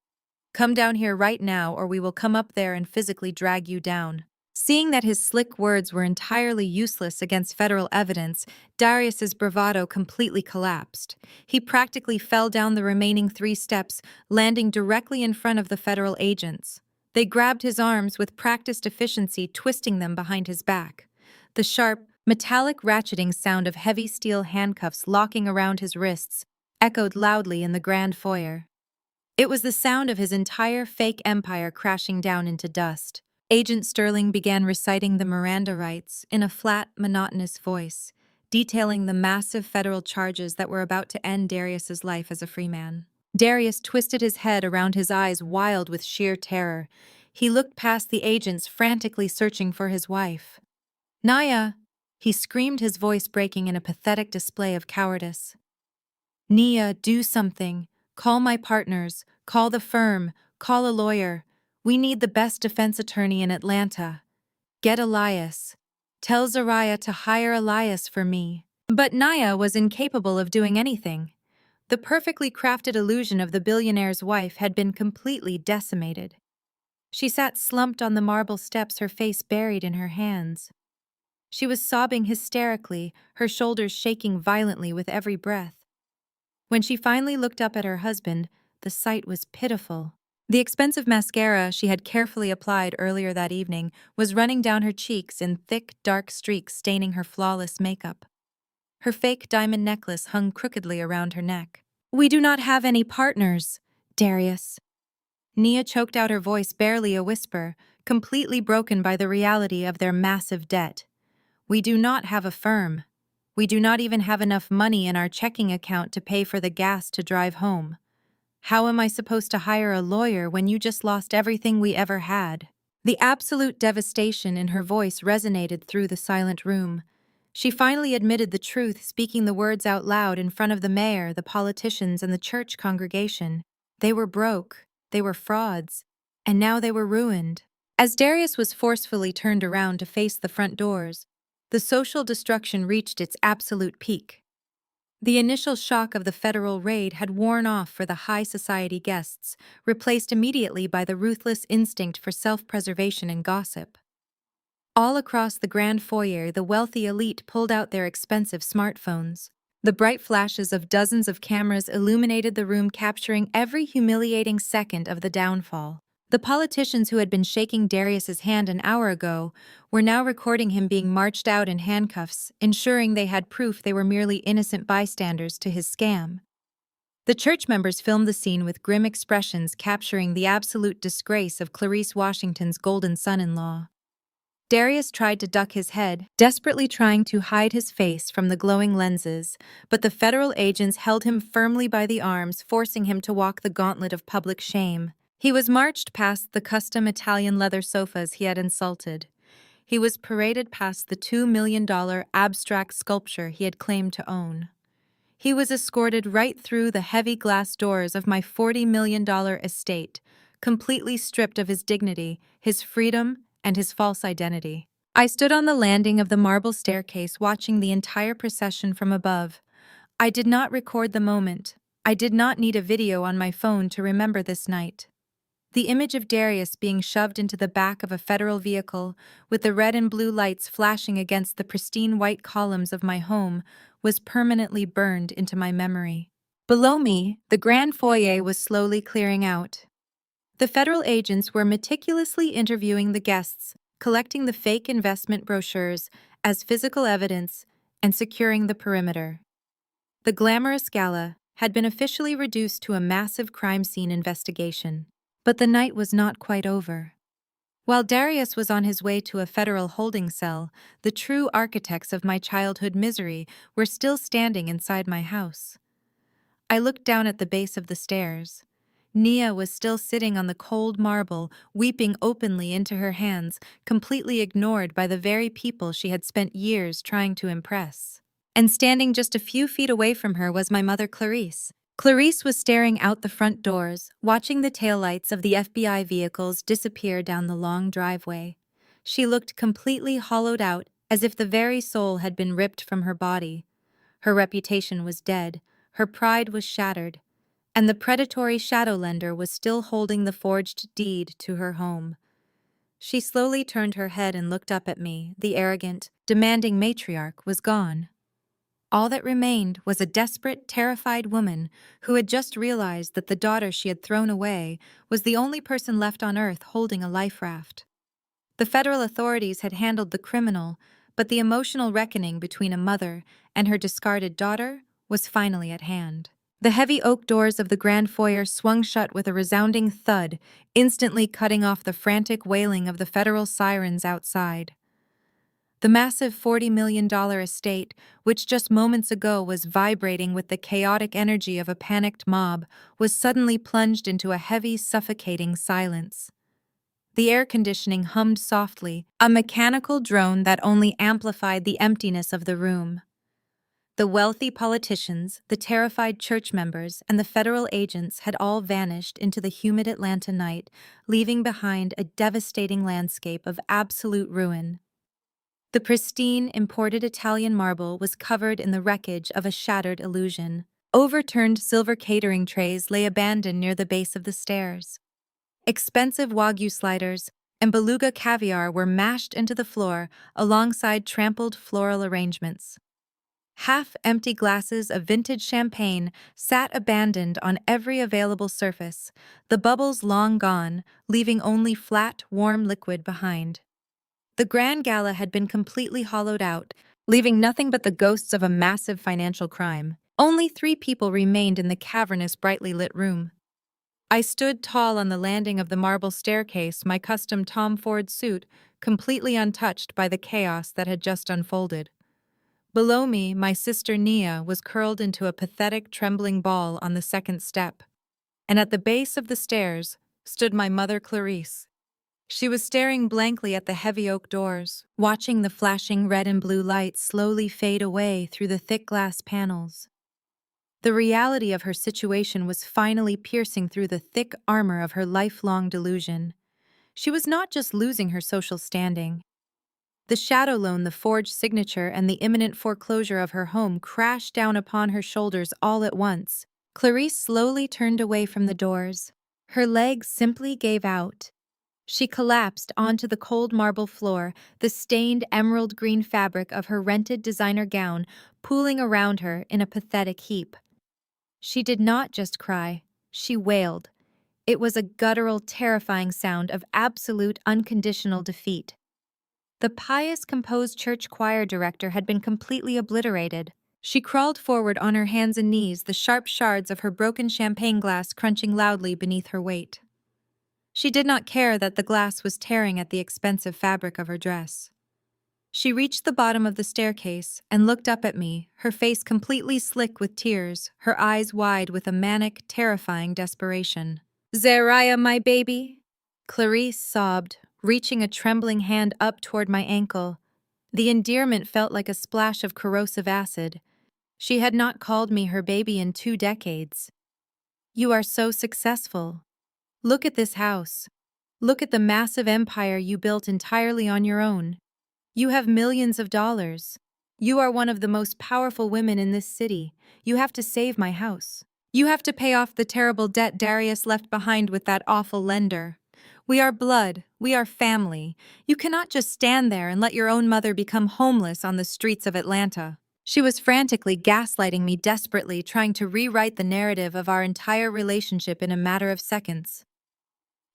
Come down here right now, or we will come up there and physically drag you down. Seeing that his slick words were entirely useless against federal evidence, Darius's bravado completely collapsed. He practically fell down the remaining 3 steps, landing directly in front of the federal agents. They grabbed his arms with practiced efficiency, twisting them behind his back. The sharp, metallic ratcheting sound of heavy steel handcuffs locking around his wrists echoed loudly in the grand foyer. It was the sound of his entire fake empire crashing down into dust. Agent Sterling began reciting the Miranda rights in a flat, monotonous voice, detailing the massive federal charges that were about to end Darius's life as a free man. Darius twisted his head around, his eyes wild with sheer terror. He looked past the agents, frantically searching for his wife. Naya! He screamed, his voice breaking in a pathetic display of cowardice. Nia, do something. Call my partners. Call the firm. Call a lawyer. We need the best defense attorney in Atlanta. Get Elias. Tell Zariah to hire Elias for me. But Naya was incapable of doing anything. The perfectly crafted illusion of the billionaire's wife had been completely decimated. She sat slumped on the marble steps, her face buried in her hands. She was sobbing hysterically, her shoulders shaking violently with every breath. When she finally looked up at her husband, the sight was pitiful. The expensive mascara she had carefully applied earlier that evening was running down her cheeks in thick, dark streaks, staining her flawless makeup. Her fake diamond necklace hung crookedly around her neck. We do not have any partners, Darius. Nia choked out, her voice barely a whisper, completely broken by the reality of their massive debt. We do not have a firm. We do not even have enough money in our checking account to pay for the gas to drive home. How am I supposed to hire a lawyer when you just lost everything we ever had? The absolute devastation in her voice resonated through the silent room. She finally admitted the truth, speaking the words out loud in front of the mayor, the politicians, and the church congregation. They were broke, they were frauds, and now they were ruined. As Darius was forcefully turned around to face the front doors, the social destruction reached its absolute peak. The initial shock of the federal raid had worn off for the high society guests, replaced immediately by the ruthless instinct for self-preservation and gossip. All across the grand foyer, the wealthy elite pulled out their expensive smartphones. The bright flashes of dozens of cameras illuminated the room, capturing every humiliating second of the downfall. The politicians who had been shaking Darius's hand an hour ago were now recording him being marched out in handcuffs, ensuring they had proof they were merely innocent bystanders to his scam. The church members filmed the scene with grim expressions, capturing the absolute disgrace of Clarice Washington's golden son-in-law. Darius tried to duck his head, desperately trying to hide his face from the glowing lenses, but the federal agents held him firmly by the arms, forcing him to walk the gauntlet of public shame. He was marched past the custom Italian leather sofas he had insulted. He was paraded past the $2 million abstract sculpture he had claimed to own. He was escorted right through the heavy glass doors of my $40 million estate, completely stripped of his dignity, his freedom, and his false identity. I stood on the landing of the marble staircase watching the entire procession from above. I did not record the moment. I did not need a video on my phone to remember this night. The image of Darius being shoved into the back of a federal vehicle, with the red and blue lights flashing against the pristine white columns of my home, was permanently burned into my memory. Below me, the grand foyer was slowly clearing out. The federal agents were meticulously interviewing the guests, collecting the fake investment brochures as physical evidence, and securing the perimeter. The glamorous gala had been officially reduced to a massive crime scene investigation. But the night was not quite over. While Darius was on his way to a federal holding cell, the true architects of my childhood misery were still standing inside my house. I looked down at the base of the stairs. Nia was still sitting on the cold marble, weeping openly into her hands, completely ignored by the very people she had spent years trying to impress. And standing just a few feet away from her was my mother, Clarice. Clarice was staring out the front doors, watching the taillights of the FBI vehicles disappear down the long driveway. She looked completely hollowed out, as if the very soul had been ripped from her body. Her reputation was dead, her pride was shattered, and the predatory shadow lender was still holding the forged deed to her home. She slowly turned her head and looked up at me. The arrogant, demanding matriarch was gone. All that remained was a desperate, terrified woman who had just realized that the daughter she had thrown away was the only person left on Earth holding a life raft. The federal authorities had handled the criminal, but the emotional reckoning between a mother and her discarded daughter was finally at hand. The heavy oak doors of the grand foyer swung shut with a resounding thud, instantly cutting off the frantic wailing of the federal sirens outside. The massive $40 million estate, which just moments ago was vibrating with the chaotic energy of a panicked mob, was suddenly plunged into a heavy, suffocating silence. The air conditioning hummed softly, a mechanical drone that only amplified the emptiness of the room. The wealthy politicians, the terrified church members, and the federal agents had all vanished into the humid Atlanta night, leaving behind a devastating landscape of absolute ruin. The pristine, imported Italian marble was covered in the wreckage of a shattered illusion. Overturned silver catering trays lay abandoned near the base of the stairs. Expensive Wagyu sliders and beluga caviar were mashed into the floor alongside trampled floral arrangements. Half-empty glasses of vintage champagne sat abandoned on every available surface, the bubbles long gone, leaving only flat, warm liquid behind. The grand gala had been completely hollowed out, leaving nothing but the ghosts of a massive financial crime. Only 3 people remained in the cavernous, brightly lit room. I stood tall on the landing of the marble staircase, my custom Tom Ford suit completely untouched by the chaos that had just unfolded. Below me, my sister Nia was curled into a pathetic, trembling ball on the second step. And at the base of the stairs stood my mother Clarice. She was staring blankly at the heavy oak doors, watching the flashing red and blue lights slowly fade away through the thick glass panels. The reality of her situation was finally piercing through the thick armor of her lifelong delusion. She was not just losing her social standing. The shadow loan, the forged signature, and the imminent foreclosure of her home crashed down upon her shoulders all at once. Clarice slowly turned away from the doors. Her legs simply gave out. She collapsed onto the cold marble floor, the stained emerald green fabric of her rented designer gown pooling around her in a pathetic heap. She did not just cry, she wailed. It was a guttural, terrifying sound of absolute, unconditional defeat. The pious, composed church choir director had been completely obliterated. She crawled forward on her hands and knees, the sharp shards of her broken champagne glass crunching loudly beneath her weight. She did not care that the glass was tearing at the expensive fabric of her dress. She reached the bottom of the staircase and looked up at me, her face completely slick with tears, her eyes wide with a manic, terrifying desperation. "Zariah, my baby!" Clarice sobbed, reaching a trembling hand up toward my ankle. The endearment felt like a splash of corrosive acid. She had not called me her baby in 2 decades. "You are so successful. Look at this house. Look at the massive empire you built entirely on your own. You have millions of dollars. You are one of the most powerful women in this city. You have to save my house. You have to pay off the terrible debt Darius left behind with that awful lender. We are blood. We are family. You cannot just stand there and let your own mother become homeless on the streets of Atlanta. She was frantically gaslighting me desperately, trying to rewrite the narrative of our entire relationship in a matter of seconds.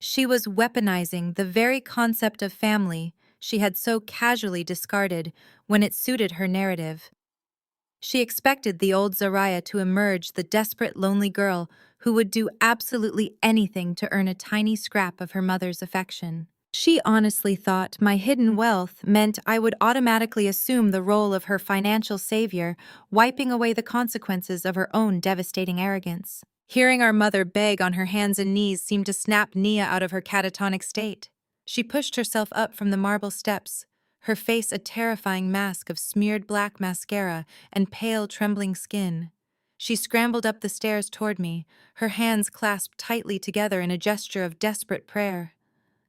She was weaponizing the very concept of family she had so casually discarded when it suited her narrative. She expected the old Zariah to emerge the desperate, lonely girl who would do absolutely anything to earn a tiny scrap of her mother's affection. She honestly thought my hidden wealth meant I would automatically assume the role of her financial savior, wiping away the consequences of her own devastating arrogance. Hearing our mother beg on her hands and knees seemed to snap Nia out of her catatonic state. She pushed herself up from the marble steps, her face a terrifying mask of smeared black mascara and pale, trembling skin. She scrambled up the stairs toward me, her hands clasped tightly together in a gesture of desperate prayer.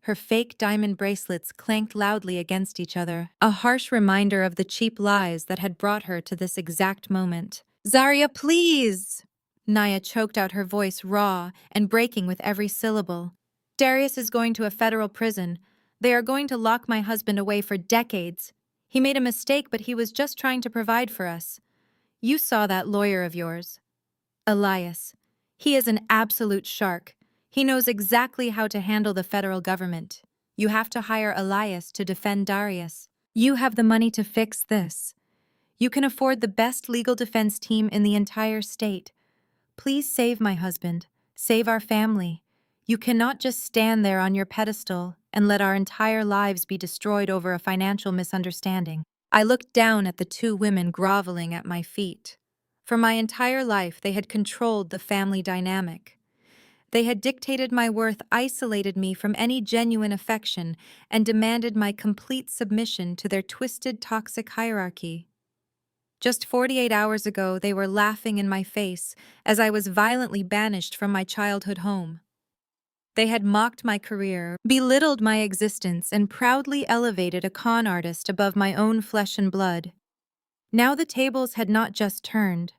Her fake diamond bracelets clanked loudly against each other, a harsh reminder of the cheap lies that had brought her to this exact moment. "Zarya, please!" Naya choked out, her voice raw and breaking with every syllable. "Darius is going to a federal prison. They are going to lock my husband away for decades. He made a mistake, but he was just trying to provide for us. You saw that lawyer of yours, Elias. He is an absolute shark. He knows exactly how to handle the federal government. You have to hire Elias to defend Darius. You have the money to fix this. You can afford the best legal defense team in the entire state. Please save my husband. Save our family. You cannot just stand there on your pedestal and let our entire lives be destroyed over a financial misunderstanding." I looked down at the two women groveling at my feet. For my entire life, they had controlled the family dynamic. They had dictated my worth, isolated me from any genuine affection, and demanded my complete submission to their twisted, toxic hierarchy. Just 48 hours ago, they were laughing in my face as I was violently banished from my childhood home. They had mocked my career, belittled my existence, and proudly elevated a con artist above my own flesh and blood. Now the tables had not just turned.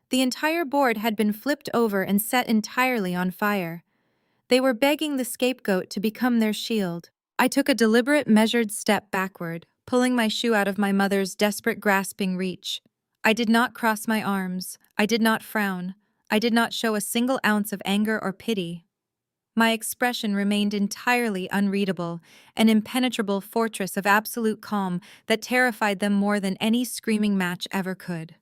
The entire board had been flipped over and set entirely on fire. They were begging the scapegoat to become their shield. I took a deliberate, measured step backward, pulling my shoe out of my mother's desperate, grasping reach. I did not cross my arms. I did not frown. I did not show a single ounce of anger or pity. My expression remained entirely unreadable, an impenetrable fortress of absolute calm that terrified them more than any screaming match ever could.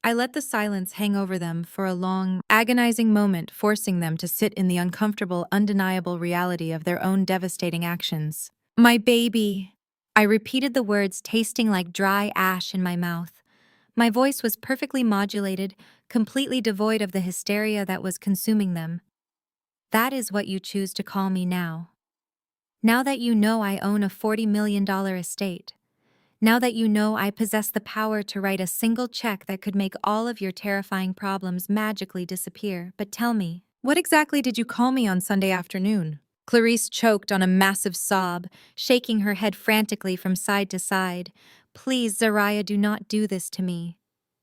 I let the silence hang over them for a long, agonizing moment, forcing them to sit in the uncomfortable, undeniable reality of their own devastating actions. "My baby." I repeated the words, tasting like dry ash in my mouth. My voice was perfectly modulated, completely devoid of the hysteria that was consuming them. "That is what you choose to call me now. Now that you know I own a $40 million estate. Now that you know I possess the power to write a single check that could make all of your terrifying problems magically disappear. But tell me, what exactly did you call me on Sunday afternoon?" Clarice choked on a massive sob, shaking her head frantically from side to side. "Please, Zariah, do not do this to me.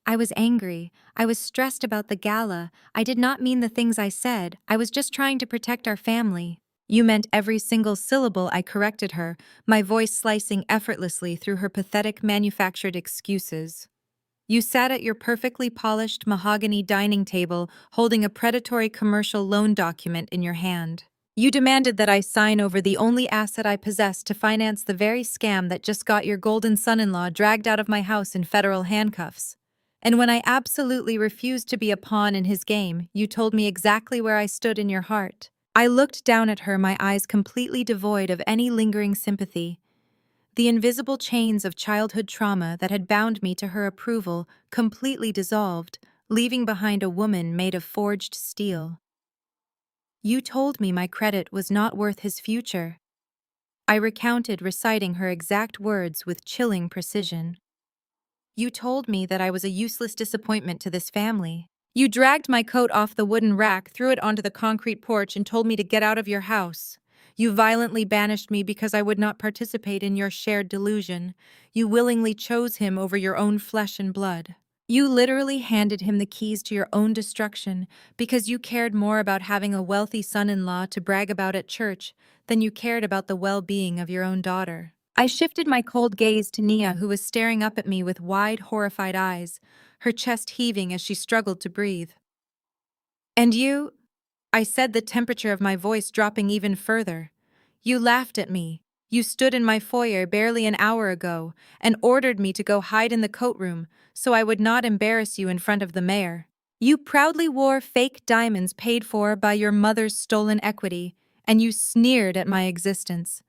I was angry. I was stressed about the gala. I did not mean the things I said. I was just trying to protect our family." "You meant every single syllable," I corrected her, my voice slicing effortlessly through her pathetic manufactured excuses. "You sat at your perfectly polished mahogany dining table holding a predatory commercial loan document in your hand. You demanded that I sign over the only asset I possessed to finance the very scam that just got your golden son-in-law dragged out of my house in federal handcuffs. And when I absolutely refused to be a pawn in his game, you told me exactly where I stood in your heart." I looked down at her, my eyes completely devoid of any lingering sympathy. The invisible chains of childhood trauma that had bound me to her approval completely dissolved, leaving behind a woman made of forged steel. "You told me my credit was not worth his future." I recounted, reciting her exact words with chilling precision. "You told me that I was a useless disappointment to this family. You dragged my coat off the wooden rack, threw it onto the concrete porch, and told me to get out of your house. You violently banished me because I would not participate in your shared delusion. You willingly chose him over your own flesh and blood. You literally handed him the keys to your own destruction because you cared more about having a wealthy son-in-law to brag about at church than you cared about the well-being of your own daughter. I shifted my cold gaze to Nia, who was staring up at me with wide, horrified eyes, her chest heaving as she struggled to breathe. And you? I said, the temperature of my voice dropping even further. You laughed at me. You stood in my foyer barely an hour ago and ordered me to go hide in the coat room so I would not embarrass you in front of the mayor. You proudly wore fake diamonds paid for by your mother's stolen equity, and you sneered at my existence.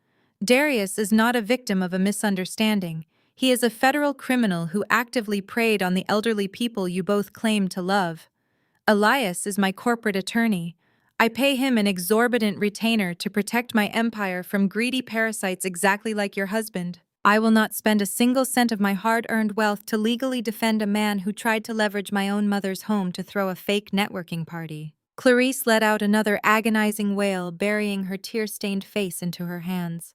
Darius is not a victim of a misunderstanding. He is a federal criminal who actively preyed on the elderly people you both claimed to love. Elias is my corporate attorney. I pay him an exorbitant retainer to protect my empire from greedy parasites exactly like your husband. I will not spend a single cent of my hard-earned wealth to legally defend a man who tried to leverage my own mother's home to throw a fake networking party. Clarice let out another agonizing wail, burying her tear-stained face into her hands.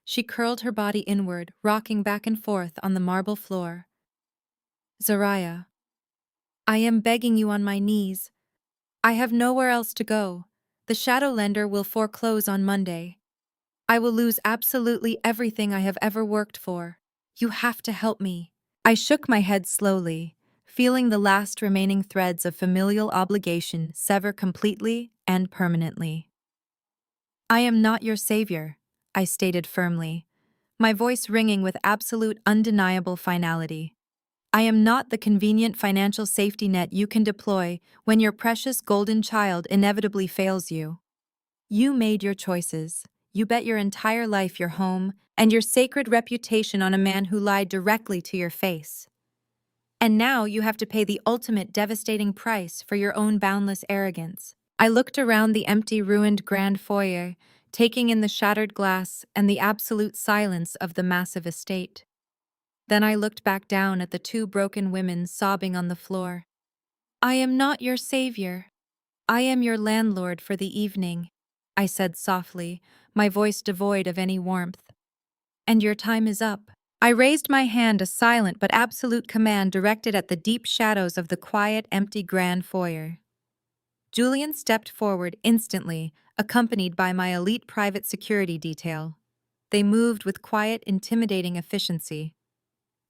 She curled her body inward, rocking back and forth on the marble floor. Zariah, I am begging you on my knees. I have nowhere else to go. The shadow lender will foreclose on Monday. I will lose absolutely everything I have ever worked for. You have to help me. I shook my head slowly, feeling the last remaining threads of familial obligation sever completely and permanently. I am not your savior, I stated firmly, my voice ringing with absolute undeniable finality. I am not the convenient financial safety net you can deploy when your precious golden child inevitably fails you. You made your choices. You bet your entire life, your home, and your sacred reputation on a man who lied directly to your face. And now you have to pay the ultimate devastating price for your own boundless arrogance. I looked around the empty, ruined grand foyer, taking in the shattered glass and the absolute silence of the massive estate. Then I looked back down at the two broken women sobbing on the floor. I am not your savior. I am your landlord for the evening, I said softly, my voice devoid of any warmth. And your time is up. I raised my hand, a silent but absolute command directed at the deep shadows of the quiet, empty grand foyer. Julian stepped forward instantly, accompanied by my elite private security detail. They moved with quiet, intimidating efficiency.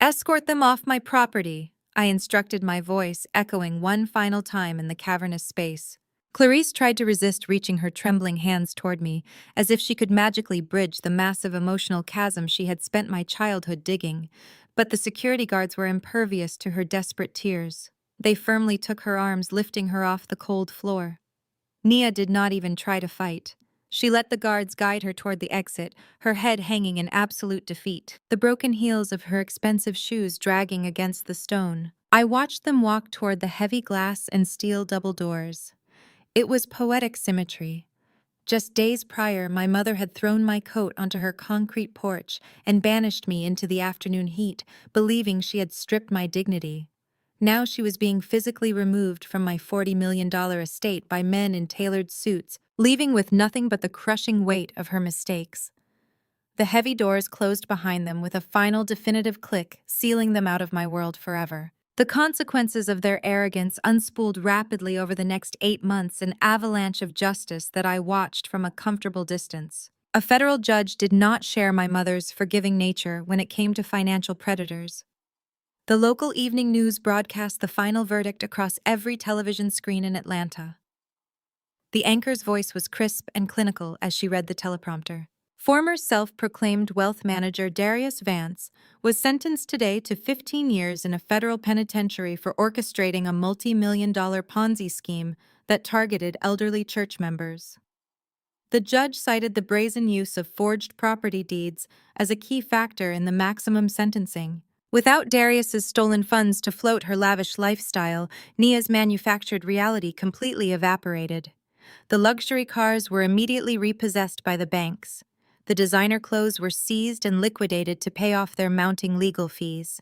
Escort them off my property, I instructed, my voice echoing one final time in the cavernous space. Clarice tried to resist reaching her trembling hands toward me, as if she could magically bridge the massive emotional chasm she had spent my childhood digging, but the security guards were impervious to her desperate tears. They firmly took her arms, lifting her off the cold floor. Nia did not even try to fight. She let the guards guide her toward the exit, her head hanging in absolute defeat, the broken heels of her expensive shoes dragging against the stone. I watched them walk toward the heavy glass and steel double doors. It was poetic symmetry. Just days prior, my mother had thrown my coat onto her concrete porch and banished me into the afternoon heat, believing she had stripped my dignity. Now she was being physically removed from my $40 million estate by men in tailored suits, leaving with nothing but the crushing weight of her mistakes. The heavy doors closed behind them with a final definitive click, sealing them out of my world forever. The consequences of their arrogance unspooled rapidly over the next 8 months, an avalanche of justice that I watched from a comfortable distance. A federal judge did not share my mother's forgiving nature when it came to financial predators. The local evening news broadcast the final verdict across every television screen in Atlanta. The anchor's voice was crisp and clinical as she read the teleprompter. Former self-proclaimed wealth manager Darius Vance was sentenced today to 15 years in a federal penitentiary for orchestrating a multi-million-dollar Ponzi scheme that targeted elderly church members. The judge cited the brazen use of forged property deeds as a key factor in the maximum sentencing. Without Darius's stolen funds to float her lavish lifestyle, Nia's manufactured reality completely evaporated. The luxury cars were immediately repossessed by the banks. The designer clothes were seized and liquidated to pay off their mounting legal fees.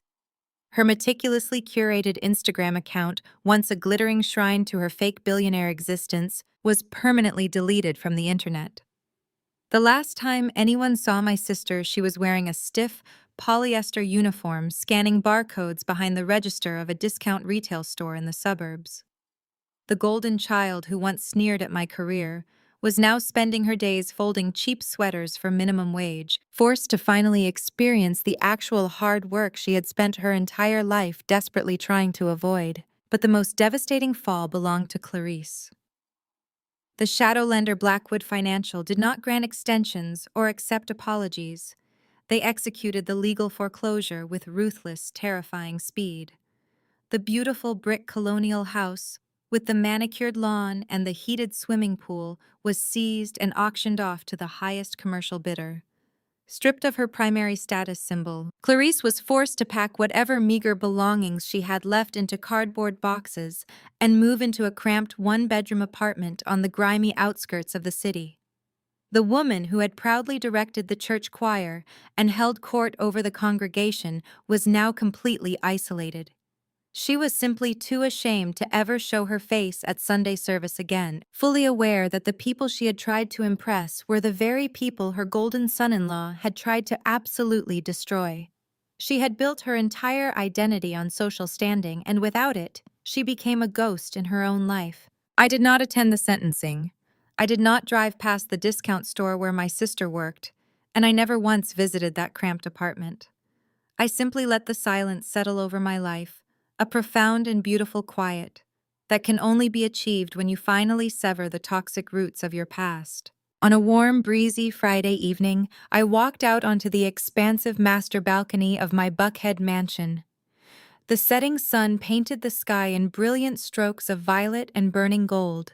Her meticulously curated Instagram account, once a glittering shrine to her fake billionaire existence, was permanently deleted from the internet. The last time anyone saw my sister, she was wearing a stiff, polyester uniform scanning barcodes behind the register of a discount retail store in the suburbs. The golden child who once sneered at my career was now spending her days folding cheap sweaters for minimum wage, forced to finally experience the actual hard work she had spent her entire life desperately trying to avoid. But the most devastating fall belonged to Clarice. The shadow lender Blackwood Financial did not grant extensions or accept apologies. They executed the legal foreclosure with ruthless, terrifying speed. The beautiful brick colonial house, with the manicured lawn and the heated swimming pool, was seized and auctioned off to the highest commercial bidder. Stripped of her primary status symbol, Clarice was forced to pack whatever meager belongings she had left into cardboard boxes and move into a cramped one-bedroom apartment on the grimy outskirts of the city. The woman who had proudly directed the church choir and held court over the congregation was now completely isolated. She was simply too ashamed to ever show her face at Sunday service again, fully aware that the people she had tried to impress were the very people her golden son-in-law had tried to absolutely destroy. She had built her entire identity on social standing, and without it, she became a ghost in her own life. I did not attend the sentencing. I did not drive past the discount store where my sister worked, and I never once visited that cramped apartment. I simply let the silence settle over my life, a profound and beautiful quiet that can only be achieved when you finally sever the toxic roots of your past. On a warm, breezy Friday evening, I walked out onto the expansive master balcony of my Buckhead mansion. The setting sun painted the sky in brilliant strokes of violet and burning gold.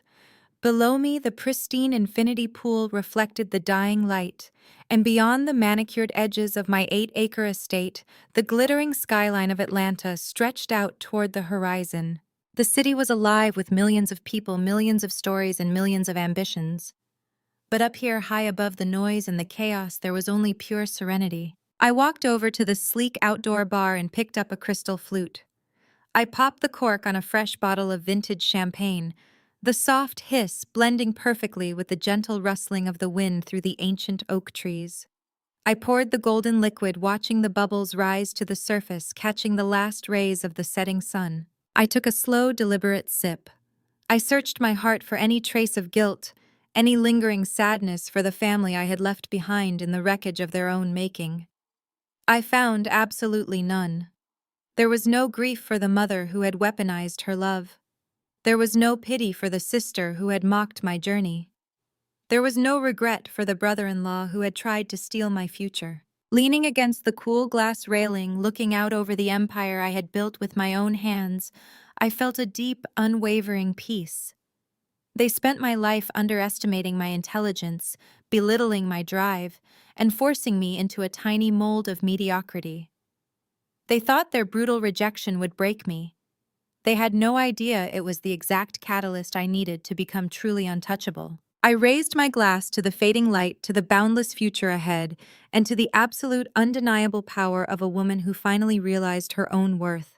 Below me, the pristine infinity pool reflected the dying light, and beyond the manicured edges of my 8-acre estate, the glittering skyline of Atlanta stretched out toward the horizon. The city was alive with millions of people, millions of stories, and millions of ambitions. But up here, high above the noise and the chaos, there was only pure serenity. I walked over to the sleek outdoor bar and picked up a crystal flute. I popped the cork on a fresh bottle of vintage champagne, the soft hiss blending perfectly with the gentle rustling of the wind through the ancient oak trees. I poured the golden liquid, watching the bubbles rise to the surface, catching the last rays of the setting sun. I took a slow, deliberate sip. I searched my heart for any trace of guilt, any lingering sadness for the family I had left behind in the wreckage of their own making. I found absolutely none. There was no grief for the mother who had weaponized her love. There was no pity for the sister who had mocked my journey. There was no regret for the brother-in-law who had tried to steal my future. Leaning against the cool glass railing, looking out over the empire I had built with my own hands, I felt a deep, unwavering peace. They spent my life underestimating my intelligence, belittling my drive, and forcing me into a tiny mold of mediocrity. They thought their brutal rejection would break me. They had no idea it was the exact catalyst I needed to become truly untouchable. I raised my glass to the fading light, to the boundless future ahead, and to the absolute, undeniable power of a woman who finally realized her own worth.